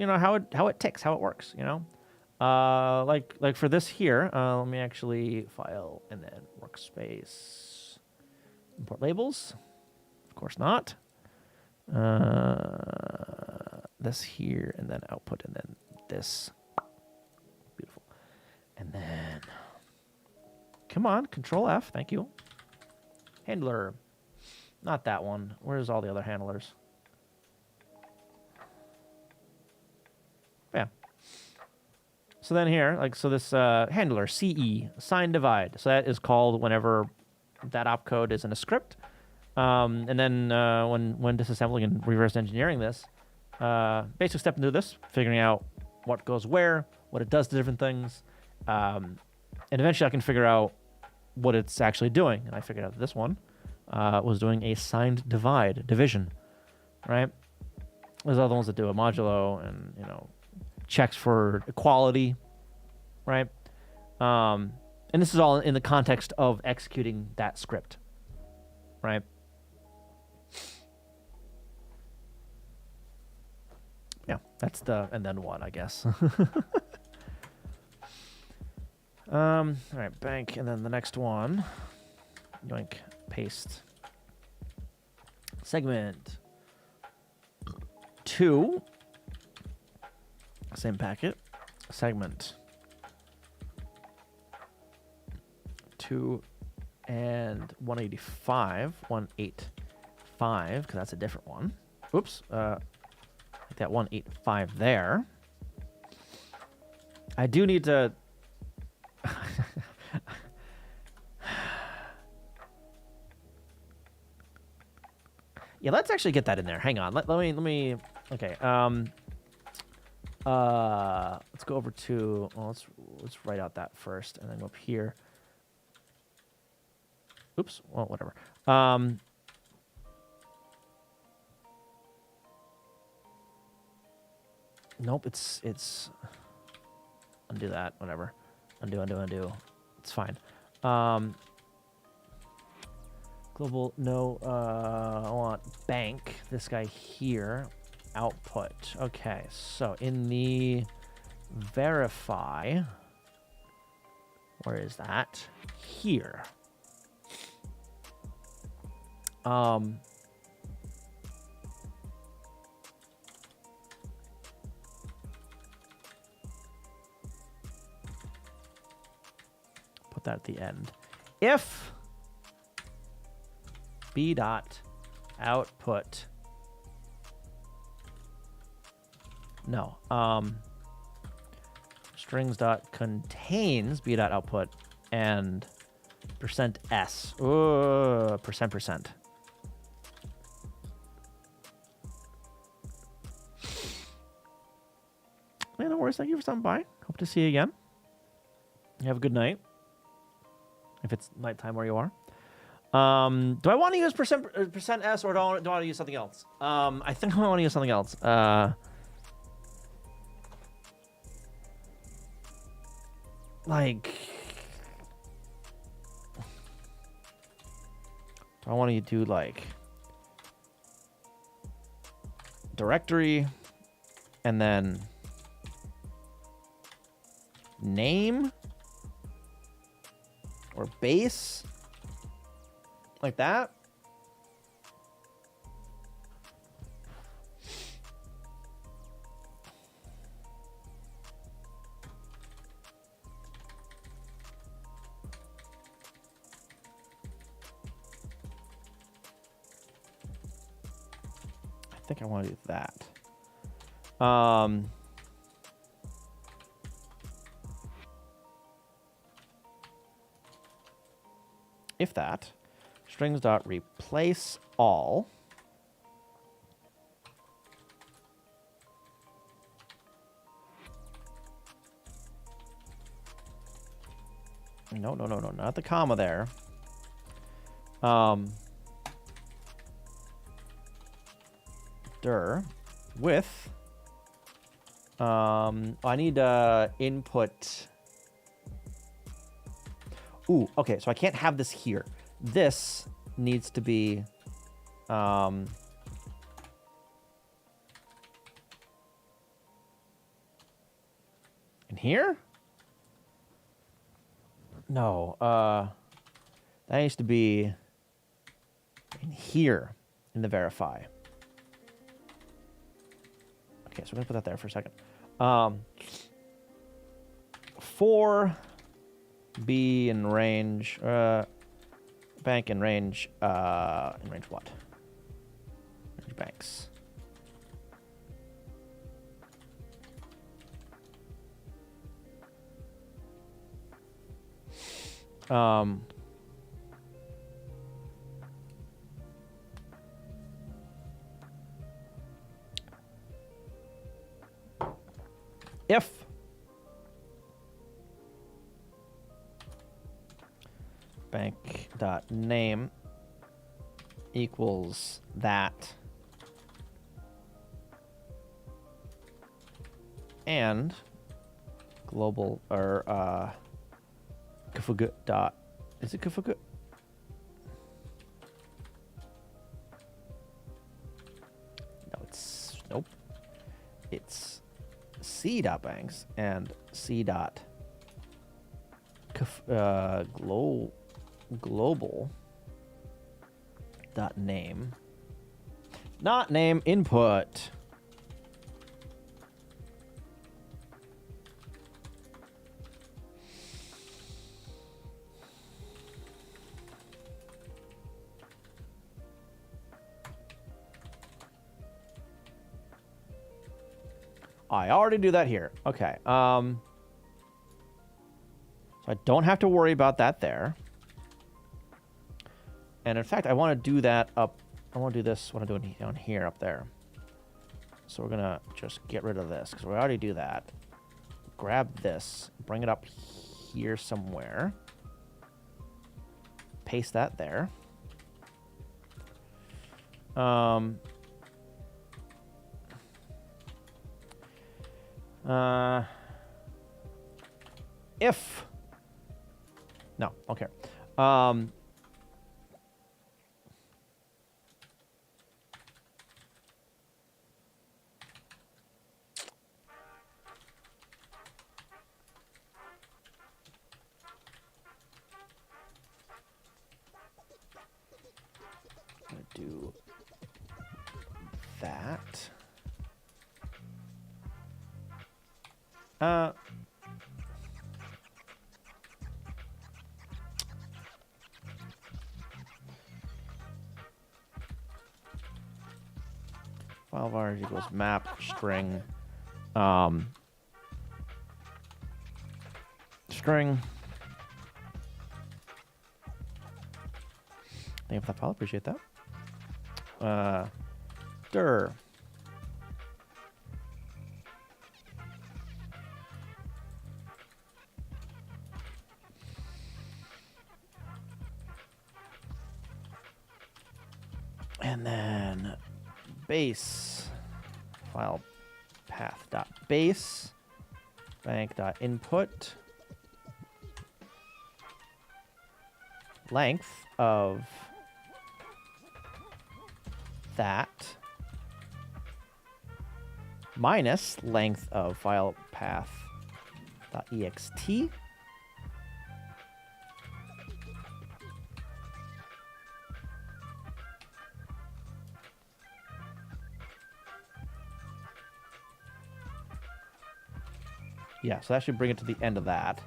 how it ticks, how it works, like for this here. Let me actually file and then workspace, import labels. Of course not. This here and then output and then this. Beautiful. And then, come on, Control F. Thank you. Handler. Not that one. Where's all the other handlers? Yeah. So then here, so this handler, CE, assign divide. So that is called whenever that opcode is in a script. And then when disassembling and reverse engineering this, basic step into this, figuring out what goes where, what it does to different things. And eventually I can figure out what it's actually doing. And I figured out that this one was doing a signed division, right? There's other ones that do a modulo and, checks for equality, right? And this is all in the context of executing that script, right? Yeah, that's and then what, I guess. All right, bank, and then the next one, yoink, paste. Segment 2, same packet, segment 2 and 185, because that's a different one. Oops, like that 185 there. I do need to yeah, let's actually get that in there. Hang on. Let me okay. Let's go over to let's write out that first and then go up here. Oops. Well, whatever. Nope, it's undo that, whatever. Undo. It's fine. Global, no, I want bank, this guy here, output. Okay, so in the verify, where is that? Here. Put that at the end. If b dot output, no, strings dot contains b dot output and percent s, percent. Yeah, no worries. Thank you for stopping by. Hope to see you again. You have a good night. If it's nighttime where you are. Do I want to use percent S or do I want to use something else? I think I want to use something else. Like, do I want to do like directory and then name or base? Like that? think I want to do that. If that, strings dot replace all. No, not the comma there. Dir with. I need input. Ooh, okay, so I can't have this here. This needs to be in here? No, that needs to be in here in the verify. Okay, so we're gonna put that there for a second. For B in range, bank in range what? Range banks. If bank dot name equals that and global or kfugu dot, is it kfugu? No, it's nope. It's C dot banks and C dot global dot name, not name input. I already do that here. Okay. So I don't have to worry about that there. And in fact, I want to do that up. I want to do this. I want to do it down here up there. So we're going to just get rid of this because we already do that. Grab this. Bring it up here somewhere. Paste that there. If no, okay. I'm gonna do that. File var equals map string string. Thank you for that file. Appreciate that. Dir. And then base file path dot base bank dot input length of that minus length of file path dot ext. Yeah, so that should bring it to the end of that.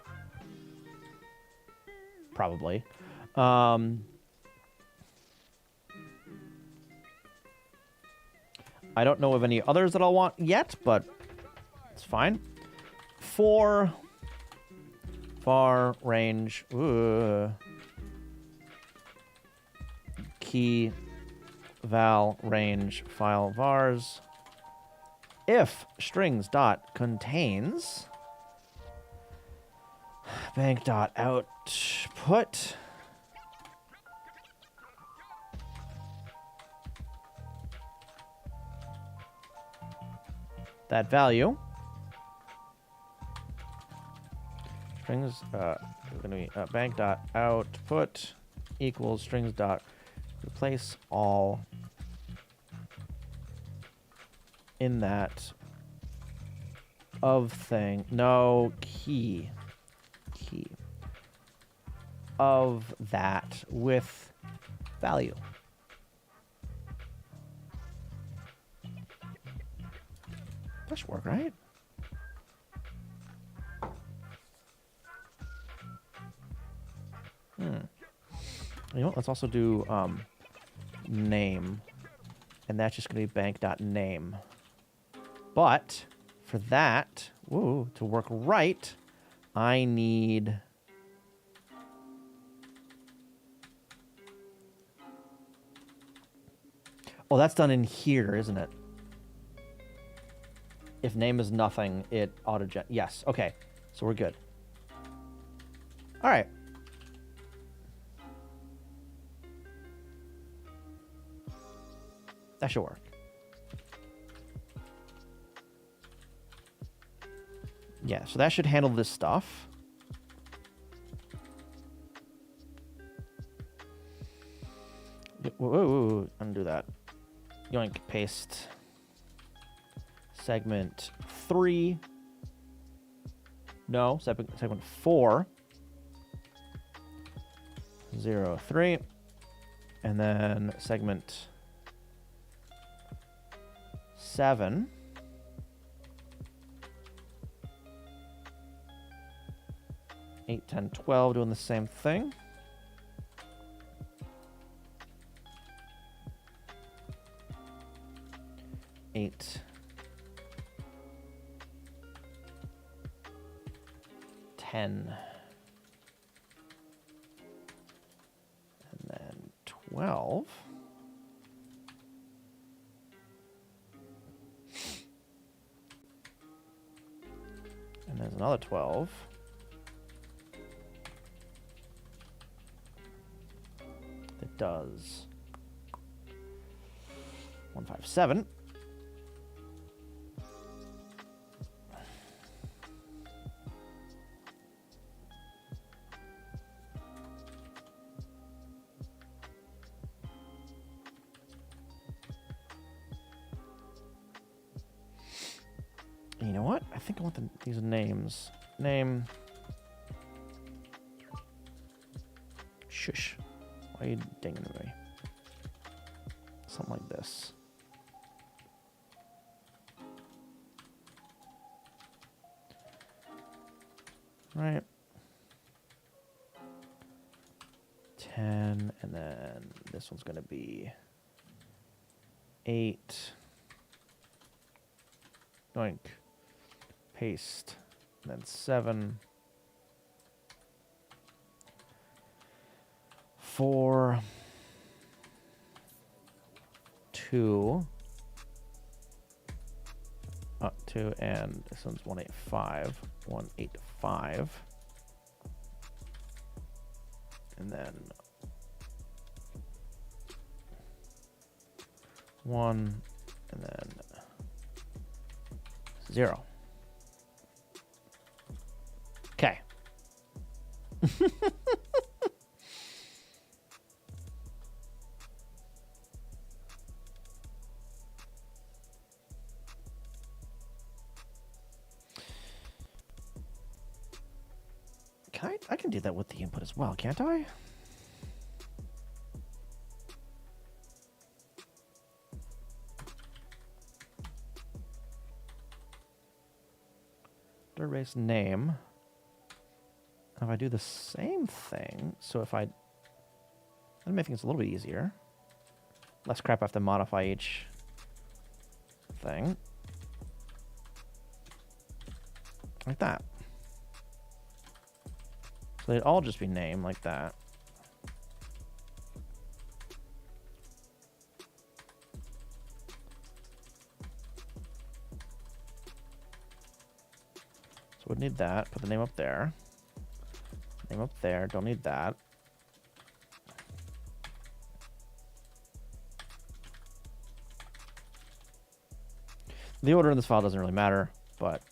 Probably. I I don't know of any others that I'll want yet, but it's fine. For var range, key val range file vars. If strings dot contains bank dot output that value, strings going to be bank dot output equals strings dot replace all in that of thing, no key of that with value. That should work, right? You know what? Let's also do name, and that's just going to be bank.name. But for that, to work right, I need oh, that's done in here, isn't it? If name is nothing, it auto-gen. Yes, okay. So we're good. All right. That should work. Yeah, so that should handle this stuff. Whoa, undo that. Yoink, paste. Segment 3. No, segment 4. 0, 3. And then segment 7. 8, 10, 12 doing the same thing. Eight, 10, and then 12. And there's another 12. That does 157. You know what? I think I want these names. Name. Shush. Why are you dinging me? Something like this. Right. 10, and then this one's going to be 8. Doink. Paste. And then 7. 4. 2. 2, and this one's 185. 185. And then 1, and then 0. Okay. I can do that with the input as well, can't I? Base name. If I do the same thing, so if I make things a little bit easier, less crap I have to modify each thing. Like that. So they'd all just be named like that. So we'd need that. Put the name up there. Name up there. Don't need that. The order in this file doesn't really matter, but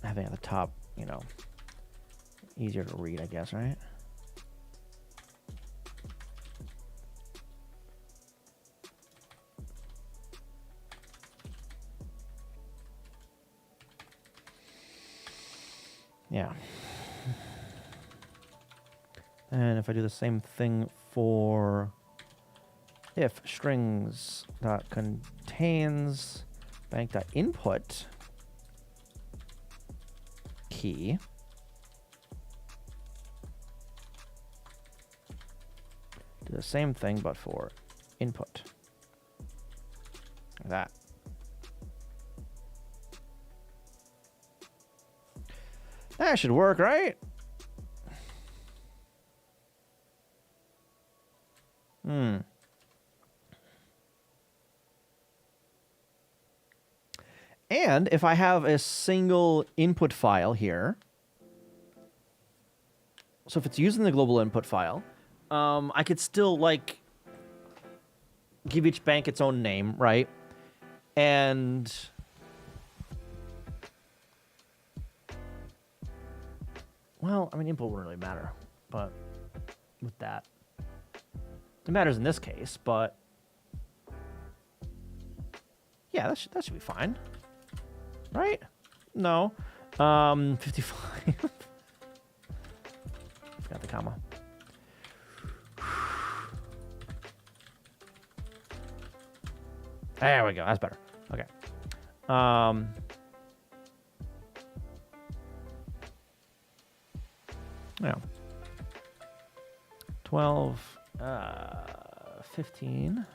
having it at the top, you know, easier to read, I guess, right? Yeah. And if I do the same thing for if strings dot contains bank dot input key, do the same thing but for input. Like that. That should work, right? And if I have a single input file here, so if it's using the global input file, I could still like give each bank its own name, right? And well, I mean, input wouldn't really matter, but with that, it matters in this case. But yeah, that should be fine, right? No, 55. Forgot the comma. There we go. That's better. Okay. Yeah. 12, 15.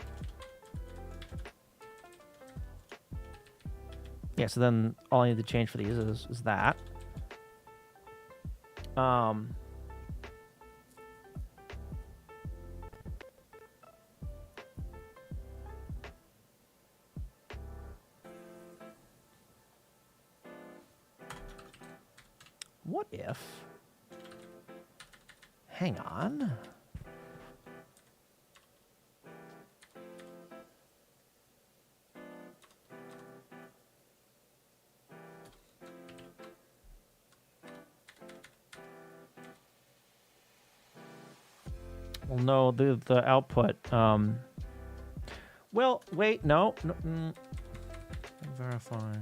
Yeah, so then all I need to change for these is that. What if... Hang on. Well, no, the output. Well, wait, no. Verify.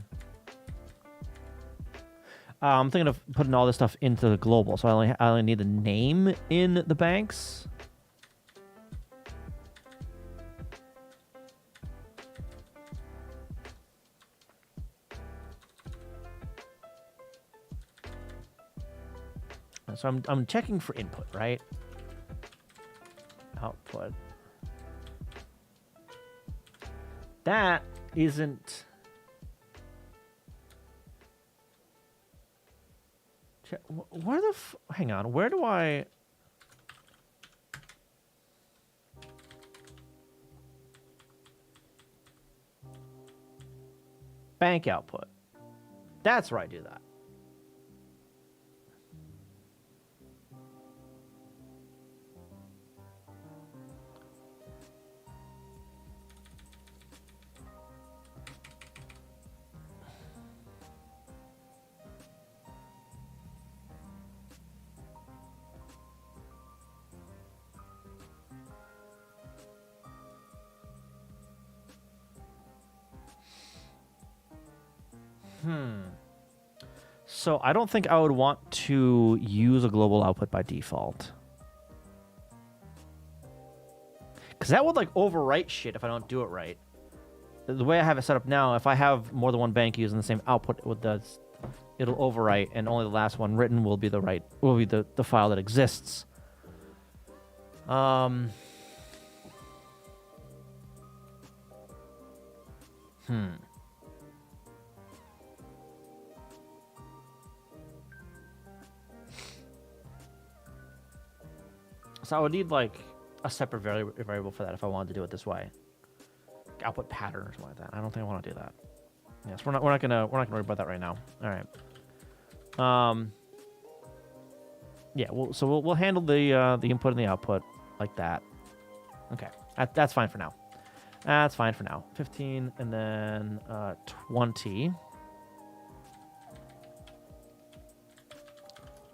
I'm thinking of putting all this stuff into the global, so I only need the name in the banks. So I'm checking for input, right? Output. That isn't. Where the hang on, where do I... Bank output. That's where I do that. So I don't think I would want to use a global output by default. Because that would like overwrite shit if I don't do it right. The way I have it set up now, if I have more than one bank using the same output, it'll overwrite, and only the last one written will be the file that exists. So I would need like a separate variable for that if I wanted to do it this way. Output pattern or something like that. I don't think I want to do that. Yes, we're not gonna worry about that right now. All right. Yeah. We'll handle the input and the output like that. Okay. That's fine for now. That's fine for now. 15 and then 20.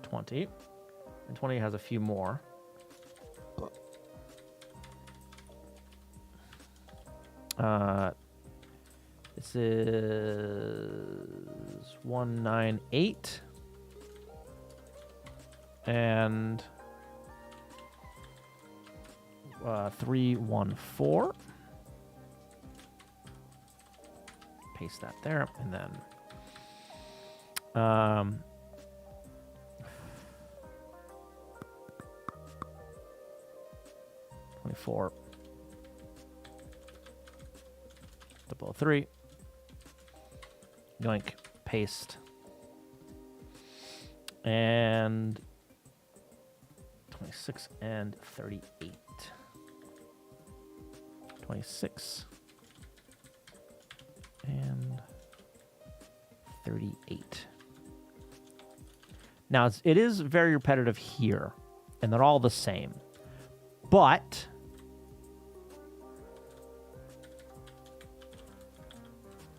20. And 20 has a few more. This is 198 and 314. Paste that there, and then 24. 003. Yoink, paste. And 26 and 38. 26 and 38. Now, it is very repetitive here, and they're all the same. But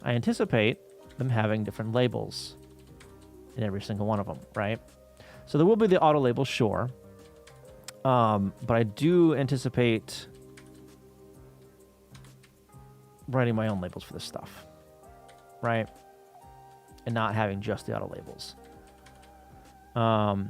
I anticipate them having different labels in every single one of them, right? So there will be the auto label, sure. But I do anticipate writing my own labels for this stuff, right? And not having just the auto labels. Yeah.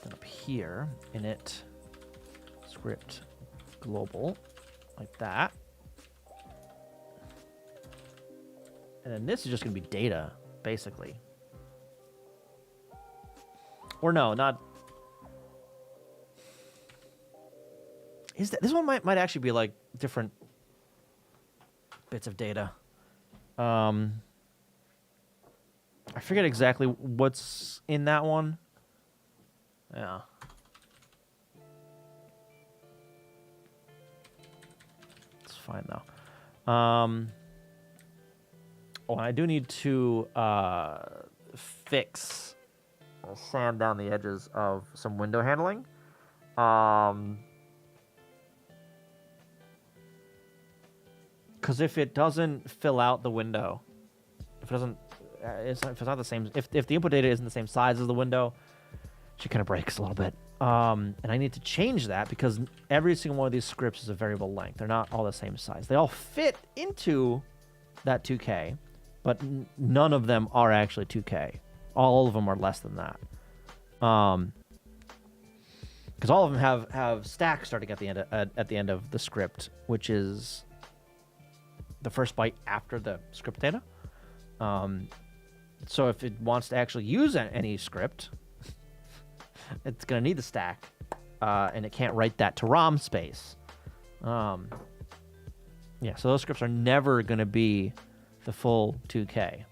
Then up here, init script global, like that. And then this is just going to be data, basically. Or no, not. Is that this one might actually be like different bits of data. I forget exactly what's in that one. Yeah. It's fine though. Oh, I do need to fix or sand down the edges of some window handling. Because if it doesn't fill out the window, if it doesn't, if it's not the same, if the input data isn't the same size as the window, she kind of breaks a little bit. And I need to change that because every single one of these scripts is a variable length. They're not all the same size. They all fit into that 2K, but none of them are actually 2K. All of them are less than that. Because all of them have stacks starting at the end of the script, which is the first byte after the script data. So if it wants to actually use any script, it's going to need the stack, and it can't write that to ROM space. Yeah, so those scripts are never going to be the full 2K.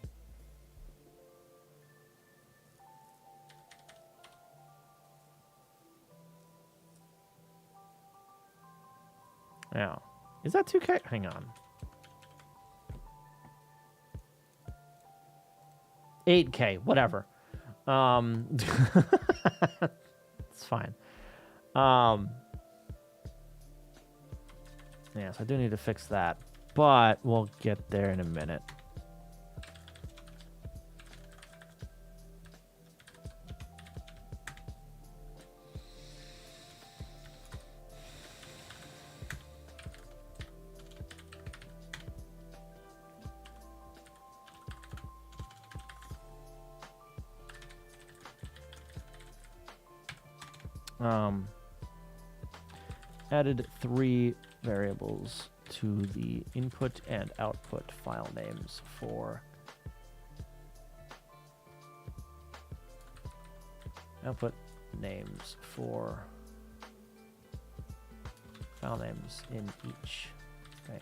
Yeah. Is that 2K? Hang on. 8K, whatever. It's fine. Yes, I do need to fix that, but we'll get there in a minute. Added 3 variables to the input and output file names for output names for file names in each bank.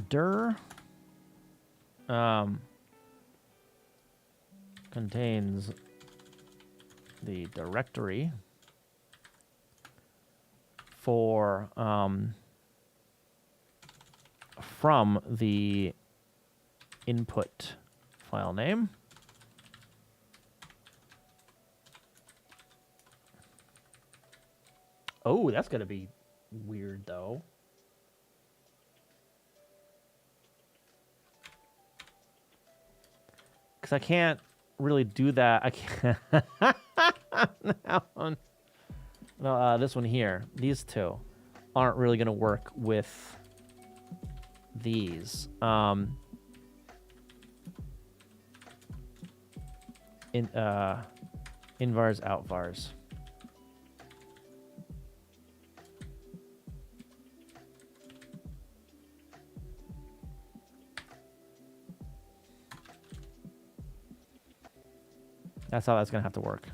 Dir contains the directory for from the input file name. Oh, that's gonna be weird though. Because I can't really do that. I can't. That one. No, this one here. These two aren't really going to work with these. Invars, outvars. That's how that's going to have to work.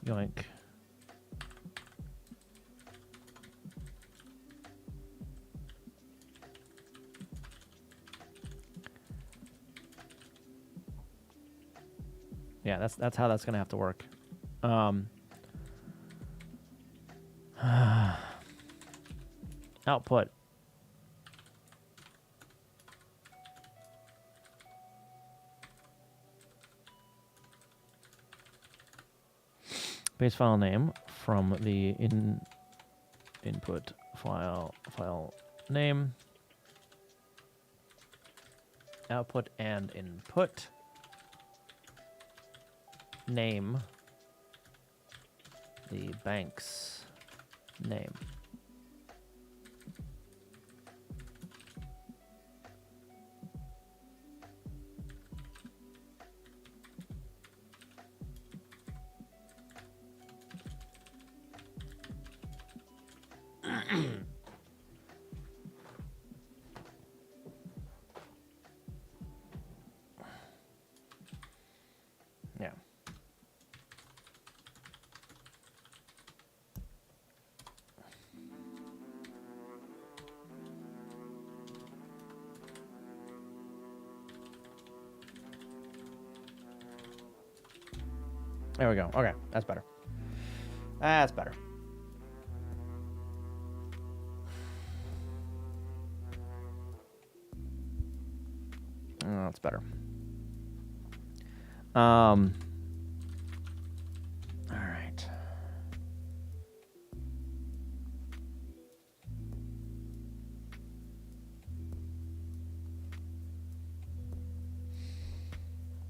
Yoink. Yeah, that's how that's going to have to work. Output. Base file name from the input file name. Output and input name the bank's name. Yeah. There we go. Okay, that's better. That's better. Oh, that's better. All right.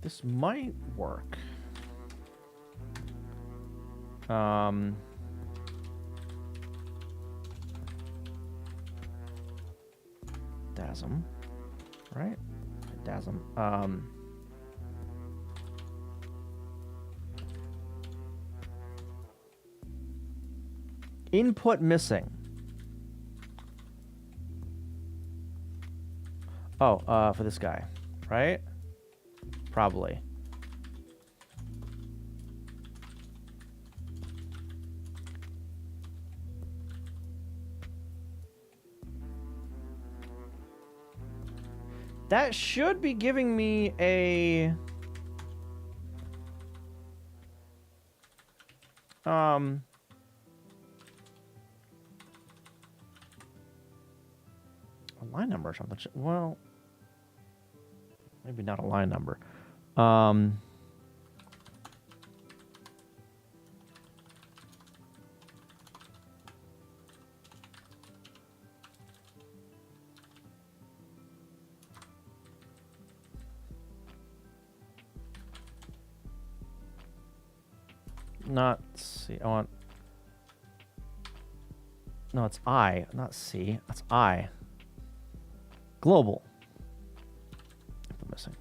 This might work. DASM, right? DASM. Input missing. Oh, for this guy, right? Probably. That should be giving me a line number or something. Well, maybe not a line number. Not C. I want. No, it's I, not C. That's I. Global. Input missing.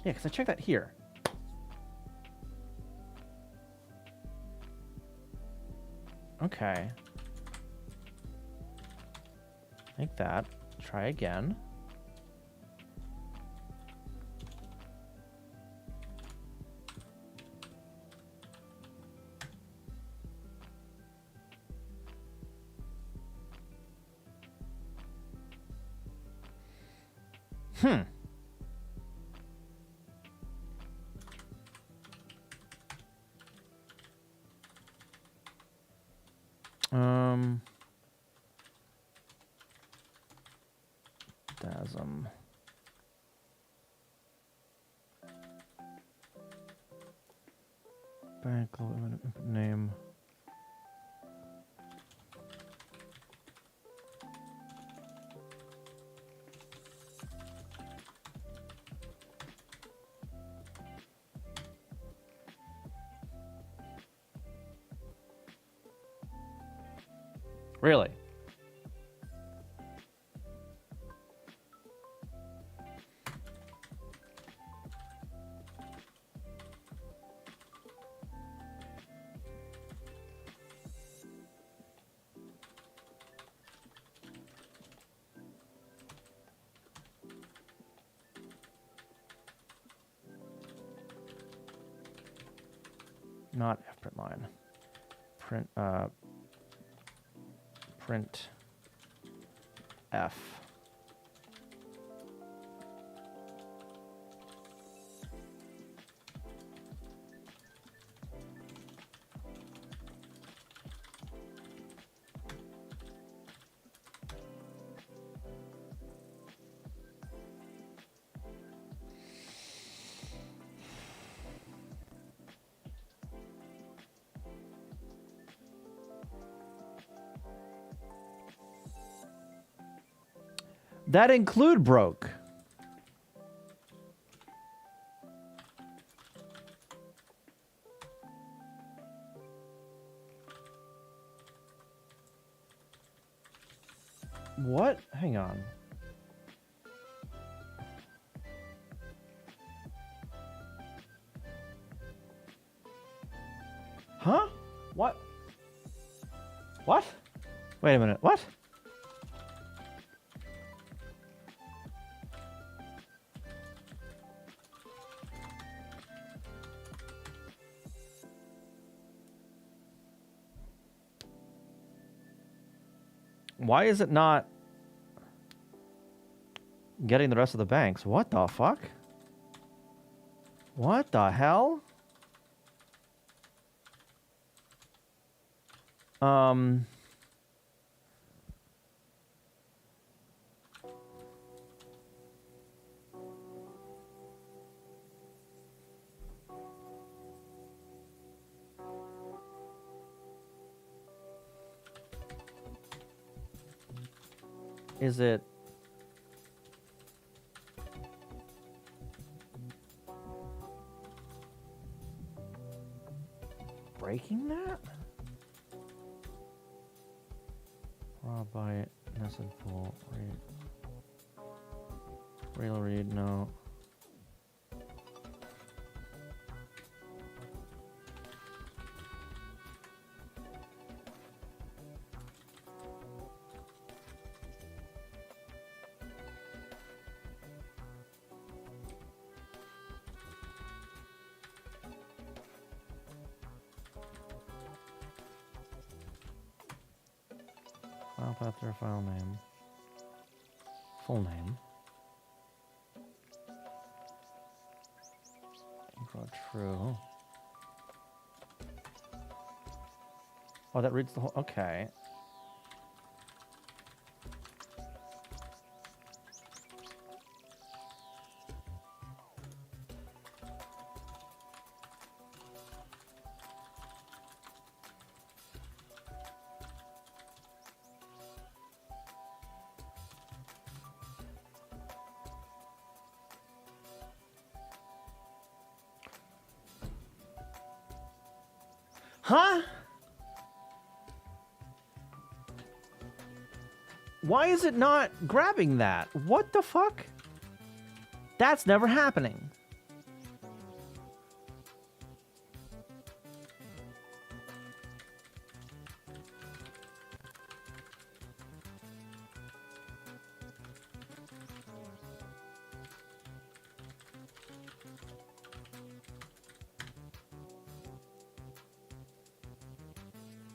Yeah, because I checked that here. Okay. Like that. Try again. Hmm. DASM. Bank name. Really? Not F print line. Print F. That include broke. What? Hang on. Huh? What? What? Wait a minute. What? Why is it not getting the rest of the banks? What the fuck? What the hell? Is it breaking that? Raw byte, nested full, read. Real read, no. File path or file name. Full name. Quote true. Oh, that reads the whole. Okay. Huh? Why is it not grabbing that? What the fuck? That's never happening.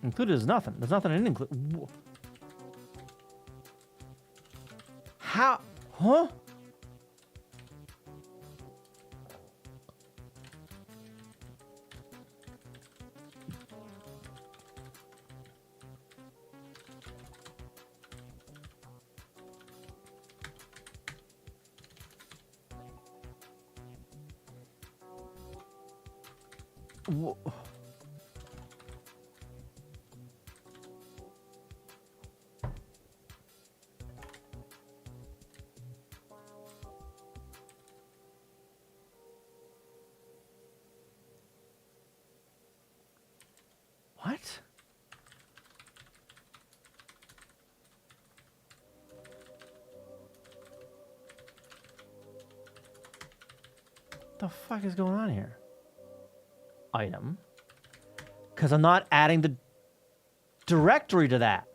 Included is nothing. There's nothing in include. How? Huh? What? The fuck is going on here? Item. Because I'm not adding the directory to that.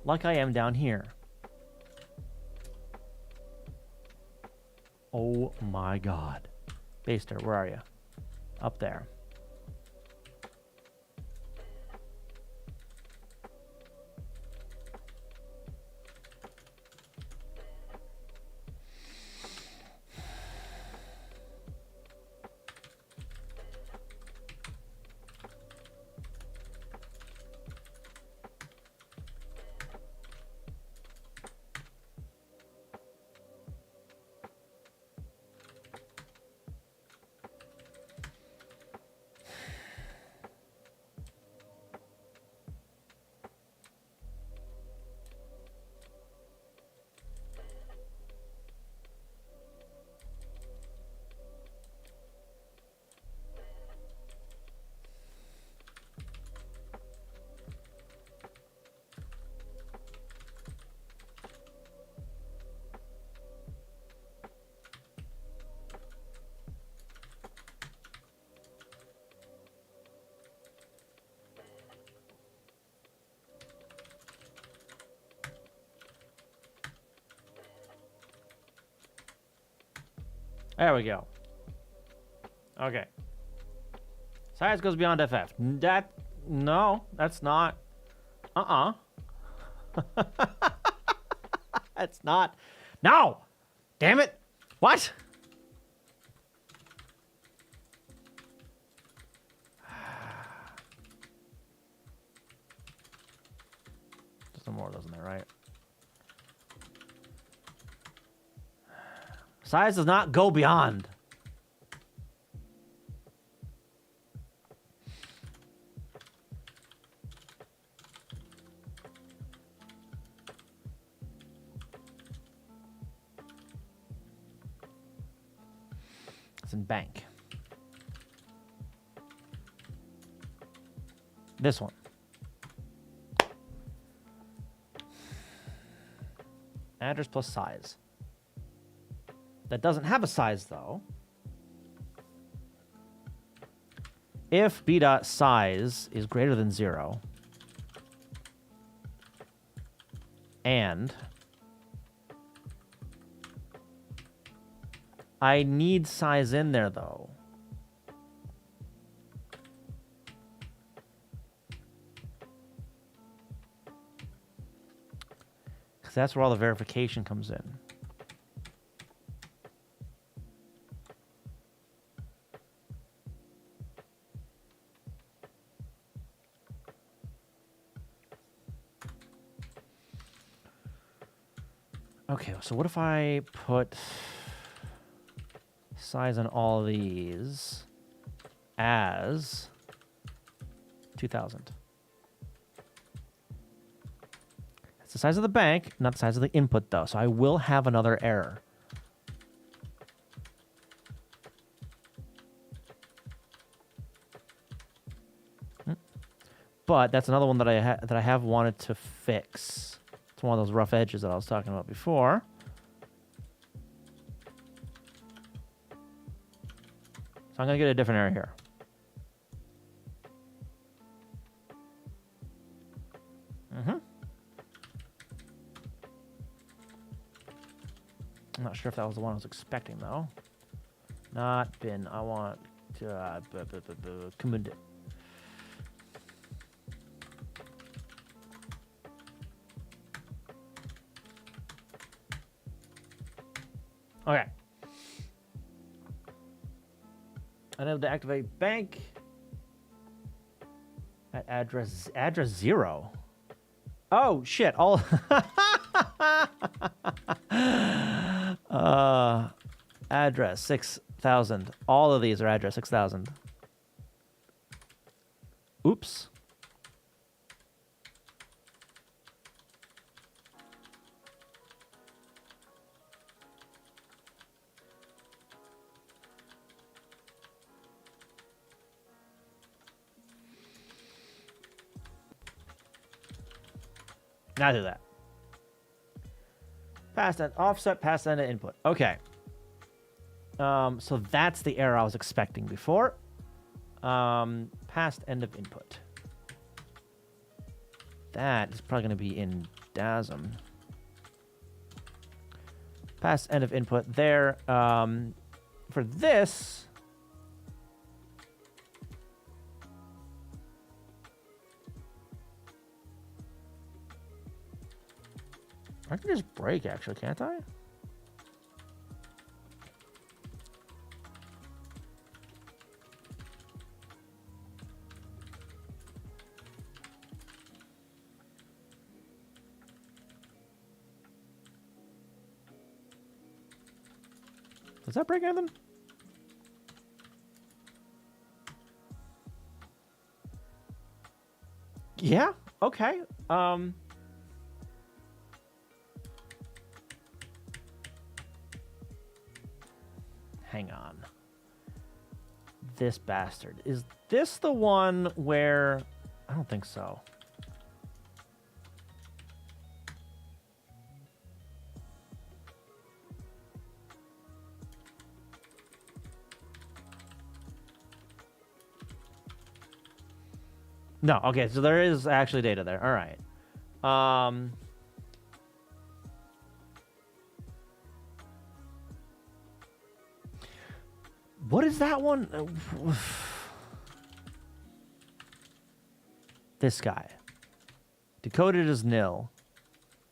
Like I am down here. Oh my god. Baster, where are you? Up there. There we go. Okay. Size goes beyond FF. No, that's not. That's not. No! Damn it! What? There's no more of those in there, right? Size does not go beyond. It's in bank. This one. Address plus size. That doesn't have a size, though. If b.size is greater than 0, and I need size in there, though. that's where all the verification comes in. Okay, so what if I put size on all these as 2000? It's the size of the bank, not the size of the input, though, so I will have another error. But that's another one that I have wanted to fix. It's one of those rough edges that I was talking about before. So I'm gonna get a different error here. I'm not sure if that was the one I was expecting, though. Not bin. I want command. Okay. I need to activate bank at address 0. Oh shit! All address 6000. All of these are address 6000. Oops. Now do that. Past end, offset, past end to input. Okay. So that's the error I was expecting before. Past end of input. That is probably going to be in DASM. Past end of input there. For this, I can just break, actually, can't I? Does that break anything? Yeah, okay. Hang on. This bastard. Is this the one where... I don't think so. No, okay, so there is actually data there. All right. What is that one? This guy. Decoded as nil.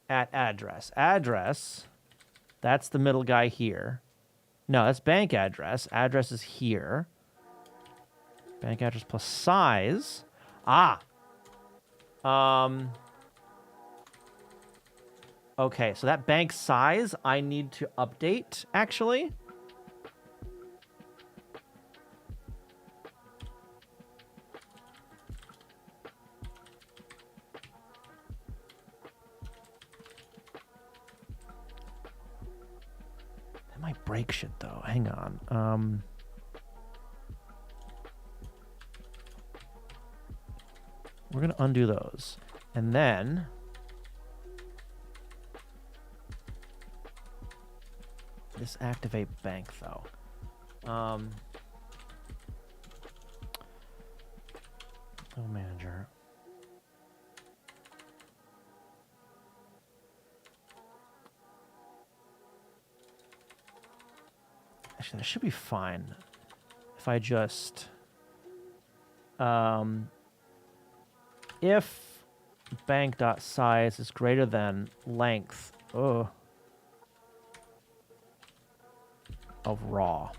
At address. Address, that's the middle guy here. No, that's bank address. Address is here. Bank address plus size. Ah. Okay, so that bank size I need to update, actually. That might break shit, though. Hang on. We're going to undo those. And then... this activate bank, though. Oh, manager. Actually, that should be fine. If I just... if bank.size is greater than length of raw.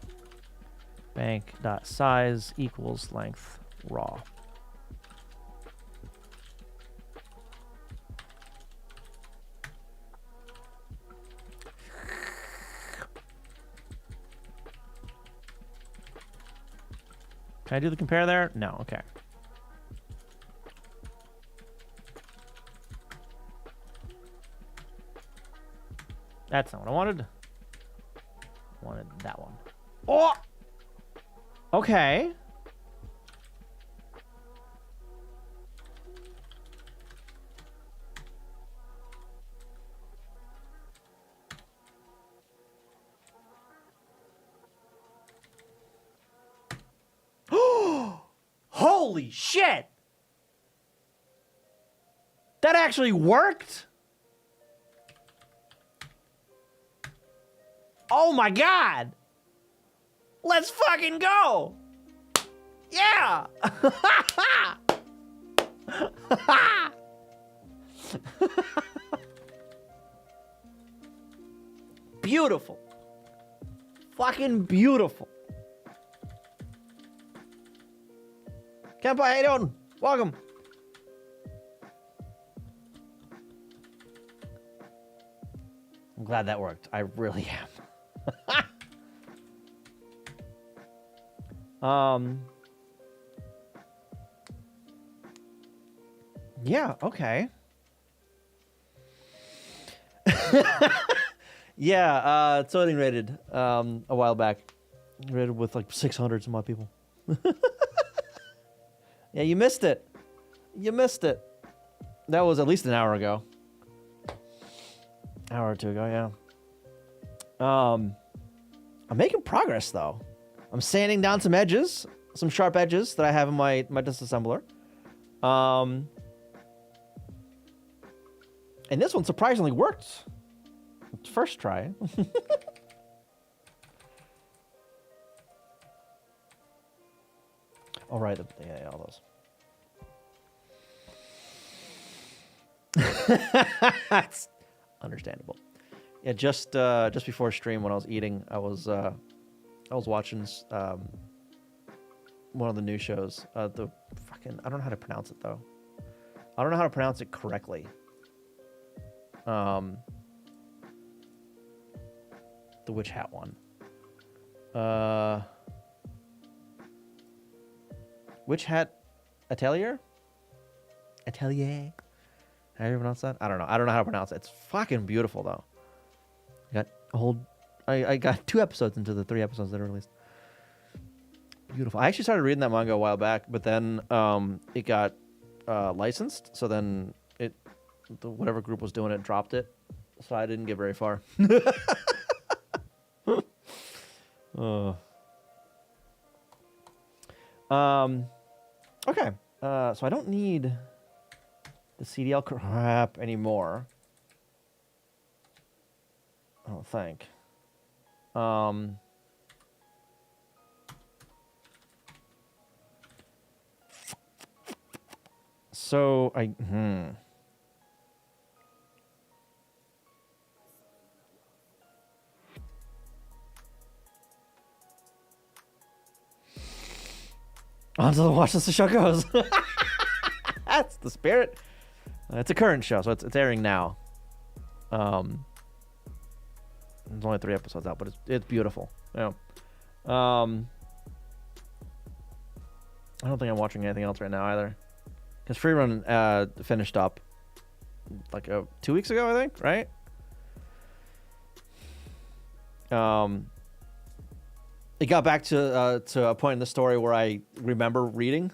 Bank dot size equals length raw. Can I do the compare there? No, okay. That's not what I wanted. I wanted that one. Oh! Okay. Holy shit! That actually worked? Oh my god! Let's fucking go! Yeah! Beautiful. Fucking beautiful. Kenpai, how you doing? Welcome. I'm glad that worked. I really am. Yeah, okay. Yeah, it's voting rated a while back. Rated with like 600 some odd people. Yeah, you missed it. You missed it. That was at least an hour ago. Hour or two ago, yeah. I'm making progress though. I'm sanding down some edges, some sharp edges that I have in my disassembler. And this one surprisingly worked. First try. All right, yeah, all those. That's understandable. Yeah, just before stream when I was eating, I was watching one of the new shows. The fucking I don't know how to pronounce it though. I don't know how to pronounce it correctly. The witch hat one. Witch hat atelier? Atelier? How do you pronounce that? I don't know. I don't know how to pronounce it. It's fucking beautiful though. I got 2 episodes into the 3 episodes that are released. Beautiful. I actually started reading that manga a while back, but then it got licensed, so then whatever group was doing it dropped it, so I didn't get very far. Okay. So I don't need the CDL crap anymore. I don't think. So until the watch the show goes. That's the spirit. It's a current show, so it's airing now. There's only 3 episodes out, but it's beautiful. Yeah. I don't think I'm watching anything else right now either. Because Free Run finished up like 2 weeks ago, I think, right? It got back to a point in the story where I remember reading.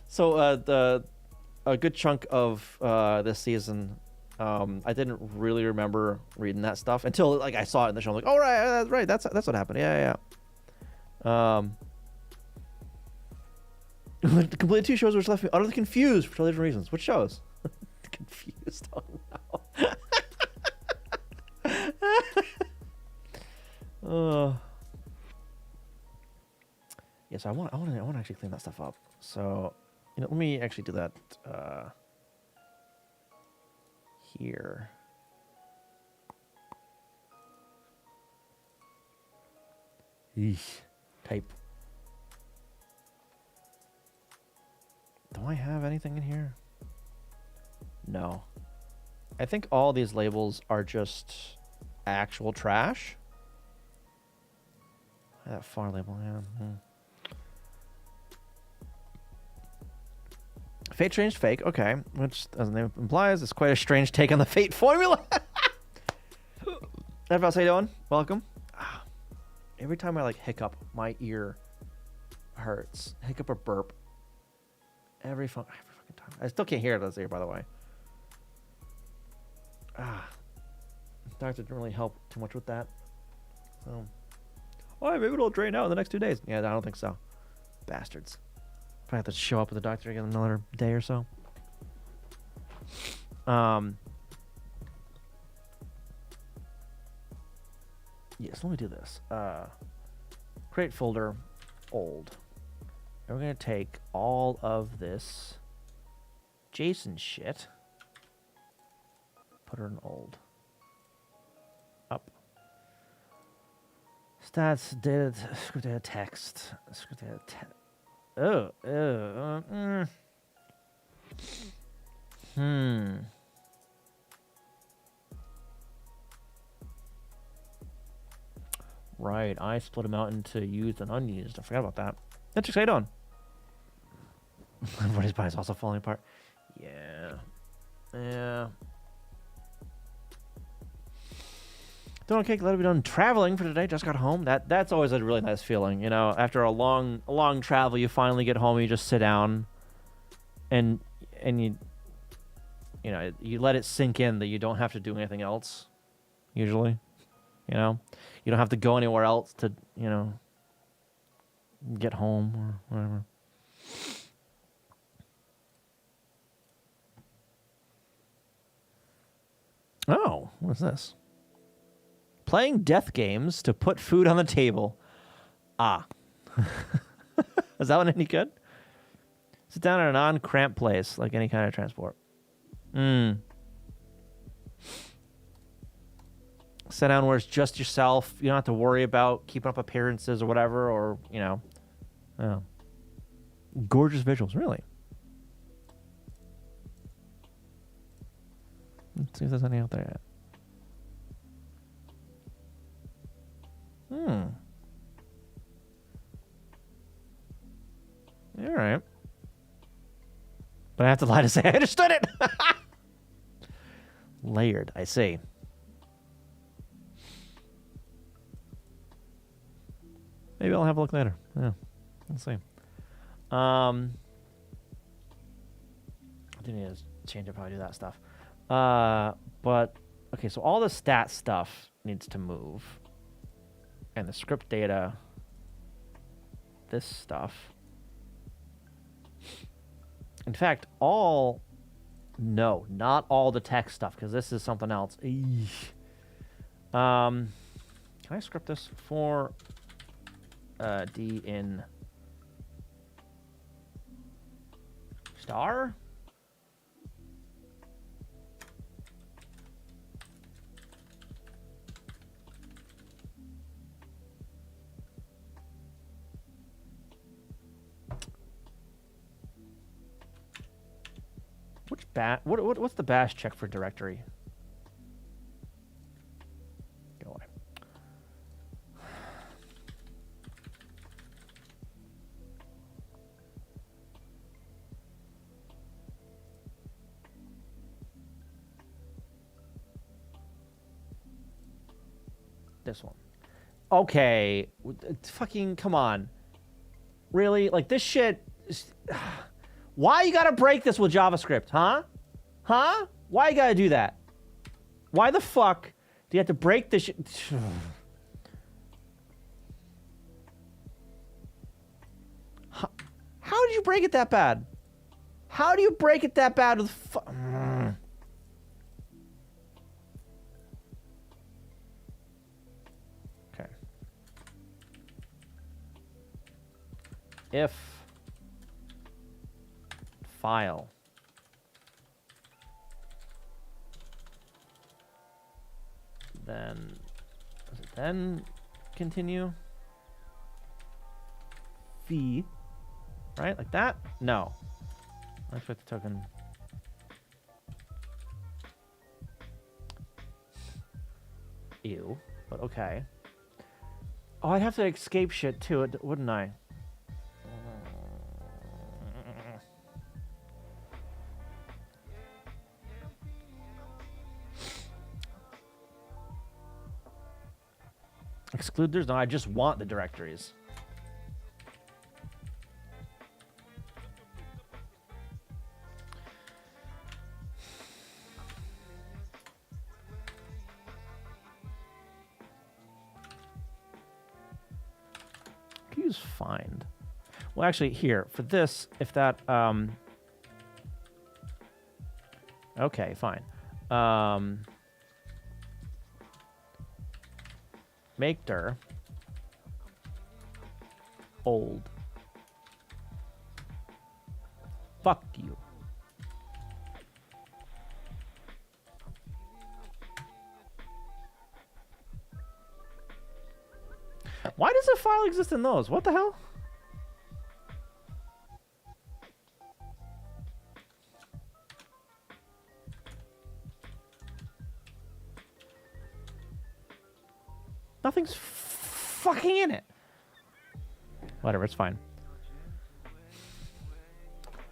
So a good chunk of this season, I didn't really remember reading that stuff until like I saw it in the show. I'm like, oh right, that's what happened. Yeah. Completed 2 shows which left me utterly confused for totally different reasons. Which shows? Confused. Oh no. Yeah, so I want to actually clean that stuff up. So, let me actually do that here. Eesh. Type. Do I have anything in here? No. I think all these labels are just actual trash. That far label, yeah. Fate changed fake, okay. Which, as the name implies, is quite a strange take on the Fate formula. How you doing? Welcome. Every time I like hiccup, my ear hurts. Hiccup or burp. Every fucking time. I still can't hear it this ear, by the way. Doctor didn't really help too much with that. So, maybe it'll drain out in the next 2 days. Yeah, I don't think so. Bastards. Probably have to show up with the doctor again another day or so. Yes, let me do this. Create folder, old. And we're going to take all of this JSON shit, put it in old. Up. Stats, data, script data, text. Script data, Right, I split them out into used and unused. I forgot about that. That's exciting on. Everybody's body's also falling apart. Yeah. Yeah. Doing okay, glad to be done traveling for today. Just got home. That's always a really nice feeling, you know. After a long travel, you finally get home. You just sit down, and you know you let it sink in that you don't have to do anything else. Usually, you know, you don't have to go anywhere else to get home or whatever. Oh, what's this? Playing death games to put food on the table. Is that one any good? Sit down in a non-cramped place, like any kind of transport. Sit down where it's just yourself. You don't have to worry about keeping up appearances or whatever, or, Oh. Gorgeous visuals, really. Let's see if there's any out there yet. All right. But I have to lie to say I understood it. Layered, I see. Maybe I'll have a look later. Yeah, let's see. I do need to change up how I do that stuff. But okay, so all the stat stuff needs to move, and the script data, this stuff. In fact, no, not all the text stuff, because this is something else. Can I script this for D in star? Which what's the bash check for directory? Go away. This one. Okay, fucking come on. Really? Like this shit is, why you gotta break this with JavaScript, huh? Huh? Why you gotta do that? Why the fuck do you have to break this shit? How did you break it that bad? How do you break it that bad with Okay. If file then does it then continue? Fee, right? Like that? No. I expect the token. Ew, but okay. Oh, I'd have to escape shit too, wouldn't I? Excluders? No, I just want the directories. I could use find. Well, actually, here, for this, if that, okay, fine. Make dir old. Fuck you. Why does a file exist in those? What the hell? Nothing's fucking in it. Whatever, it's fine.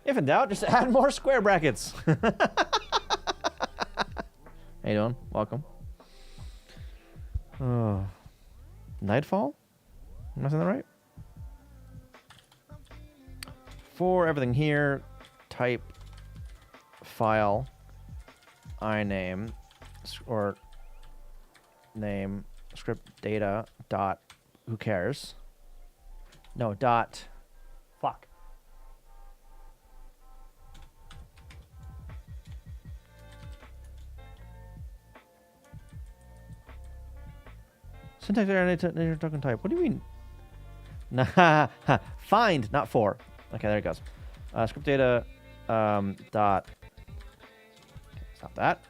If in doubt, just add more square brackets. How you doing? Welcome. Oh. Nightfall? Am I saying that right? For everything here, type file iname or name script data dot who cares? No, dot fuck. Syntax error nature token type. What do you mean? Nah, find, not for. Okay, there it goes. Script data dot. Stop that.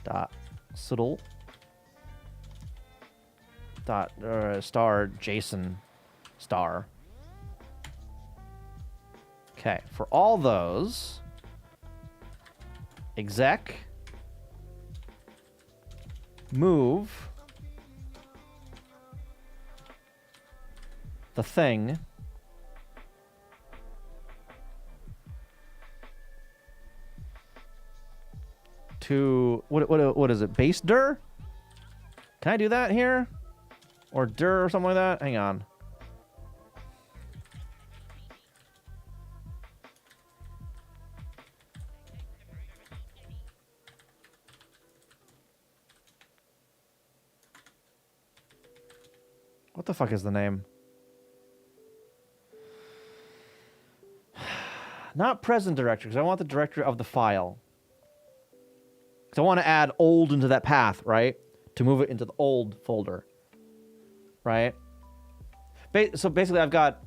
Dot subtle. Dot star JSON star. Okay, for all those, exec move the thing to what is it? Base dir? Can I do that here? Or dir or something like that? Hang on. What the fuck is the name? Not present directory, because I want the directory of the file. Because I want to add old into that path, right? To move it into the old folder. Right? So basically I've got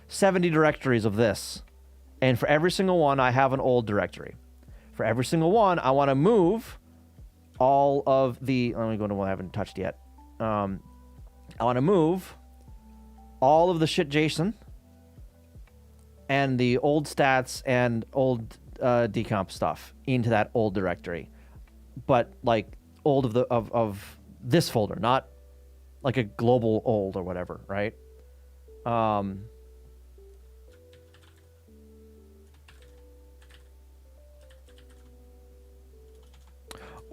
70 directories of this. And for every single one, I have an old directory. For every single one, I want to move all of the... Let me go to one I haven't touched yet. I want to move all of the shit JSON and the old stats and old decomp stuff into that old directory. But like old of this folder, not like a global old or whatever, right?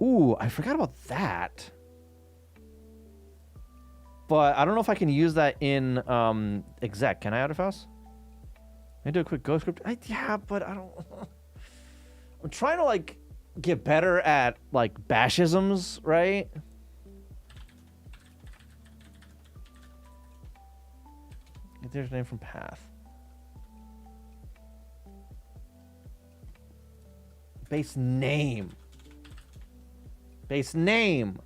Ooh, I forgot about that. But I don't know if I can use that in exec. Can I, Outofhouse? Let me do a quick Go script. Yeah, but I don't... I'm trying to, like, get better at, like, bashisms, right? Get their name from path. Base name. Base name.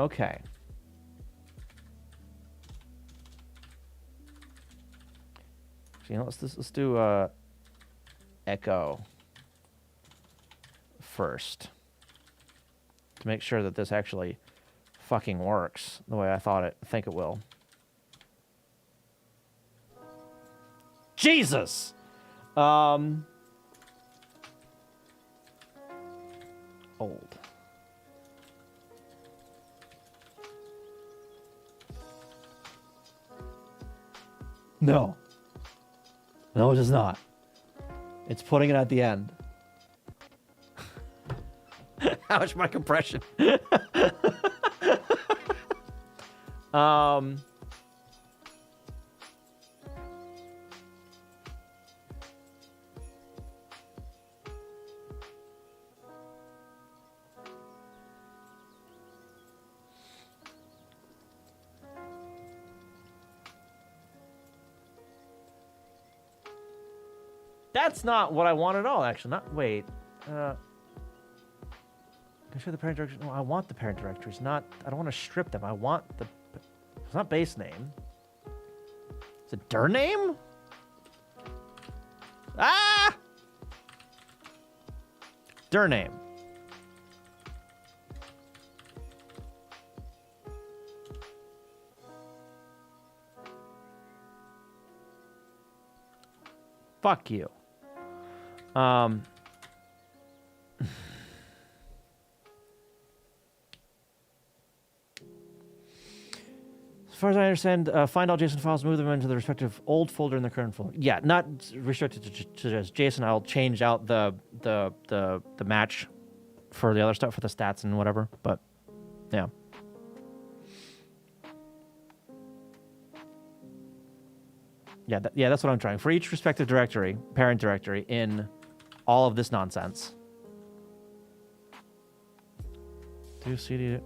Okay. So, you know, let's do echo. first to make sure that this actually fucking works the way I think it will. Jesus! Old. No. No, it is not. It's putting it at the end. How much my compression? That's not what I want at all, actually. Not wait. Can I show the parent directory? No, I want the parent directories. Not. I don't want to strip them. I want the. It's not base name. Is it dir name? Ah! Dir name. Fuck you. As far as I understand, find all JSON files, move them into the respective old folder in the current folder. Yeah, not restricted to just JSON. I'll change out the match for the other stuff, for the stats and whatever. But yeah. Yeah, that's what I'm trying. For each respective directory, parent directory, in all of this nonsense. Do CD.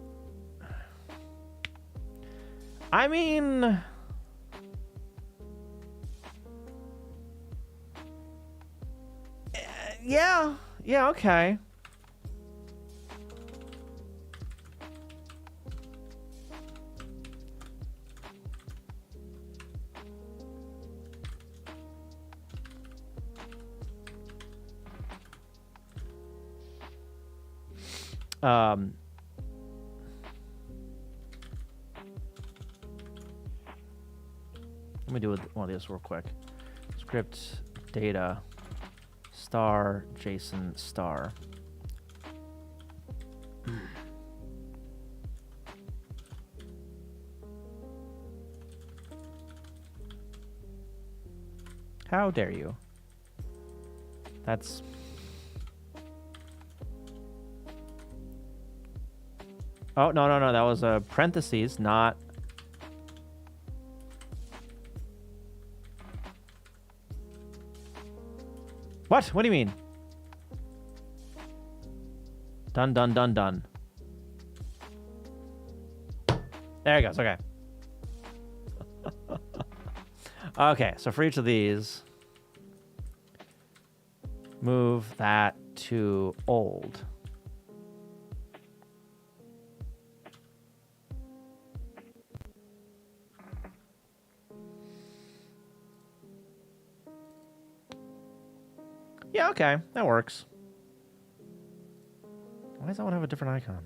I mean, yeah, okay. Let me do one of these real quick. Script data star JSON star. How dare you? That's... Oh, no. That was a parentheses, not... What? What do you mean? Done. There it goes. Okay. Okay, so for each of these, move that to old. Yeah, okay, that works. Why does that one have a different icon?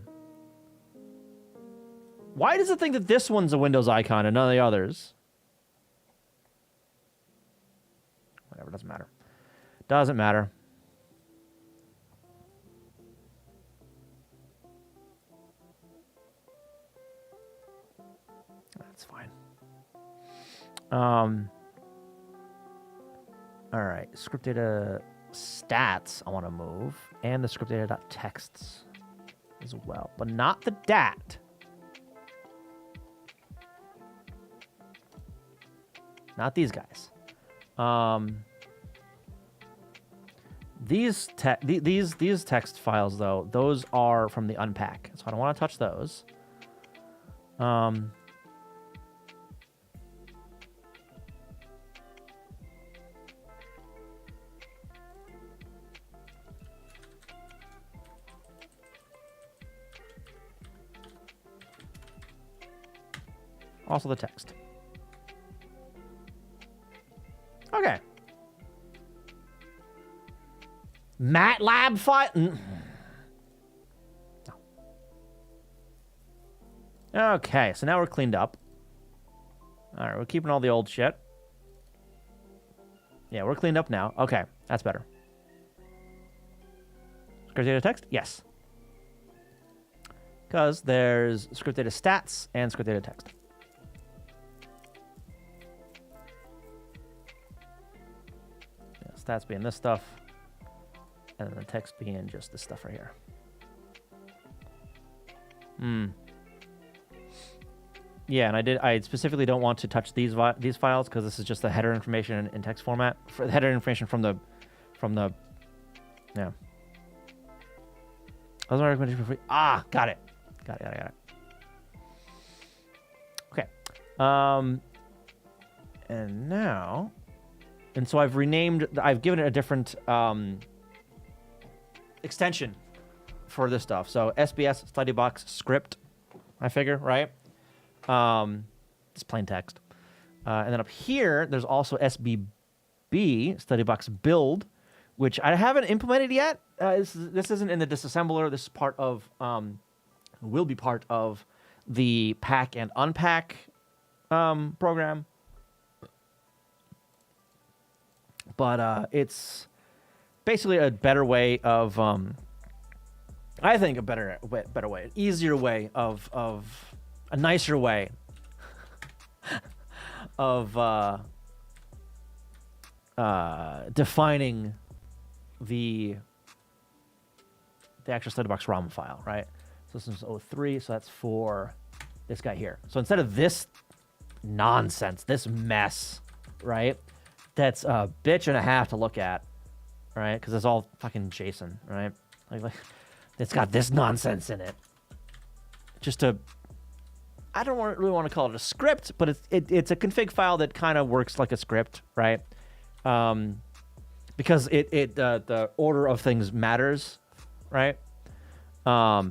Why does it think that this one's a Windows icon and none of the others? Whatever, doesn't matter. Doesn't matter. That's fine. All right, script data stats I want to move, and the script data.texts as well, but not the dat. Not these guys. These text files though, those are from the unpack, so I don't want to touch those. Also the text. Okay. MATLAB file. Okay, so now we're cleaned up. All right, we're keeping all the old shit. Yeah, we're cleaned up now. Okay, that's better. Script data text? Yes. Because there's script data stats and script data text. Yeah, stats being this stuff, and then the text being just this stuff right here. Yeah, and I specifically don't want to touch these files because this is just the header information in text format. For the header information from the yeah. That was my recommendation for free. Ah, got it. Got it. Okay. And now, and so I've given it a different extension for this stuff. So SBS study box script, I figure, right? It's plain text. And then up here, there's also SBB, study box build, which I haven't implemented yet. This isn't in the disassembler. This is part of, will be part of the pack and unpack program. But it's basically a better way of, I think a better way, an easier way of a nicer way of defining the actual study box ROM file, right? So this is 03, so that's for this guy here. So instead of this nonsense, this mess, right? That's a bitch and a half to look at, right? Because it's all fucking JSON, right? Like it's got this nonsense in it. Just to, I don't really want to call it a script, but it's a config file that kind of works like a script, right? Because the order of things matters, right? Yeah,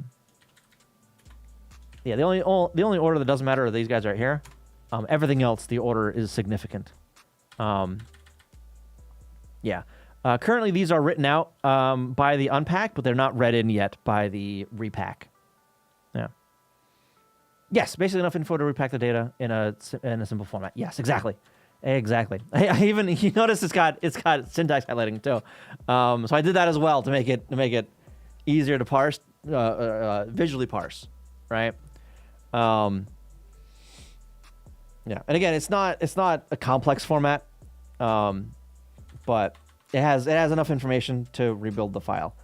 the only order that doesn't matter are these guys right here. Everything else, the order is significant. Yeah. Currently, these are written out by the unpack, but they're not read in yet by the repack. Yeah. Yes, basically enough info to repack the data in a simple format. Yes, exactly. I even, you notice it's got syntax highlighting too. So I did that as well to make it easier to parse, visually parse, right? Yeah, and again, it's not a complex format, but it has enough information to rebuild the file.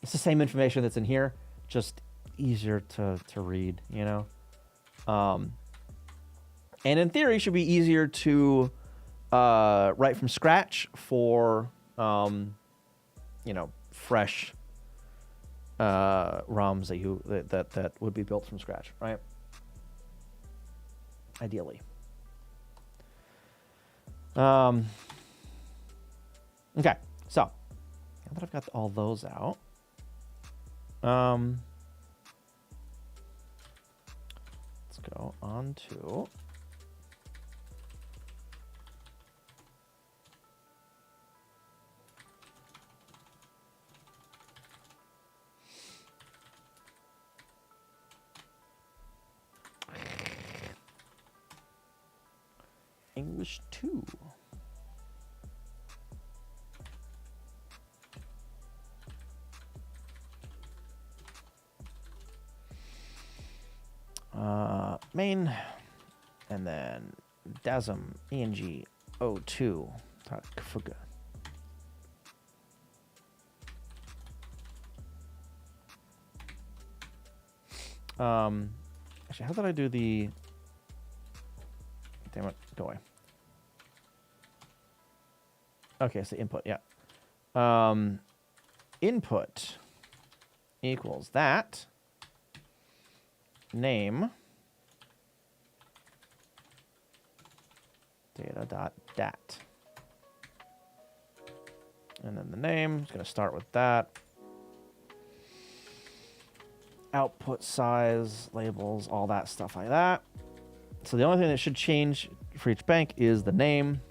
It's the same information that's in here, just easier to read, you know. And in theory, should be easier to write from scratch for fresh ROMs that would be built from scratch, right? Ideally. Okay, so now that I've got all those out, let's go on to English 2. Main, and then DASM ENG 02. Actually, how did I do the? Damn it, go away. Okay, so input, yeah. Input equals that name data.dat. And then the name is going to start with that. Output size, labels, all that stuff like that. So the only thing that should change for each bank is the name.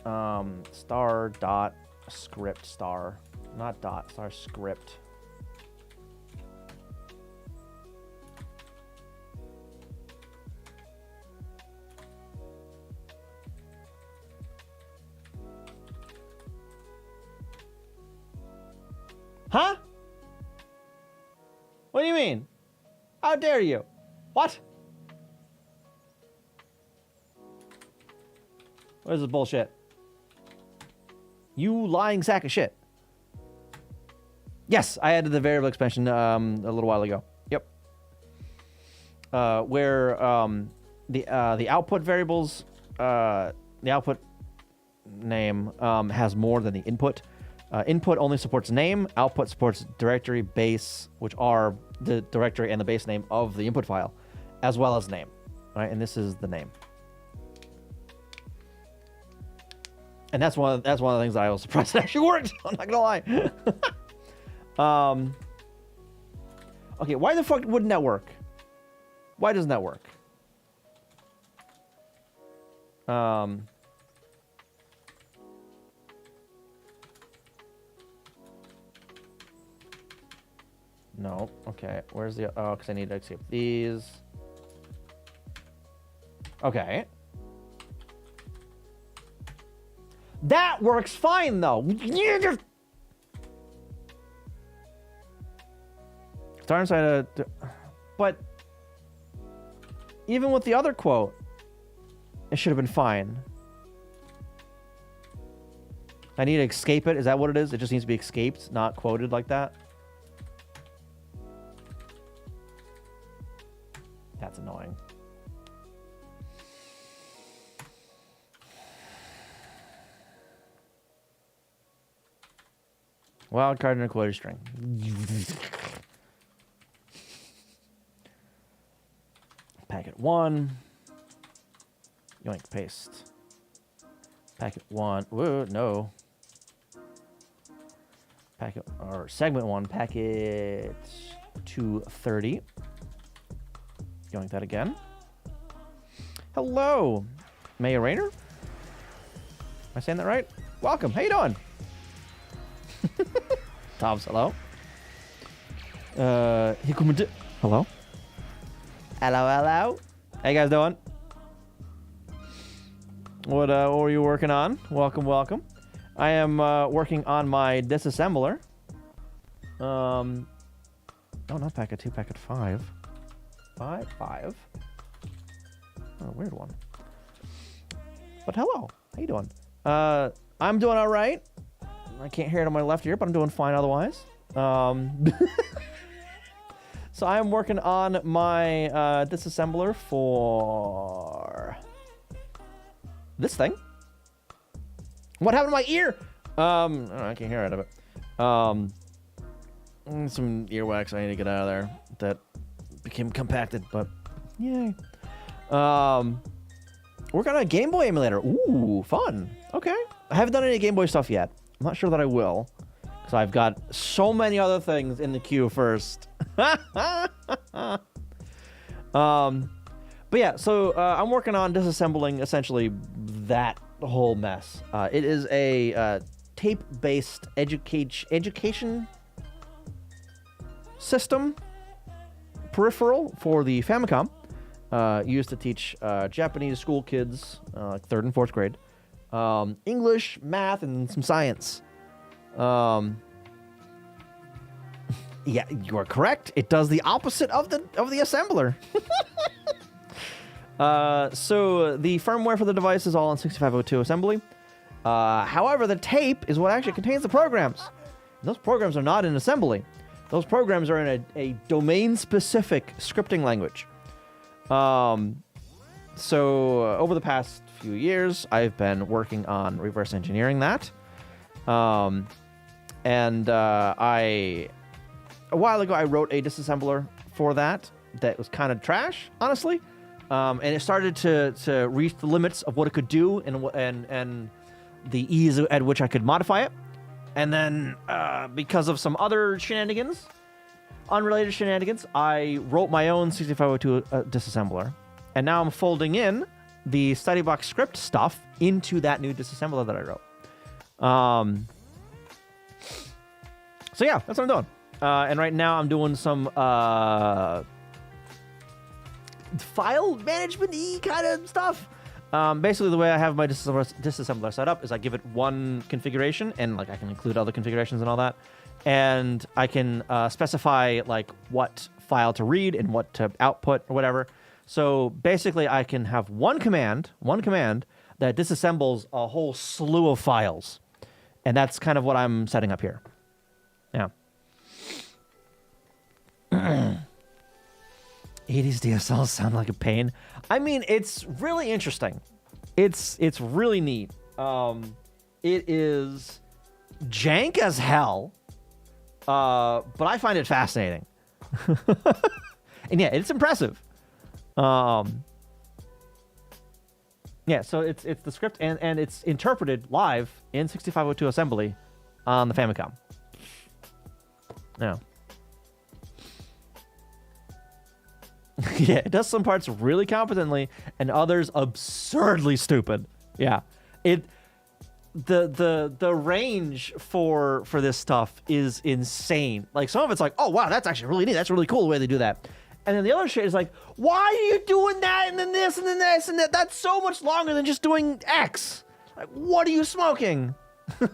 Star dot script star, not dot, star script. Huh? What do you mean? How dare you? What? What is this bullshit? You lying sack of shit. Yes, I added the variable expansion a little while ago. Yep. Where the output variables, the output name has more than the input. Input only supports name. Output supports directory, base, which are the directory and the base name of the input file, as well as name. Right, and this is the name. And that's one of the things that I was surprised it actually worked. I'm not gonna lie. Okay, why the fuck wouldn't that work? Why doesn't that work? No. Okay. Where's the... Oh, because I need to accept these. Okay. That works fine, though. Start inside a... But... Even with the other quote, it should have been fine. I need to escape it. Is that what it is? It just needs to be escaped, not quoted like that? That's annoying. Wild card and a quoted string. Packet 1. Yoink, paste. Packet 1. Whoa, no. Packet, or segment 1, packet 230. Yoink that again. Hello, Mayor Rayner. Am I saying that right? Welcome. How you doing? Tom's hello. Hello. Hello, hello. How you guys doing? What were you working on? Welcome, welcome. I am working on my disassembler. Oh, not packet 2, packet 5. 5. Oh, weird one. But hello. How you doing? I'm doing all right. I can't hear it on my left ear, but I'm doing fine otherwise. So I'm working on my disassembler for this thing. What happened to my ear? I can't hear out of it. Some earwax I need to get out of there that became compacted, but yay. Work on a Game Boy emulator. Ooh, fun. Okay. I haven't done any Game Boy stuff yet. I'm not sure that I will, because I've got so many other things in the queue first. But yeah, so I'm working on disassembling essentially that whole mess. It is a tape-based education system peripheral for the Famicom, used to teach Japanese school kids, like 3rd and 4th grade, English, math, and some science. Yeah, you are correct. It does the opposite of the assembler. So the firmware for the device is all on 6502 assembly. However, the tape is what actually contains the programs. Those programs are not in assembly. Those programs are in a domain-specific scripting language. So over the past few years, I've been working on reverse engineering that. A while ago, I wrote a disassembler for that was kind of trash, honestly. And it started to reach the limits of what it could do and the ease at which I could modify it. And then, because of some other shenanigans, unrelated shenanigans, I wrote my own 6502 disassembler. And now I'm folding in the study box script stuff into that new disassembler that I wrote. So yeah, that's what I'm doing. And right now I'm doing some file management-y kind of stuff. Basically, the way I have my disassembler set up is I give it one configuration, and like I can include other configurations and all that. And I can specify like what file to read and what to output or whatever. So basically, I can have one command that disassembles a whole slew of files. And that's kind of what I'm setting up here. Yeah. 80s DSLs sound like a pain. I mean, it's really interesting. It's really neat. It is jank as hell, but I find it fascinating. And yeah, it's impressive. Yeah, so it's the script and it's interpreted live in 6502 assembly on the Famicom. Yeah. Yeah, it does some parts really competently and others absurdly stupid. Yeah. The range for this stuff is insane. Like some of it's like, oh wow, that's actually really neat. That's really cool the way they do that. And then the other shit is like, why are you doing that and then this and then this and that? That's so much longer than just doing X. Like, what are you smoking? But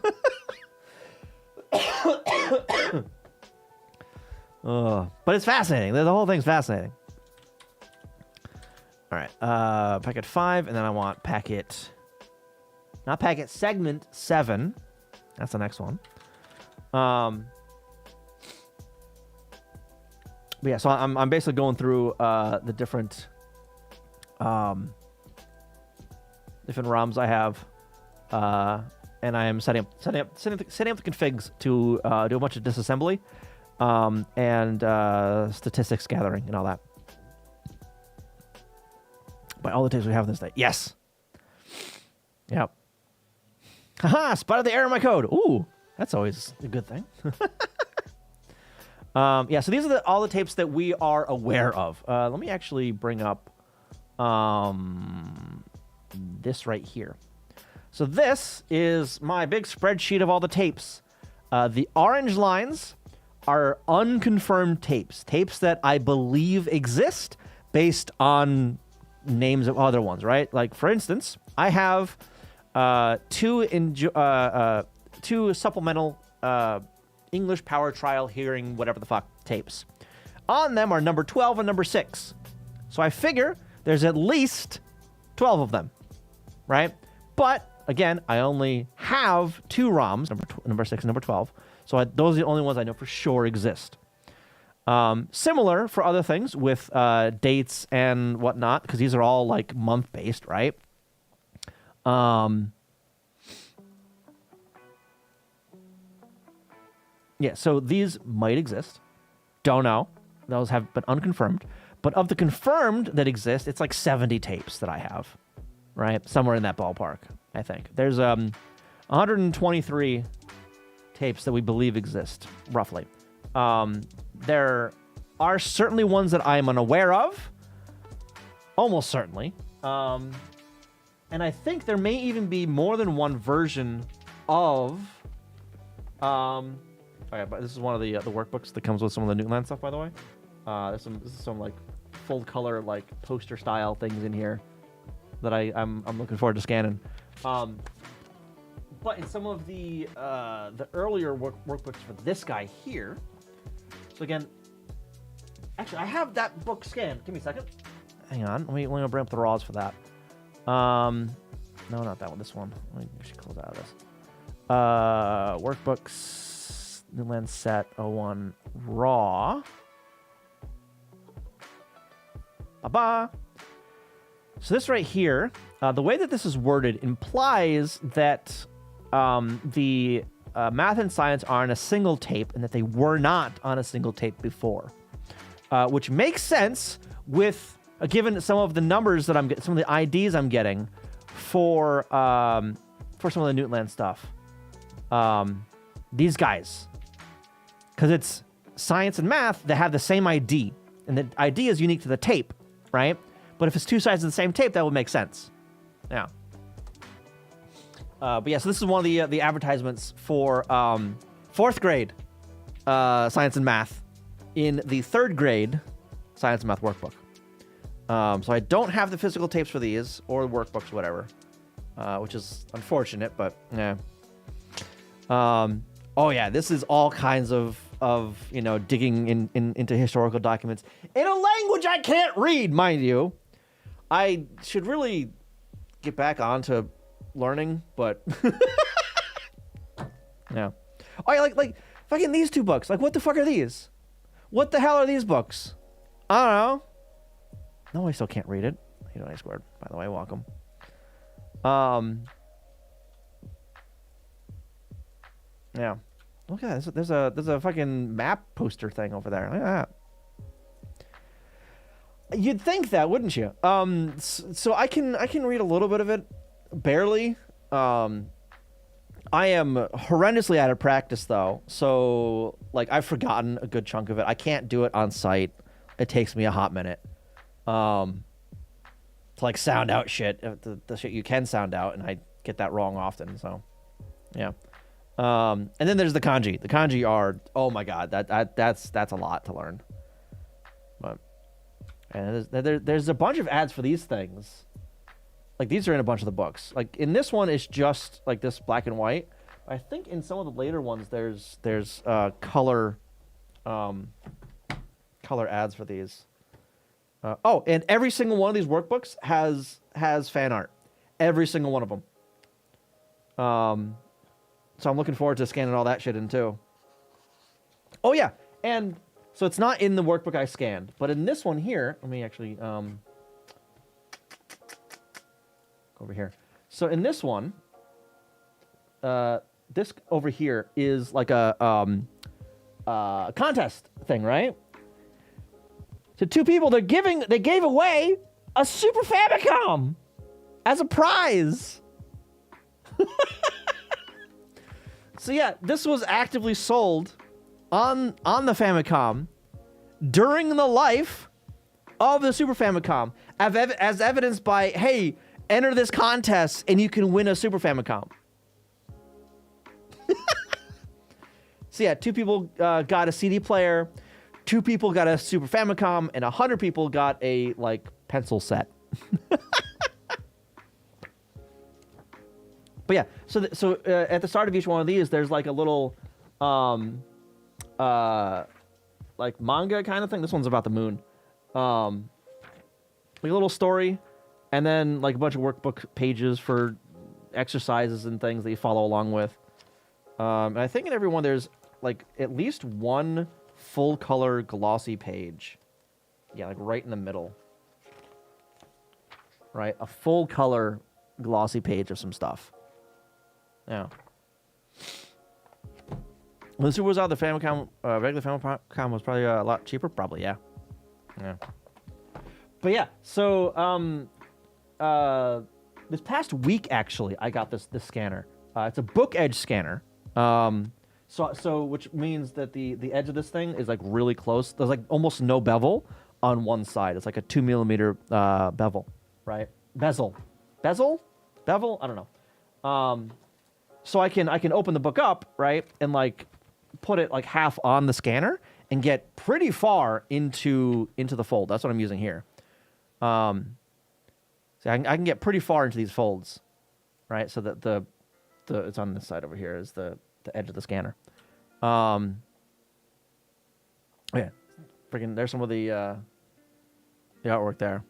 it's fascinating. The whole thing's fascinating. All right, packet 5, and then I want packet, not packet, segment 7. That's the next one. But yeah, so I'm basically going through the different ROMs I have, and I am setting up the configs to do a bunch of disassembly, and statistics gathering and all that. By all the tapes we have in this day. Yes. Yep. Haha, spotted the error in my code. Ooh, that's always a good thing. Yeah, so these are all the tapes that we are aware of. Let me actually bring up this right here. So this is my big spreadsheet of all the tapes. The orange lines are unconfirmed tapes. Tapes that I believe exist based on names of other ones, right? Like, for instance, I have two supplemental English power trial hearing whatever the fuck tapes. On them are number 12 and number 6. So I figure there's at least 12 of them, right? But again, I only have 2 ROMs, number 6 and number 12. So those are the only ones I know for sure exist. Similar for other things with dates and whatnot, because these are all like month based, right? Yeah, so these might exist. Don't know. Those have been unconfirmed. But of the confirmed that exist, it's like 70 tapes that I have, right? Somewhere in that ballpark, I think. There's 123 tapes that we believe exist, roughly. There are certainly ones that I am unaware of. Almost certainly. And I think there may even be more than one version of... Okay, but this is one of the workbooks that comes with some of the Newland stuff, by the way. This is some like full color like poster style things in here that I'm looking forward to scanning. But in some of the earlier workbooks for this guy here. So again, actually I have that book scanned. Give me a second. Hang on. Let me bring up the raws for that. No, not that one. This one. Let me actually close out of this. Workbooks. Newland set 01 raw. Ba-ba. So this right here, the way that this is worded implies that the math and science are on a single tape and that they were not on a single tape before, which makes sense with given some of the numbers that I'm getting, some of the IDs I'm getting for some of the Newland stuff. These guys. Because it's science and math that have the same ID. And the ID is unique to the tape, right? But if it's 2 sides of the same tape, that would make sense. Yeah. But yeah, so this is one of the advertisements for 4th grade science and math in the 3rd grade science and math workbook. So I don't have the physical tapes for these or workbooks, whatever, which is unfortunate, but yeah. Oh yeah, this is all kinds of digging into historical documents in a language I can't read, mind you. I should really get back onto learning, but yeah. Oh, yeah, like fucking these 2 books. Like, what the fuck are these? What the hell are these books? I don't know. No, I still can't read it. You know, I squared. By the way, welcome. Yeah. Look at that. There's a fucking map poster thing over there. Look at that. You'd think that, wouldn't you? So I can read a little bit of it, barely. I am horrendously out of practice though, so like I've forgotten a good chunk of it. I can't do it on site. It takes me a hot minute to like sound out shit, the shit you can sound out, and I get that wrong often. So yeah. And then there's the kanji. The kanji are, oh my god, that's a lot to learn. But and there's a bunch of ads for these things. Like, these are in a bunch of the books. Like, in this one, it's just, like, this black and white. I think in some of the later ones, there's color ads for these. Oh, and every single one of these workbooks has fan art. Every single one of them. So I'm looking forward to scanning all that shit in, too. Oh, yeah. And so it's not in the workbook I scanned. But in this one here, let me actually... over here. So in this one, this over here is like a contest thing, right? So 2 people, they gave away a Super Famicom as a prize. So yeah, this was actively sold on the Famicom during the life of the Super Famicom, as evidenced by, hey, enter this contest and you can win a Super Famicom. So yeah, 2 people got a CD player, 2 people got a Super Famicom, and 100 people got a like pencil set. But yeah, so at the start of each one of these, there's like a little like manga kind of thing. This one's about the moon. Like a little story. And then, like, a bunch of workbook pages for exercises and things that you follow along with. And I think in every one there's, like, at least one full-color glossy page. Yeah, like, right in the middle. Right? A full-color glossy page of some stuff. Yeah. When the Super was out, the Famicom, regular Famicom was probably a lot cheaper. Probably, yeah. Yeah. But yeah, so, this past week, actually, I got this scanner. It's a book edge scanner. So which means that the edge of this thing is like really close. There's like almost no bevel on one side. It's like a 2 millimeter bevel, right? Bevel? I don't know. So I can open the book up, right, and like put it like half on the scanner and get pretty far into the fold. That's what I'm using here. So I can get pretty far into these folds, right? So that the it's on this side over here is the edge of the scanner. Yeah, freaking. There's some of the artwork there.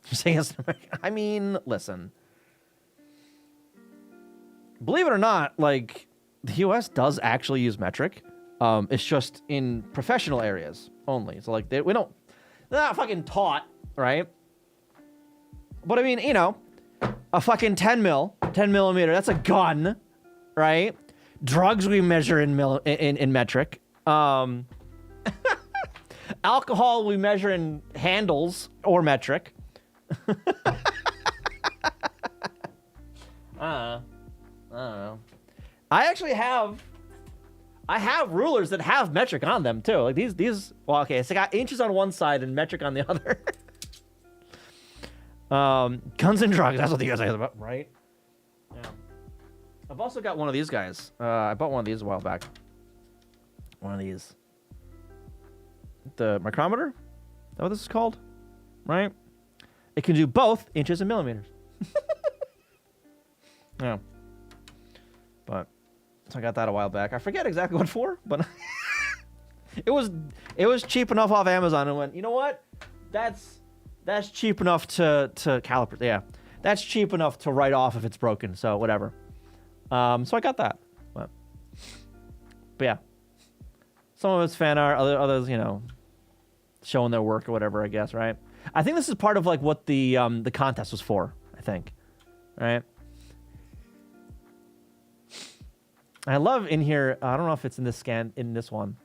You're saying it's, I mean, listen. Believe it or not, like the U.S. does actually use metric. It's just in professional areas only. So like they're not fucking taught, right? But I mean, you know, a fucking 10 millimeter, that's a gun, right? Drugs we measure in metric. Alcohol we measure in handles or metric. I don't know. I have rulers that have metric on them too. Like these. Well, okay, so I got inches on one side and metric on the other. Guns and drugs. That's what you guys are about, right? Yeah. I've also got one of these guys. I bought one of these a while back. One of these. The micrometer? Is that what this is called? Right? It can do both inches and millimeters. Yeah. But so I got that a while back. I forget exactly what for, but it was cheap enough off Amazon and went, you know what? That's cheap enough to caliper. Yeah. That's cheap enough to write off if it's broken, so whatever. So I got that. But yeah. Some of it's fan art, others, you know, showing their work or whatever, I guess, right? I think this is part of like what the contest was for, I think. Right? I love in here, I don't know if it's in this one,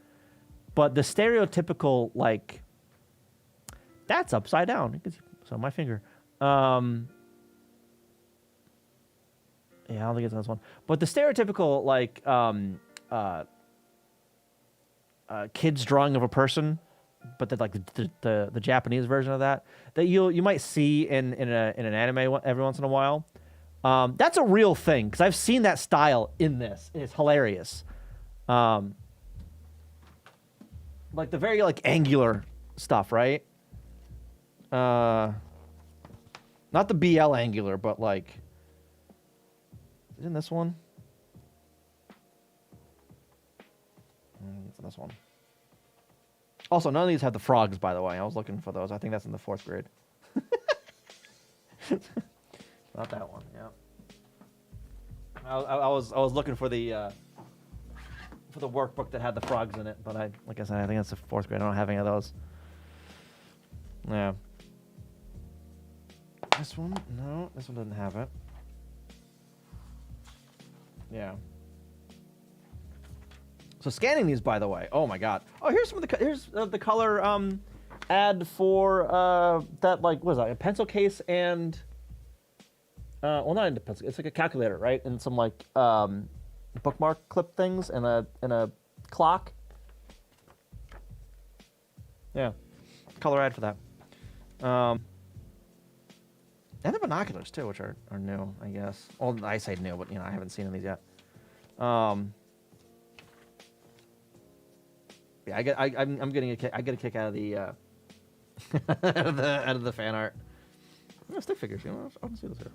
but the stereotypical, like, that's upside down. So my finger. Yeah, I don't think it's in this one. But the stereotypical, like, kid's drawing of a person, but like the Japanese version of that you might see in an anime every once in a while. That's a real thing because I've seen that style in this. It's hilarious. Like the very like angular stuff, right? Not the BL angular, but like, is it in this one? It's in this one. Also, none of these have the frogs, by the way. I was looking for those. I think that's in the 4th grade. Not that one. Yeah. I was looking for the workbook that had the frogs in it, but like I said, I think that's the 4th grade. I don't have any of those. Yeah. This one? No, this one doesn't have it. Yeah. So scanning these, by the way. Oh my God. Oh, here's some of the color ad for that, like, what is that? A pencil case and well, not in the pencil. It's like a calculator, right? And some like bookmark clip things and a clock. Yeah, color ad for that. And the binoculars too, which are new, I guess. Well, I say new, but you know I haven't seen these yet. Yeah, I'm getting a kick. I get a kick out of the out of the fan art. Oh, stick figures. You know, I can see this here.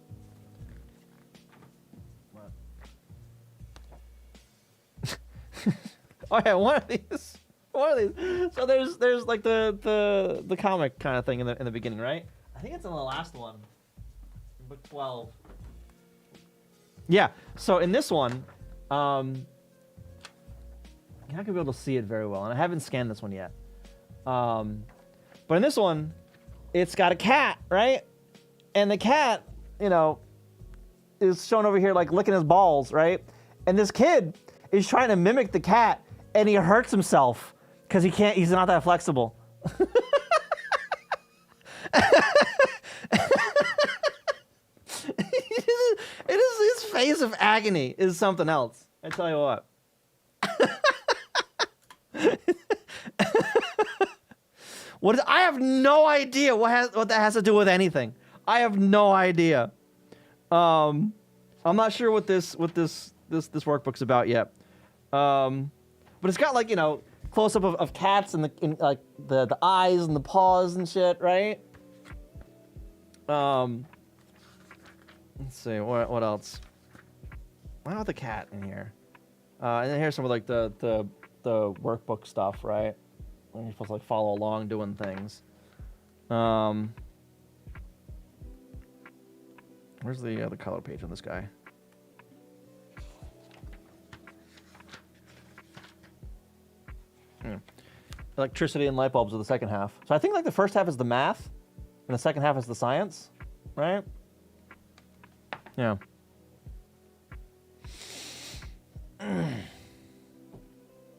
Oh yeah, one of these. So there's like the comic kind of thing in the beginning, right? I think it's in the last one, book 12. Yeah. So in this one, you're not gonna be able to see it very well, and I haven't scanned this one yet. But in this one, it's got a cat, right? And the cat, you know, is shown over here like licking his balls, right? And this kid is trying to mimic the cat, and he hurts himself because he's not that flexible. His face of agony is something else. I tell you what. I have no idea what that has to do with anything. I have no idea. I'm not sure what this workbook's about yet. But it's got like, you know, close up of cats and like the eyes and the paws and shit, right? Let's see what else. Why not the cat in here? And then here's some of like the workbook stuff, right? And you're supposed to like follow along doing things. Where's the color page on this guy? Electricity and light bulbs are the second half. So I think like the first half is the math, and the second half is the science, right? Yeah.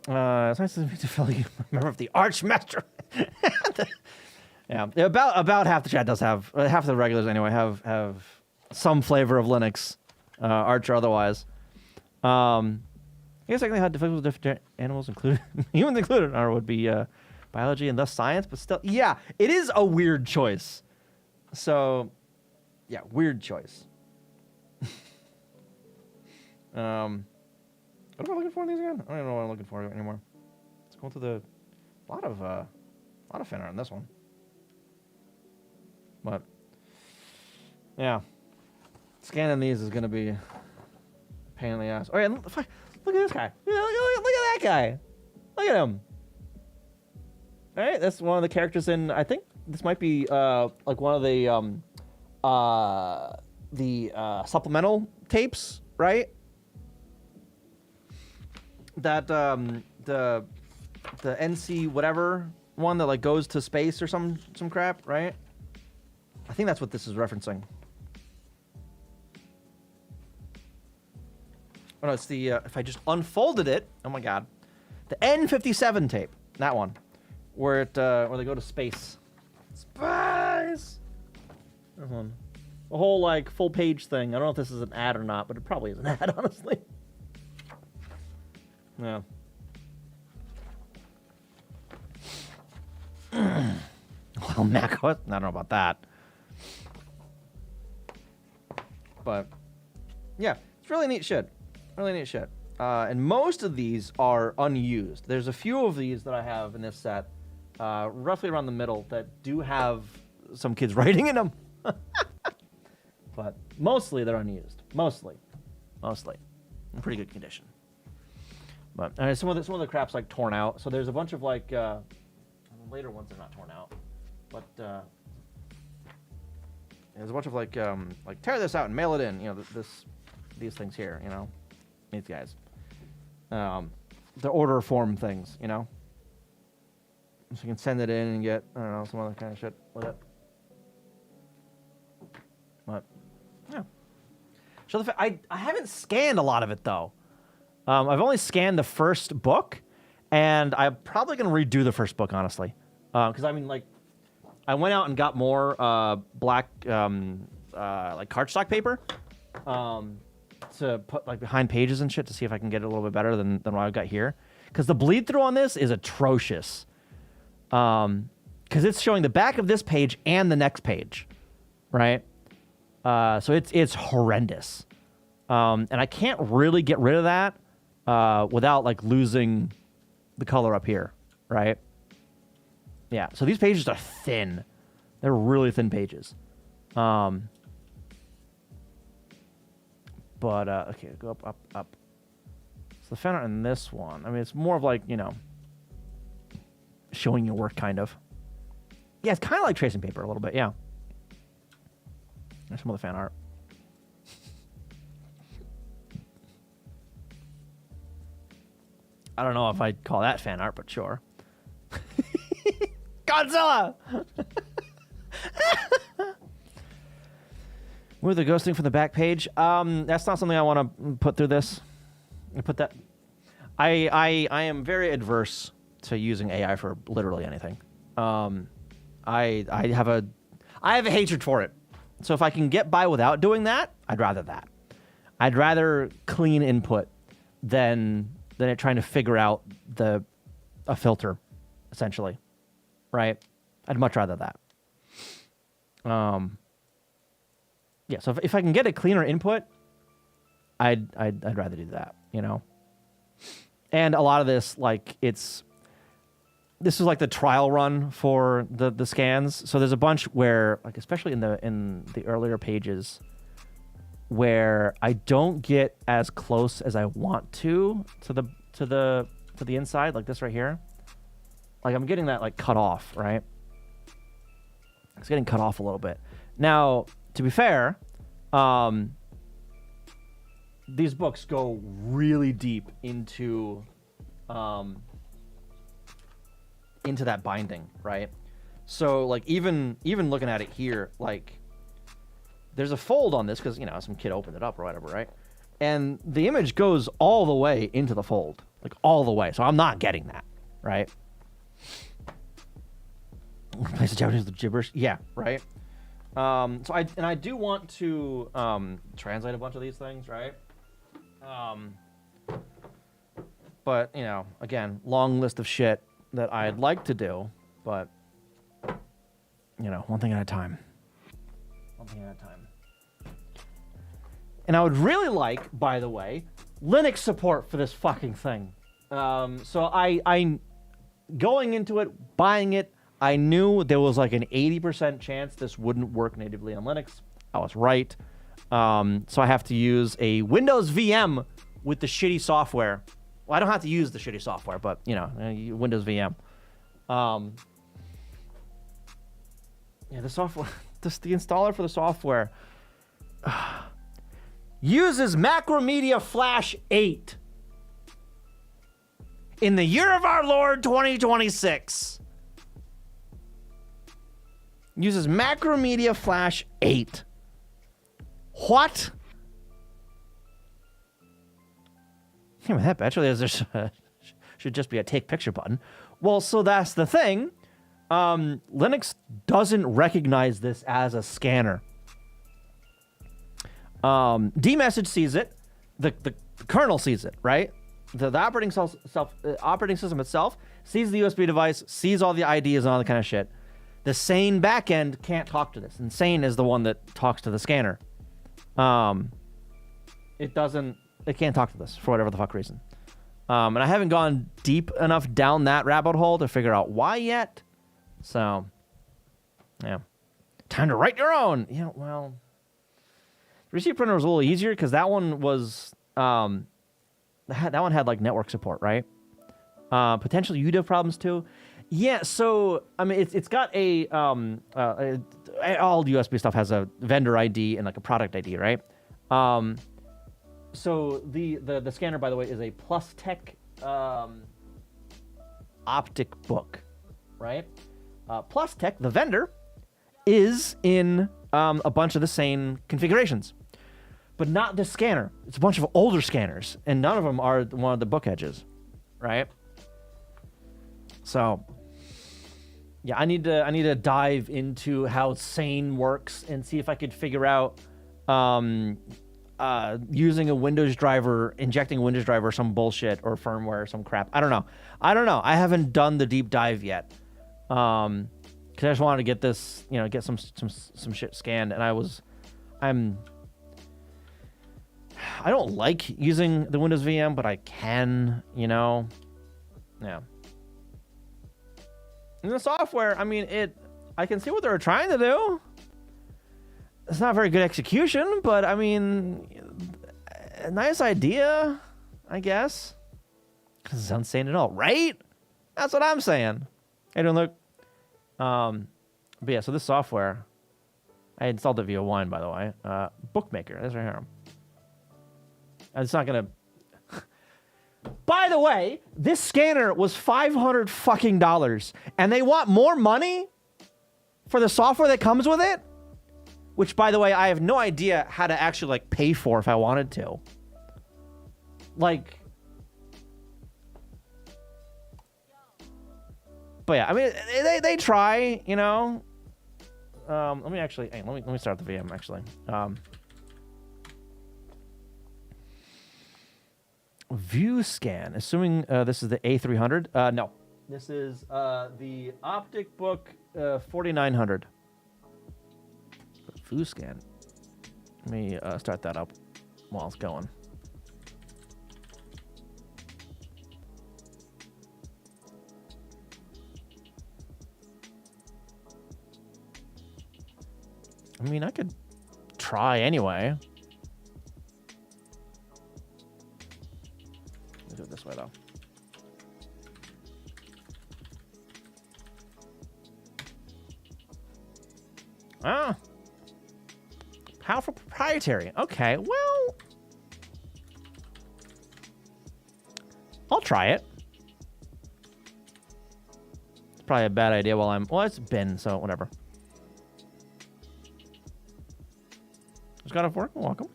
It's nice to meet you, member of the Archmaster. Yeah, about half the chat does have half the regulars anyway have some flavor of Linux, Arch or otherwise. I guess I can have difficulties with different animals included, humans included, or would be biology and thus science, but still, yeah, it is a weird choice. So, Yeah, weird choice. What am I looking for in these again? I don't know what I'm looking for anymore. Let's go through the a lot of fan art in this one. But yeah, scanning these is gonna be a pain in the ass. Oh yeah, look at this guy. Look at that guy. Look at him. All right, that's one of the characters in. I think this might be like one of the supplemental tapes, right? That the NC whatever one that like goes to space or some crap, right? I think that's what this is referencing. Oh no, it's the if I just unfolded it, oh my god, the N57 tape, that one, where they go to space. Space. This one, the whole like full page thing. I don't know if this is an ad or not, but it probably is an ad, honestly. Yeah. Well, Mac OS, I don't know about that. But, yeah, it's really neat shit. Really neat shit. And most of these are unused. There's a few of these that I have in this set, roughly around the middle, that do have some kids writing in them. But mostly they're unused. Mostly. In pretty good condition. But some of the crap's like torn out. So there's a bunch of like later ones that are not torn out. But there's a bunch of like tear this out and mail it in. You know, these things here. You know, these guys. The order form things. You know, so you can send it in and get I don't know some other kind of shit with it. But yeah. So I haven't scanned a lot of it though. I've only scanned the first book, and I'm probably gonna redo the first book honestly, because I mean like. I went out and got more black like cardstock paper to put like behind pages and shit to see if I can get it a little bit better than what I've got here. Because the bleed through on this is atrocious. Because it's showing the back of this page and the next page, right? So it's horrendous. And I can't really get rid of that without like losing the color up here, right? Yeah, so these pages are thin. They're really thin pages. But, okay, go up. So the fan art in this one, I mean, it's more of like, you know, showing your work, kind of. Yeah, it's kind of like tracing paper a little bit, yeah. There's some of the fan art. I don't know if I'd call that fan art, but sure. Godzilla! With the ghosting from the back page. That's not something I want to put through this. I put that. I am very adverse to using AI for literally anything. I have a hatred for it. So if I can get by without doing that, I'd rather that. I'd rather clean input than it trying to figure out a filter, essentially. Right? I'd much rather that. Yeah, so if I can get a cleaner input, I'd rather do that, you know? And a lot of this, like, this is like the trial run for the scans. So there's a bunch where, like, especially in the earlier pages, where I don't get as close as I want to the inside, like this right here. Like, I'm getting that, like, cut off, right? It's getting cut off a little bit. Now, to be fair, these books go really deep into that binding, right? So, like, even looking at it here, like, there's a fold on this because, you know, some kid opened it up or whatever, right? And the image goes all the way into the fold, like, all the way. So I'm not getting that, right? Replace the Japanese with gibberish. Yeah, right. So I do want to translate a bunch of these things, right? But you know, again, long list of shit that I'd like to do, but you know, one thing at a time. One thing at a time. And I would really like, by the way, Linux support for this fucking thing. So I going into it, buying it, I knew there was like an 80% chance this wouldn't work natively on Linux. I was right. So I have to use a Windows VM with the shitty software. Well, I don't have to use the shitty software, but, you know, Windows VM. Yeah, the software, the installer for the software uses Macromedia Flash 8 in the year of our Lord 2026. Uses Macromedia Flash 8. What? Yeah, that actually there's should just be a take picture button. Well, so that's the thing. Linux doesn't recognize this as a scanner. dmessage sees it. The kernel sees it, right? The operating system itself sees the USB device, sees all the IDs and all that kind of shit. The sane backend can't talk to this. And sane is the one that talks to the scanner. It can't talk to this for whatever the fuck reason. And I haven't gone deep enough down that rabbit hole to figure out why yet. So, yeah. Time to write your own. Yeah, well, the receipt printer was a little easier because that one was, that one had like network support, right? Potential UDIV problems too. Yeah, so I mean, it's got all USB stuff has a vendor ID and like a product ID, right? So the scanner, by the way, is a PlusTech optic book, right? PlusTech, the vendor, is in a bunch of the same configurations, but not the scanner. It's a bunch of older scanners, and none of them are one of the book edges, right? So, yeah, I need to dive into how Sane works and see if I could figure out using a Windows driver, injecting a Windows driver, some bullshit or firmware, or some crap. I don't know. I haven't done the deep dive yet. Because I just wanted to get this, get some shit scanned, and I don't like using the Windows VM, but I can, yeah. And the software, I mean, I can see what they were trying to do. It's not very good execution, but I mean, a nice idea, I guess. Doesn't sound at all, right? That's what I'm saying. Hey, don't look. But yeah, so this software, I installed it via Wine, by the way. Bookmaker, that's right here. It's not gonna. By the way, this scanner was $500 fucking dollars, and they want more money for the software that comes with it, which, by the way, I have no idea how to actually like pay for if I wanted to. Like, but yeah, I mean, they try, Let me actually, let me start the VM actually. View scan, assuming this is the A300. No, this is the Optic Book 4900. View scan. Let me start that up while it's going. I mean, I could try anyway. Do it this way though. Ah, powerful proprietary. Okay, well, I'll try it. It's probably a bad idea while well, it's been, so whatever. Just got off work. Welcome.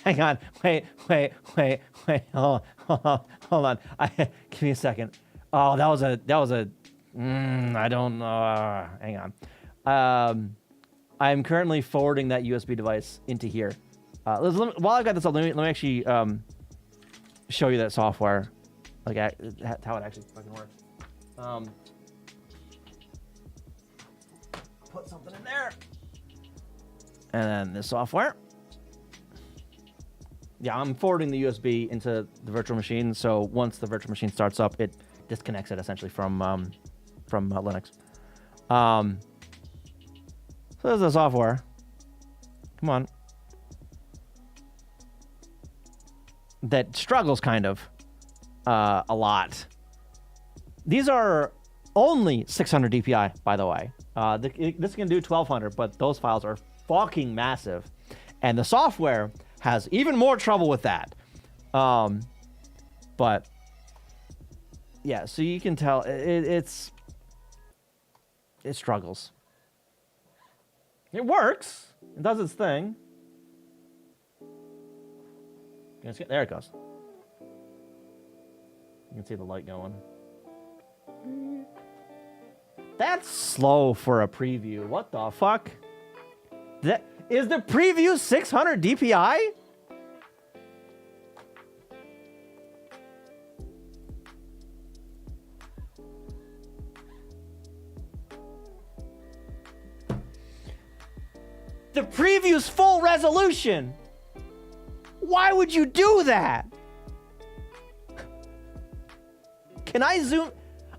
Hang on. Wait. Hold on. Give me a second. Oh, that was a. I don't know. Hang on. I'm currently forwarding that USB device into here. While I've got this up, let me actually show you that software, like how it actually fucking works. Put something in there, and then this software. Yeah, I'm forwarding the USB into the virtual machine, so once the virtual machine starts up, it disconnects it essentially from Linux. So there's the software. Come on. That struggles kind of a lot. These are only 600 DPI, by the way. This can do 1200, but those files are fucking massive. And the software has even more trouble with that. But yeah, so you can tell it struggles. It works. It does its thing. There it goes. You can see the light going. That's slow for a preview. What the fuck? Is the preview 600 DPI? The preview's full resolution. Why would you do that? Can I zoom?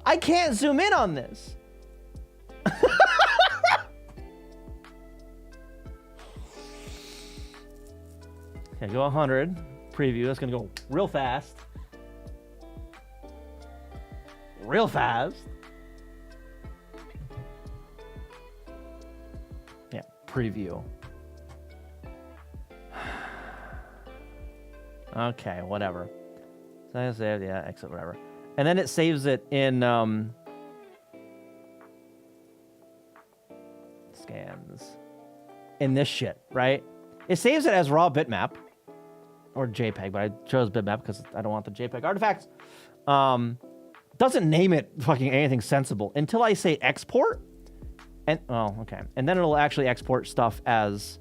I can't zoom in on this. Okay, go 100. Preview. That's going to go real fast. Real fast. Yeah, preview. Okay, whatever. Save, yeah, exit, whatever. And then it saves it in scans. In this shit, right? It saves it as raw bitmap or JPEG, but I chose bitmap because I don't want the JPEG artifacts. Doesn't name it fucking anything sensible until I say export. And oh, okay. And then it'll actually export stuff as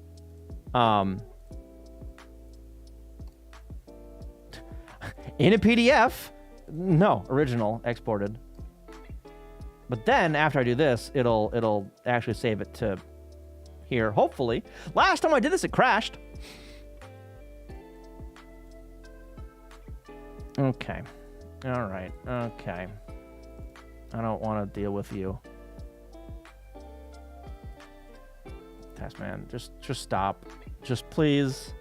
in a PDF. No, original exported. But then after I do this, it'll actually save it to here, hopefully. Last time I did this, it crashed. Okay. All right. Okay. I don't want to deal with you. Taskman, just stop. Just please.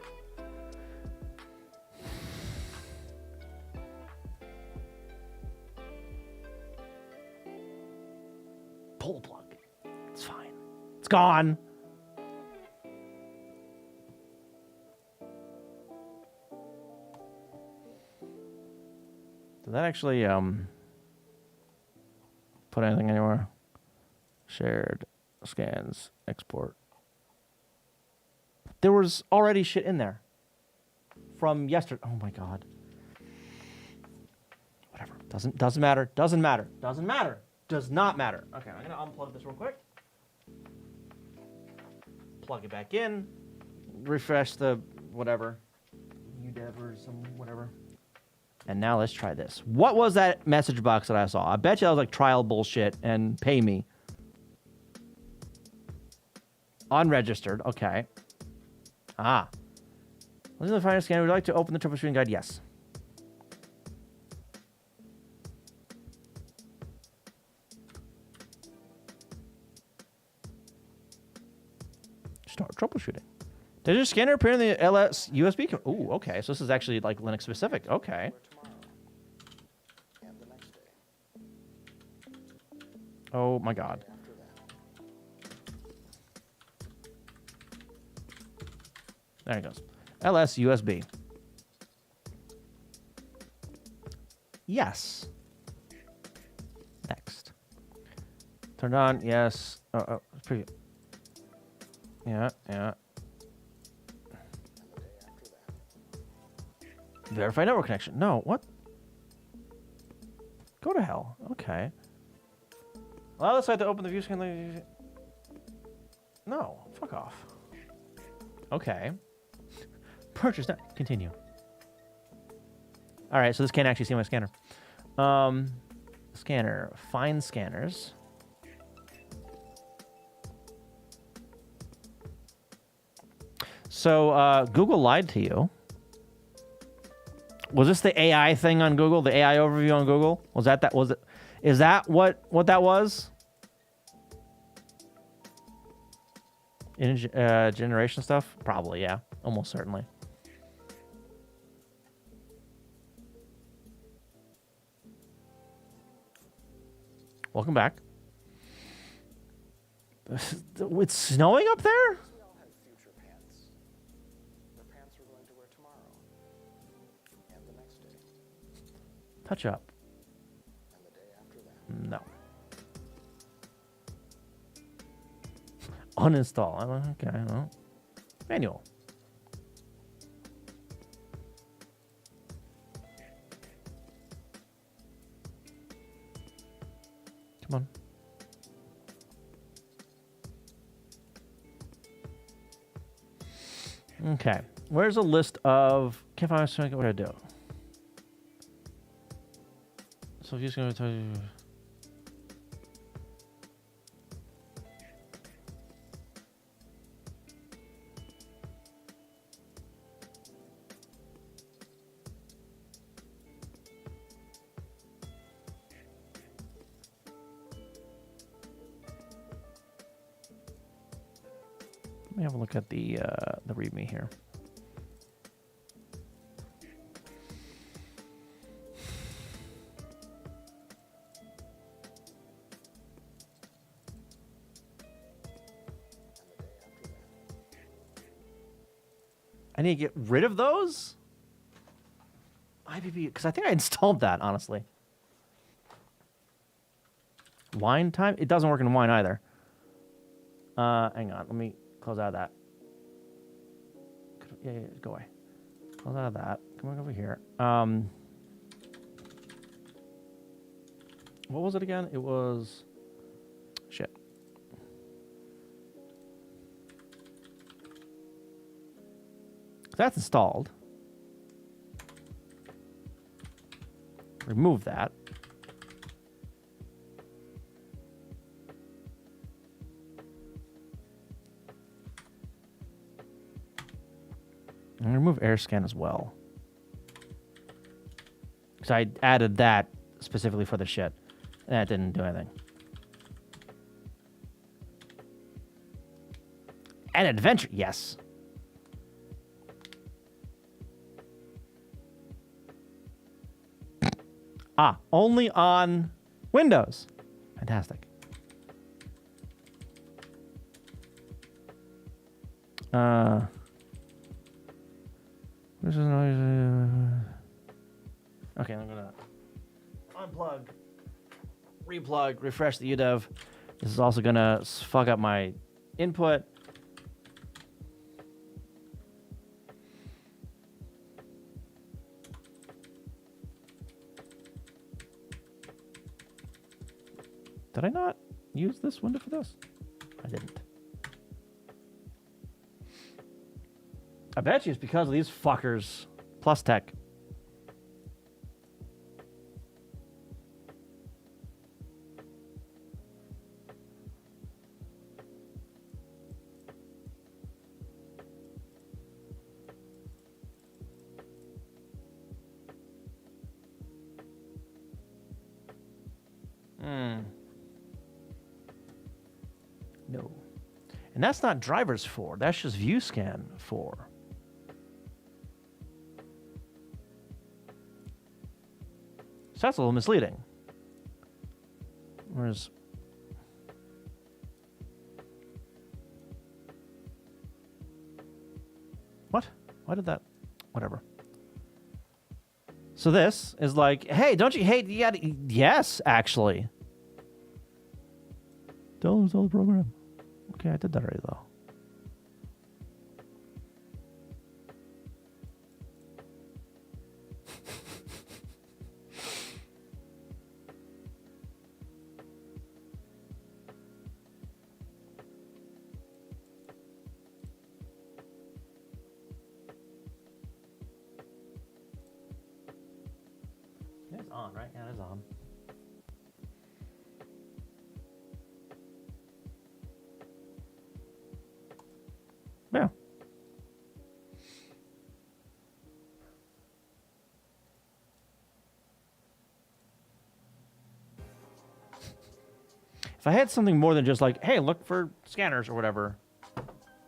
Pull the plug. It's fine. It's gone. Did that actually put anything anywhere? Shared, scans, export. There was already shit in there from yesterday. Oh my god. Whatever. Doesn't matter. Doesn't matter. Doesn't matter. Does not matter. Okay, I'm gonna unplug this real quick. Plug it back in. Refresh the whatever. UDEV or some whatever. And now let's try this. What was that message box that I saw? I bet you that was like trial bullshit and pay me. Unregistered. Okay. Ah. Listen to the final scanner. Would you like to open the troubleshooting guide? Yes. Start troubleshooting. Does your scanner appear in the LS USB? Ooh, okay. So this is actually like Linux specific. Okay. Oh my god. There it goes. LS USB. Yes. Next. Turned on. Yes. Oh, preview. Yeah, yeah. Verify network connection. No, what? Go to hell. Okay. Allow the site to open the view scan. No, fuck off. Okay. Purchase that. Continue. All right, so this can't actually see my scanner. Scanner. Find scanners. So Google lied to you. Was this the AI thing on Google? The AI overview on Google? Was that was it? Is that what that was? Generation stuff? Probably, yeah. Almost certainly. Welcome back. It's snowing up there? We all had future pants. The pants we're going to wear tomorrow. And the next day. Touch up. And the day after that. No. Uninstall. Okay, well. Manual. Come on. Okay. Where's a list of... Can't find what do I do? So he's going to tell you... Let me have a look at the README here. I need to get rid of those? IBB, because I think I installed that, honestly. Wine time? It doesn't work in wine either. Hang on, let me close out of that. Yeah, go away. Close out of that. Come on over here. What was it again? It was... Shit. That's installed. Remove that. And remove AirScan as well. Because I added that specifically for the shit. And that didn't do anything. And adventure, yes. Only on Windows. Fantastic. This is noise. Okay, I'm gonna unplug, replug, refresh the UDEV. This is also gonna fuck up my input. Did I not use this window for this? I didn't. I bet you it's because of these fuckers. Plus Tech. No. And that's not drivers 4. That's just view scan 4. So that's a little misleading. Whereas... What? Why did that... Whatever. So this is like, hey, don't you hate... You gotta... Yes, actually. Tell them install the program. Okay, I did that already, though. on, right? Yeah, it is on. Yeah. If I had something more than just like, hey, look for scanners or whatever,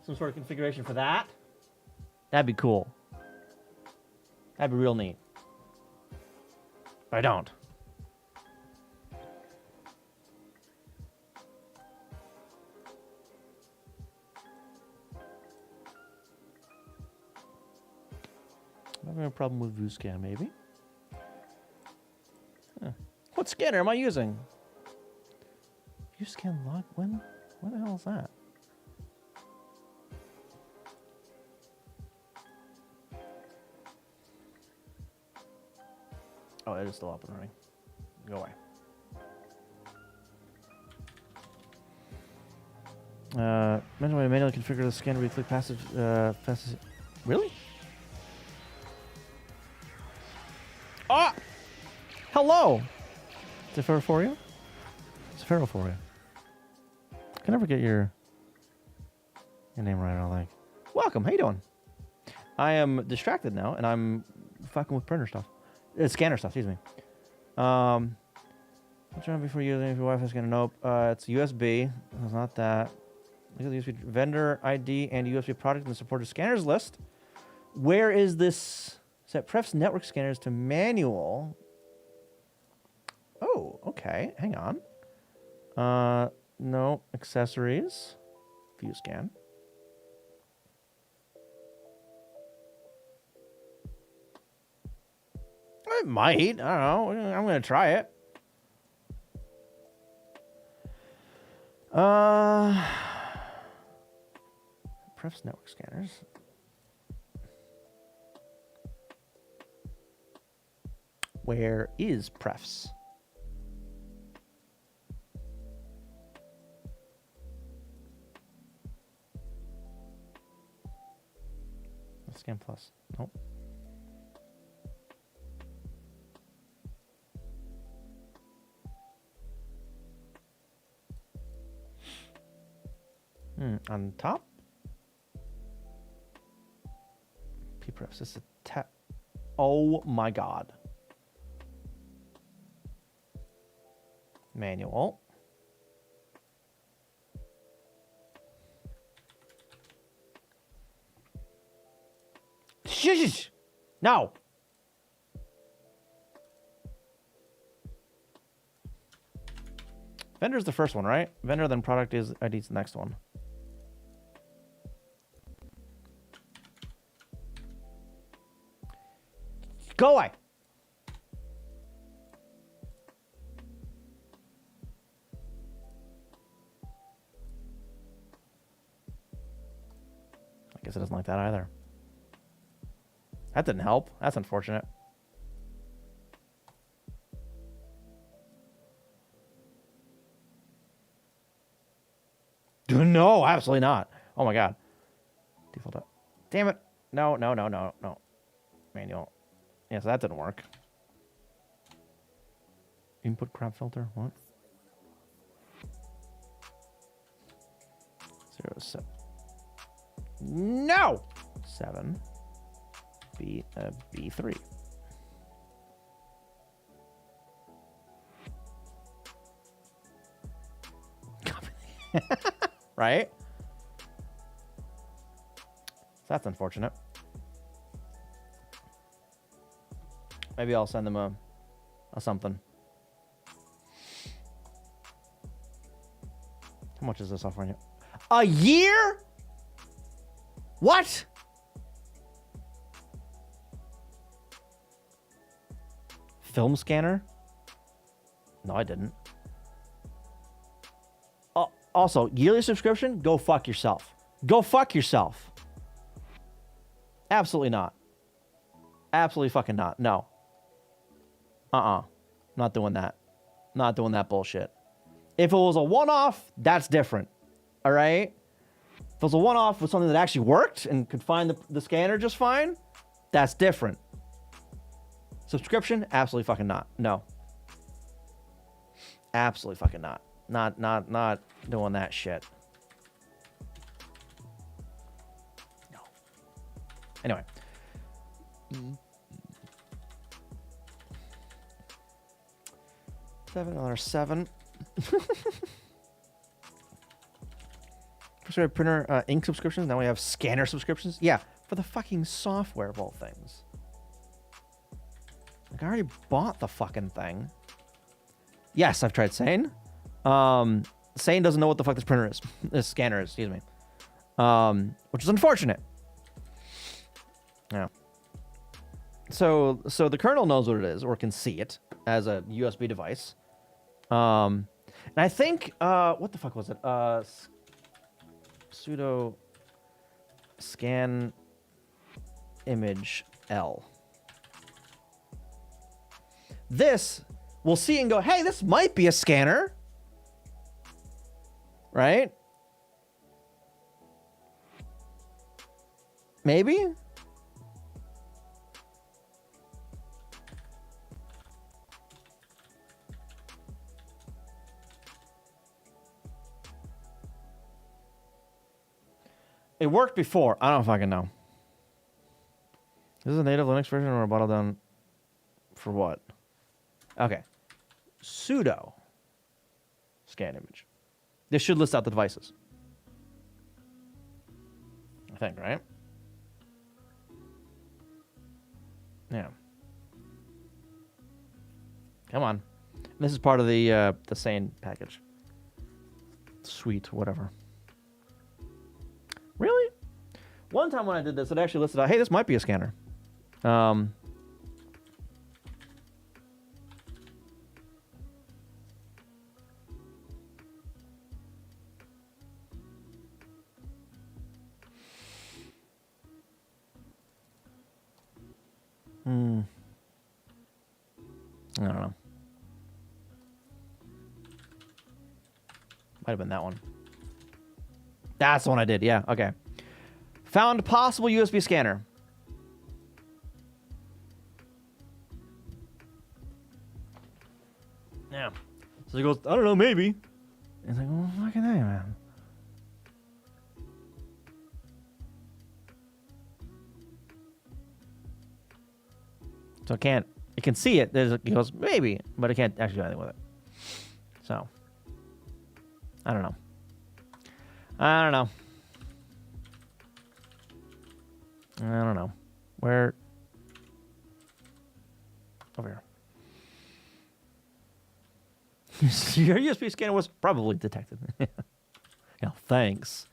some sort of configuration for that, that'd be cool. That'd be real neat. But I don't. I'm having a problem with ViewScan, maybe. Huh. What scanner am I using? ViewScan log? When? What the hell is that? Oh, it is still up and running. Go away. Mention when I manually configure the scanner, we click passage. Really? Ah! Hello! Is it Pharaoh for you? It's Pharaoh for you. I can never get your name right, I don't think. Welcome, how you doing? I am distracted now, and I'm fucking with printer stuff. Scanner stuff, excuse me. What's wrong before using your Wi-Fi scanner? Nope. It's USB. It's not that. Look at the USB vendor ID and USB product in the supported scanners list. Where is this? Set prefs network scanners to manual. Oh, okay. Hang on. No accessories. View scan. It might. I don't know. I'm going to try it. Prefs network scanners. Where is prefs? Scan plus. Nope. On top? P-prefs. This is a oh my god. Manual. Shush! No! Vendor's the first one, right? Vendor, then product is ID's the next one. Go away! I guess it doesn't like that either. That didn't help. That's unfortunate. No, absolutely not. Oh my god. Default up. Damn it. No. Manual. Yeah, so that didn't work. Input crop filter. What? 0 7. No! 7. B3. Right? That's unfortunate. Maybe I'll send them a something. How much is this offering you? A year? What? Film scanner? No, I didn't. Also, yearly subscription? Go fuck yourself. Go fuck yourself. Absolutely not. Absolutely fucking not. No. Not doing that. Not doing that bullshit. If it was a one-off, that's different. All right? If it was a one-off with something that actually worked and could find the scanner just fine, that's different. Subscription? Absolutely fucking not. No. Absolutely fucking not. Not doing that shit. No. Anyway. $7. First we had printer ink subscriptions. Now we have scanner subscriptions. Yeah, for the fucking software of all things. Like, I already bought the fucking thing. Yes, I've tried Sane. Sane doesn't know what the fuck this printer is. This scanner is, excuse me. Which is unfortunate. Yeah. So the kernel knows what it is, or can see it as a USB device. And I think, what the fuck was it? Sudo scan image L. This we'll see and go, hey, this might be a scanner. Right? Maybe? It worked before. I don't fucking know. This is a native Linux version or a bottle down for what? Okay. Sudo scan image. This should list out the devices. I think, right? Yeah. Come on. This is part of the Sane package. Sweet, whatever. Really? One time when I did this, it actually listed out, hey, this might be a scanner. I don't know. Might have been that one. That's the one I did. Yeah, okay. Found possible USB scanner. Yeah. So he goes, I don't know, maybe. And it's like, well, fucking hey, man. So it can't, it can see it. He goes, maybe, but it can't actually do anything with it. So, I don't know. I don't know. I don't know. Where? Over here. Your USB scanner was probably detected. Yeah, thanks.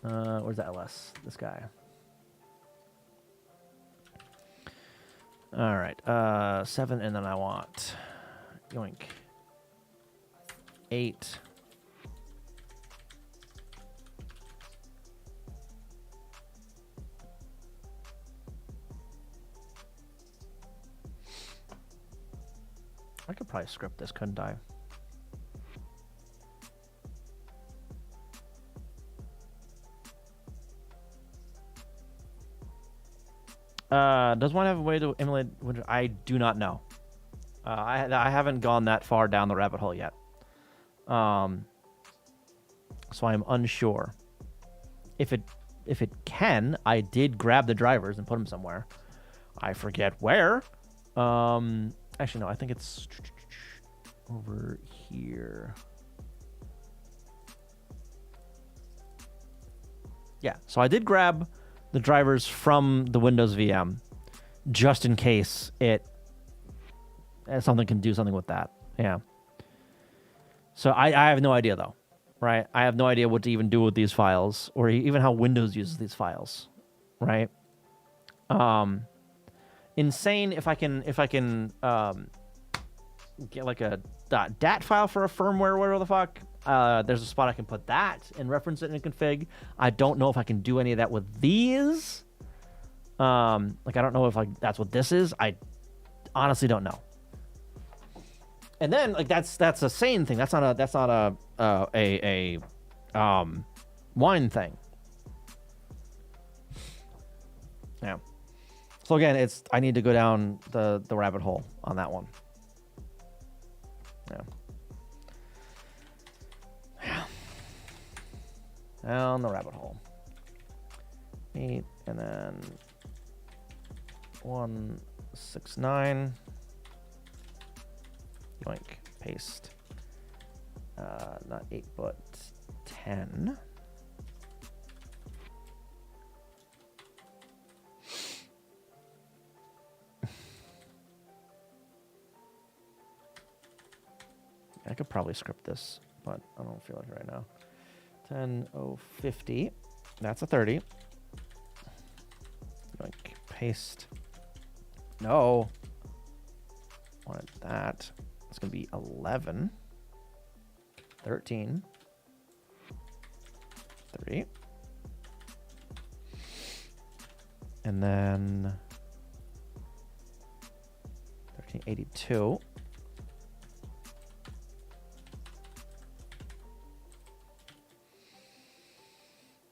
Where's that LS? This guy. All right. 7, and then I want yoink. 8. I could probably script this, couldn't I? Does one have a way to emulate Windows? I do not know. I haven't gone that far down the rabbit hole yet. So I'm unsure. If it can, I did grab the drivers and put them somewhere. I forget where. Actually, no, I think it's over here. Yeah, so I did grab the drivers from the Windows VM just in case something can do something with that. Yeah. So I have no idea, though, right? I have no idea what to even do with these files or even how Windows uses these files, right? Insane if I can get like a .dat file for a firmware or whatever the fuck. There's a spot I can put that and reference it in a config. I don't know if I can do any of that with these. Like I don't know if that's what this is. I honestly don't know. And then like that's a Sane thing. That's not a wine thing. Yeah. So again, I need to go down the rabbit hole on that one. Yeah. Yeah. Down the rabbit hole. 8 and then 169. Yoink. Paste. Not 8, but 10. I could probably script this, but I don't feel like it right now. 10, 0, 50. That's a 30. Like, paste. No. Wanted that. It's going to be 11. 13. 3. And then 1382.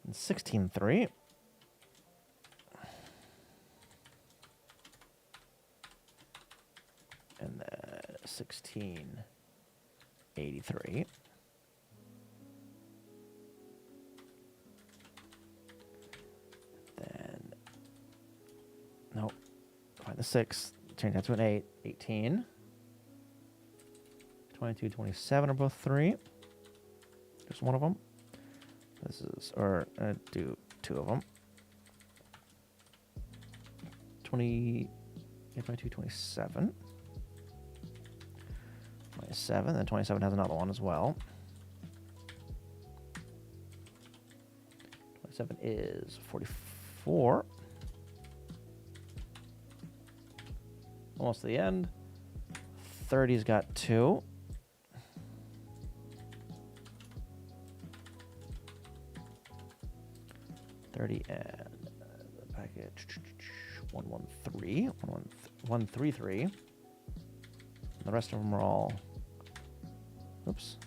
And 16.3. And then 1683. Then, nope. Find the 6. Change that to an 8. 18. 22, 27 are both 3. Just one of them. This is, or do 2 of them. 20, 22, 27. 27, then 27 has another one as well. 27 is 44. Almost to the end. 30's got 2. And the package 113, 133. And the rest of them are all, oops,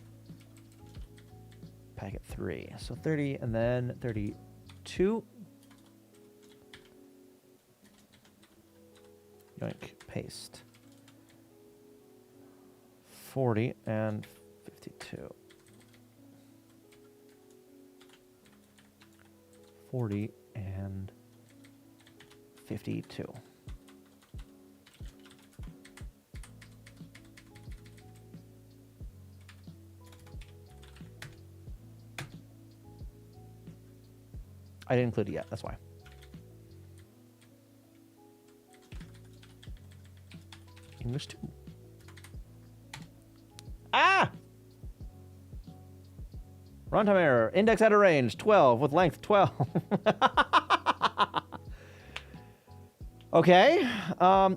packet 3. So 30 and then 32. Yoink, paste. 40 and 52. 40 and 52. I didn't include it yet, that's why. English 2. Ah! Runtime error. Index out of range 12 with length 12. Okay.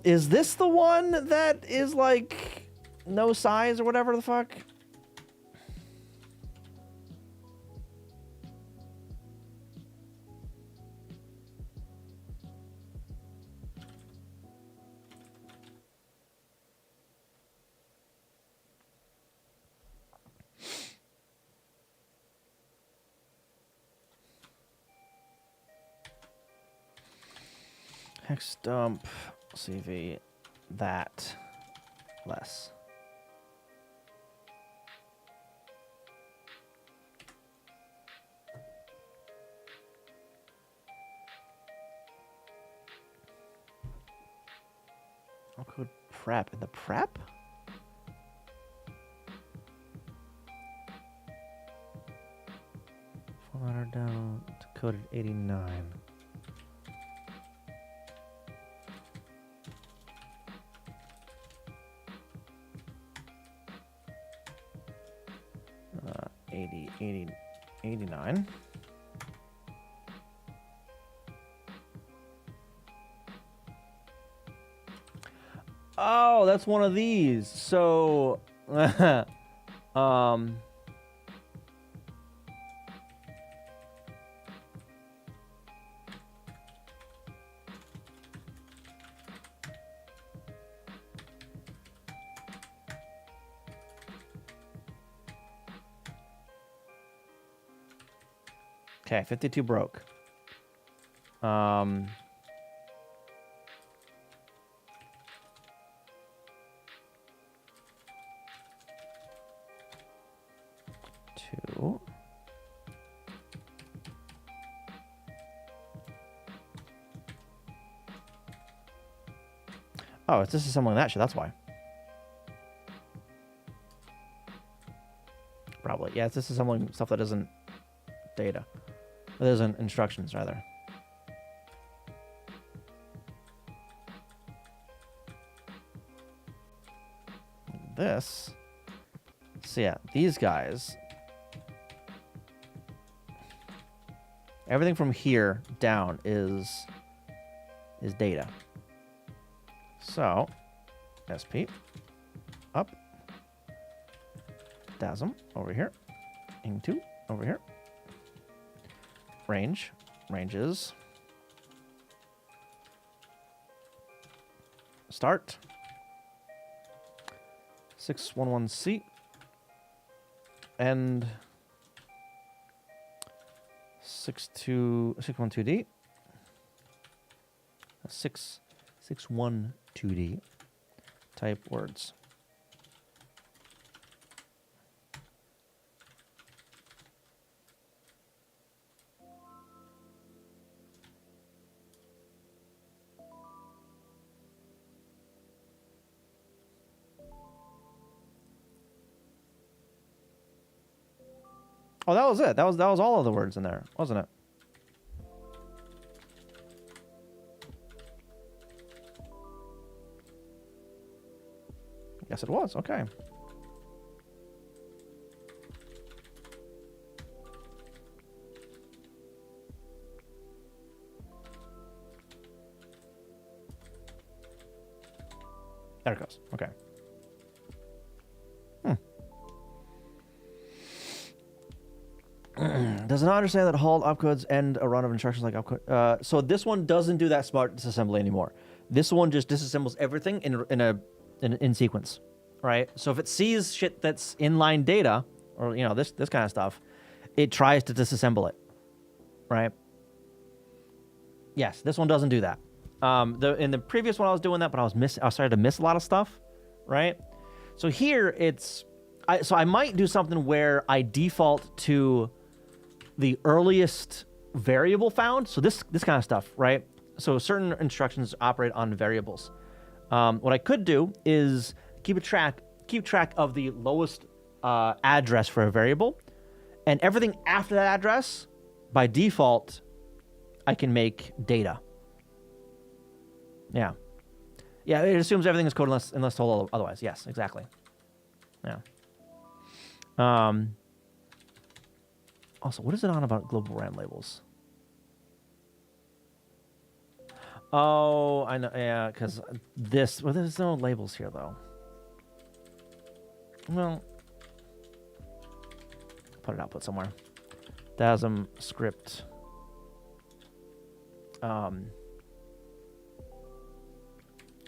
Is this the one that is like no size or whatever the fuck? Hex dump, CV, that, less. I'll code prep. In the prep? Formatter down to coded 89. Uh, 89. Oh, that's one of these. So, okay, 52 broke. Oh, it's disassembling that shit. That's why. Probably. Yeah, it's disassembling stuff that isn't data. That isn't instructions, rather. This. So yeah, these guys. Everything from here down is data. So, SP, up, DASM over here, ing2 over here, ranges, start, 611C, and 612D, 612D type words. Oh, that was it. That was all of the words in there, wasn't it? Yes, it was. Okay. There it goes. Okay. Does not understand that halt opcodes end a run of instructions like opcode. So this one doesn't do that smart disassembly anymore. This one just disassembles everything in sequence, right? So if it sees shit that's inline data, or you know this kind of stuff, it tries to disassemble it, right? Yes, this one doesn't do that. In the previous one I was doing that, but I started to miss a lot of stuff, right? So here I might do something where I default to the earliest variable found. So this kind of stuff, right? So certain instructions operate on variables. What I could do is keep track of the lowest address for a variable, and everything after that address, by default, I can make data. Yeah, it assumes everything is code unless told otherwise. Yes, exactly. Yeah. Also, what is it on about global RAM labels? Oh, I know. Yeah, because there's no labels here, though. Well, put an output somewhere. DASM script.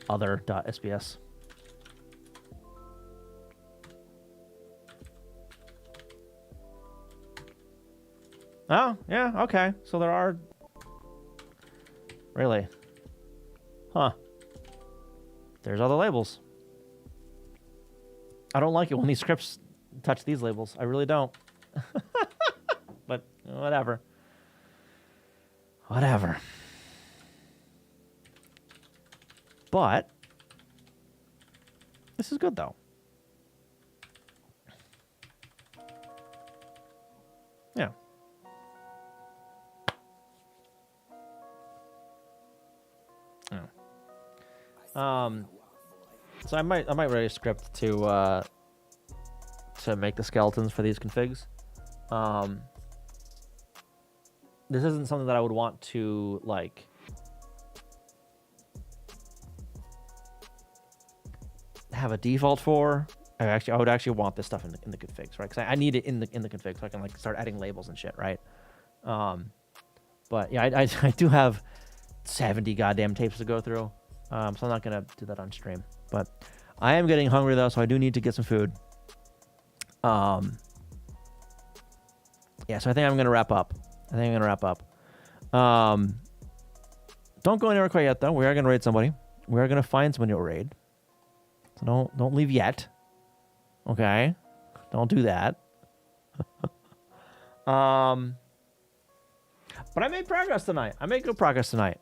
Other.sbs. Oh, yeah, okay. So there are... Really? Huh. There's other labels. I don't like it when these scripts touch these labels. I really don't. But whatever. Whatever. But this is good, though. Yeah. So I might write a script to make the skeletons for these configs. This isn't something that I would want to like have a default for. I would actually want this stuff in the configs, right? Because I need it in the config so I can like start adding labels and shit, right? But yeah, I do have 70 goddamn tapes to go through. So I'm not going to do that on stream. But I am getting hungry, though, so I do need to get some food. Yeah, so I think I'm going to wrap up. Don't go anywhere quite yet, though. We are going to raid somebody. We are going to find somebody to raid. So don't leave yet. Okay? Don't do that. But I made progress tonight. I made good progress tonight.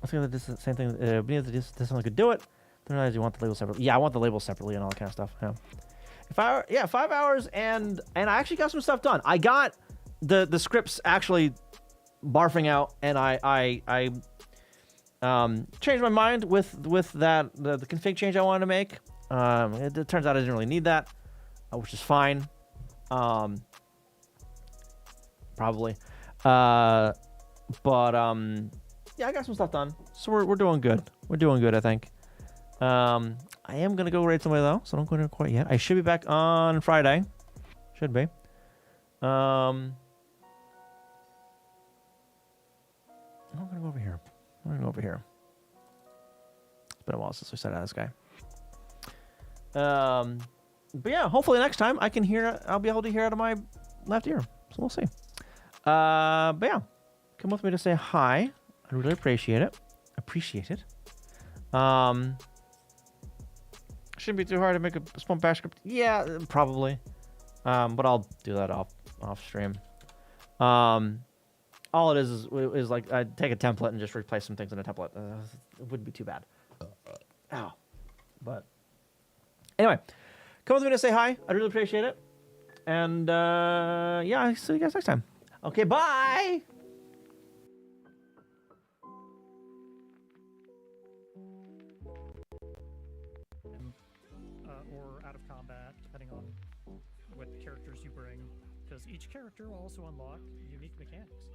I think that this is the same thing. Beneath this someone could do it. Then realize you want the label separately. Yeah, I want the label separately and all that kind of stuff. Yeah. If I yeah, 5 hours and I actually got some stuff done. I got the scripts actually barfing out, and I changed my mind with that the config change I wanted to make. It turns out I didn't really need that, which is fine. Probably. Yeah, I got some stuff done, so we're doing good. We're doing good, I think. I am gonna go raid somebody though, so don't go to quite yet. I should be back on Friday. Should be. I'm gonna go over here. I'm gonna go over here. It's been a while since we set out this guy. But yeah, hopefully next time I can hear. I'll be able to hear out of my left ear. So we'll see. But yeah, come with me to say hi. I really appreciate it. Appreciate it. Shouldn't be too hard to make a small bash script. Yeah, probably. But I'll do that off stream. All it is like I take a template and just replace some things in a template. It wouldn't be too bad. Ow. But anyway, come with me to say hi. I really appreciate it. And yeah, I'll see you guys next time. Okay, bye. Or out of combat, depending on what characters you bring, because each character will also unlock unique mechanics.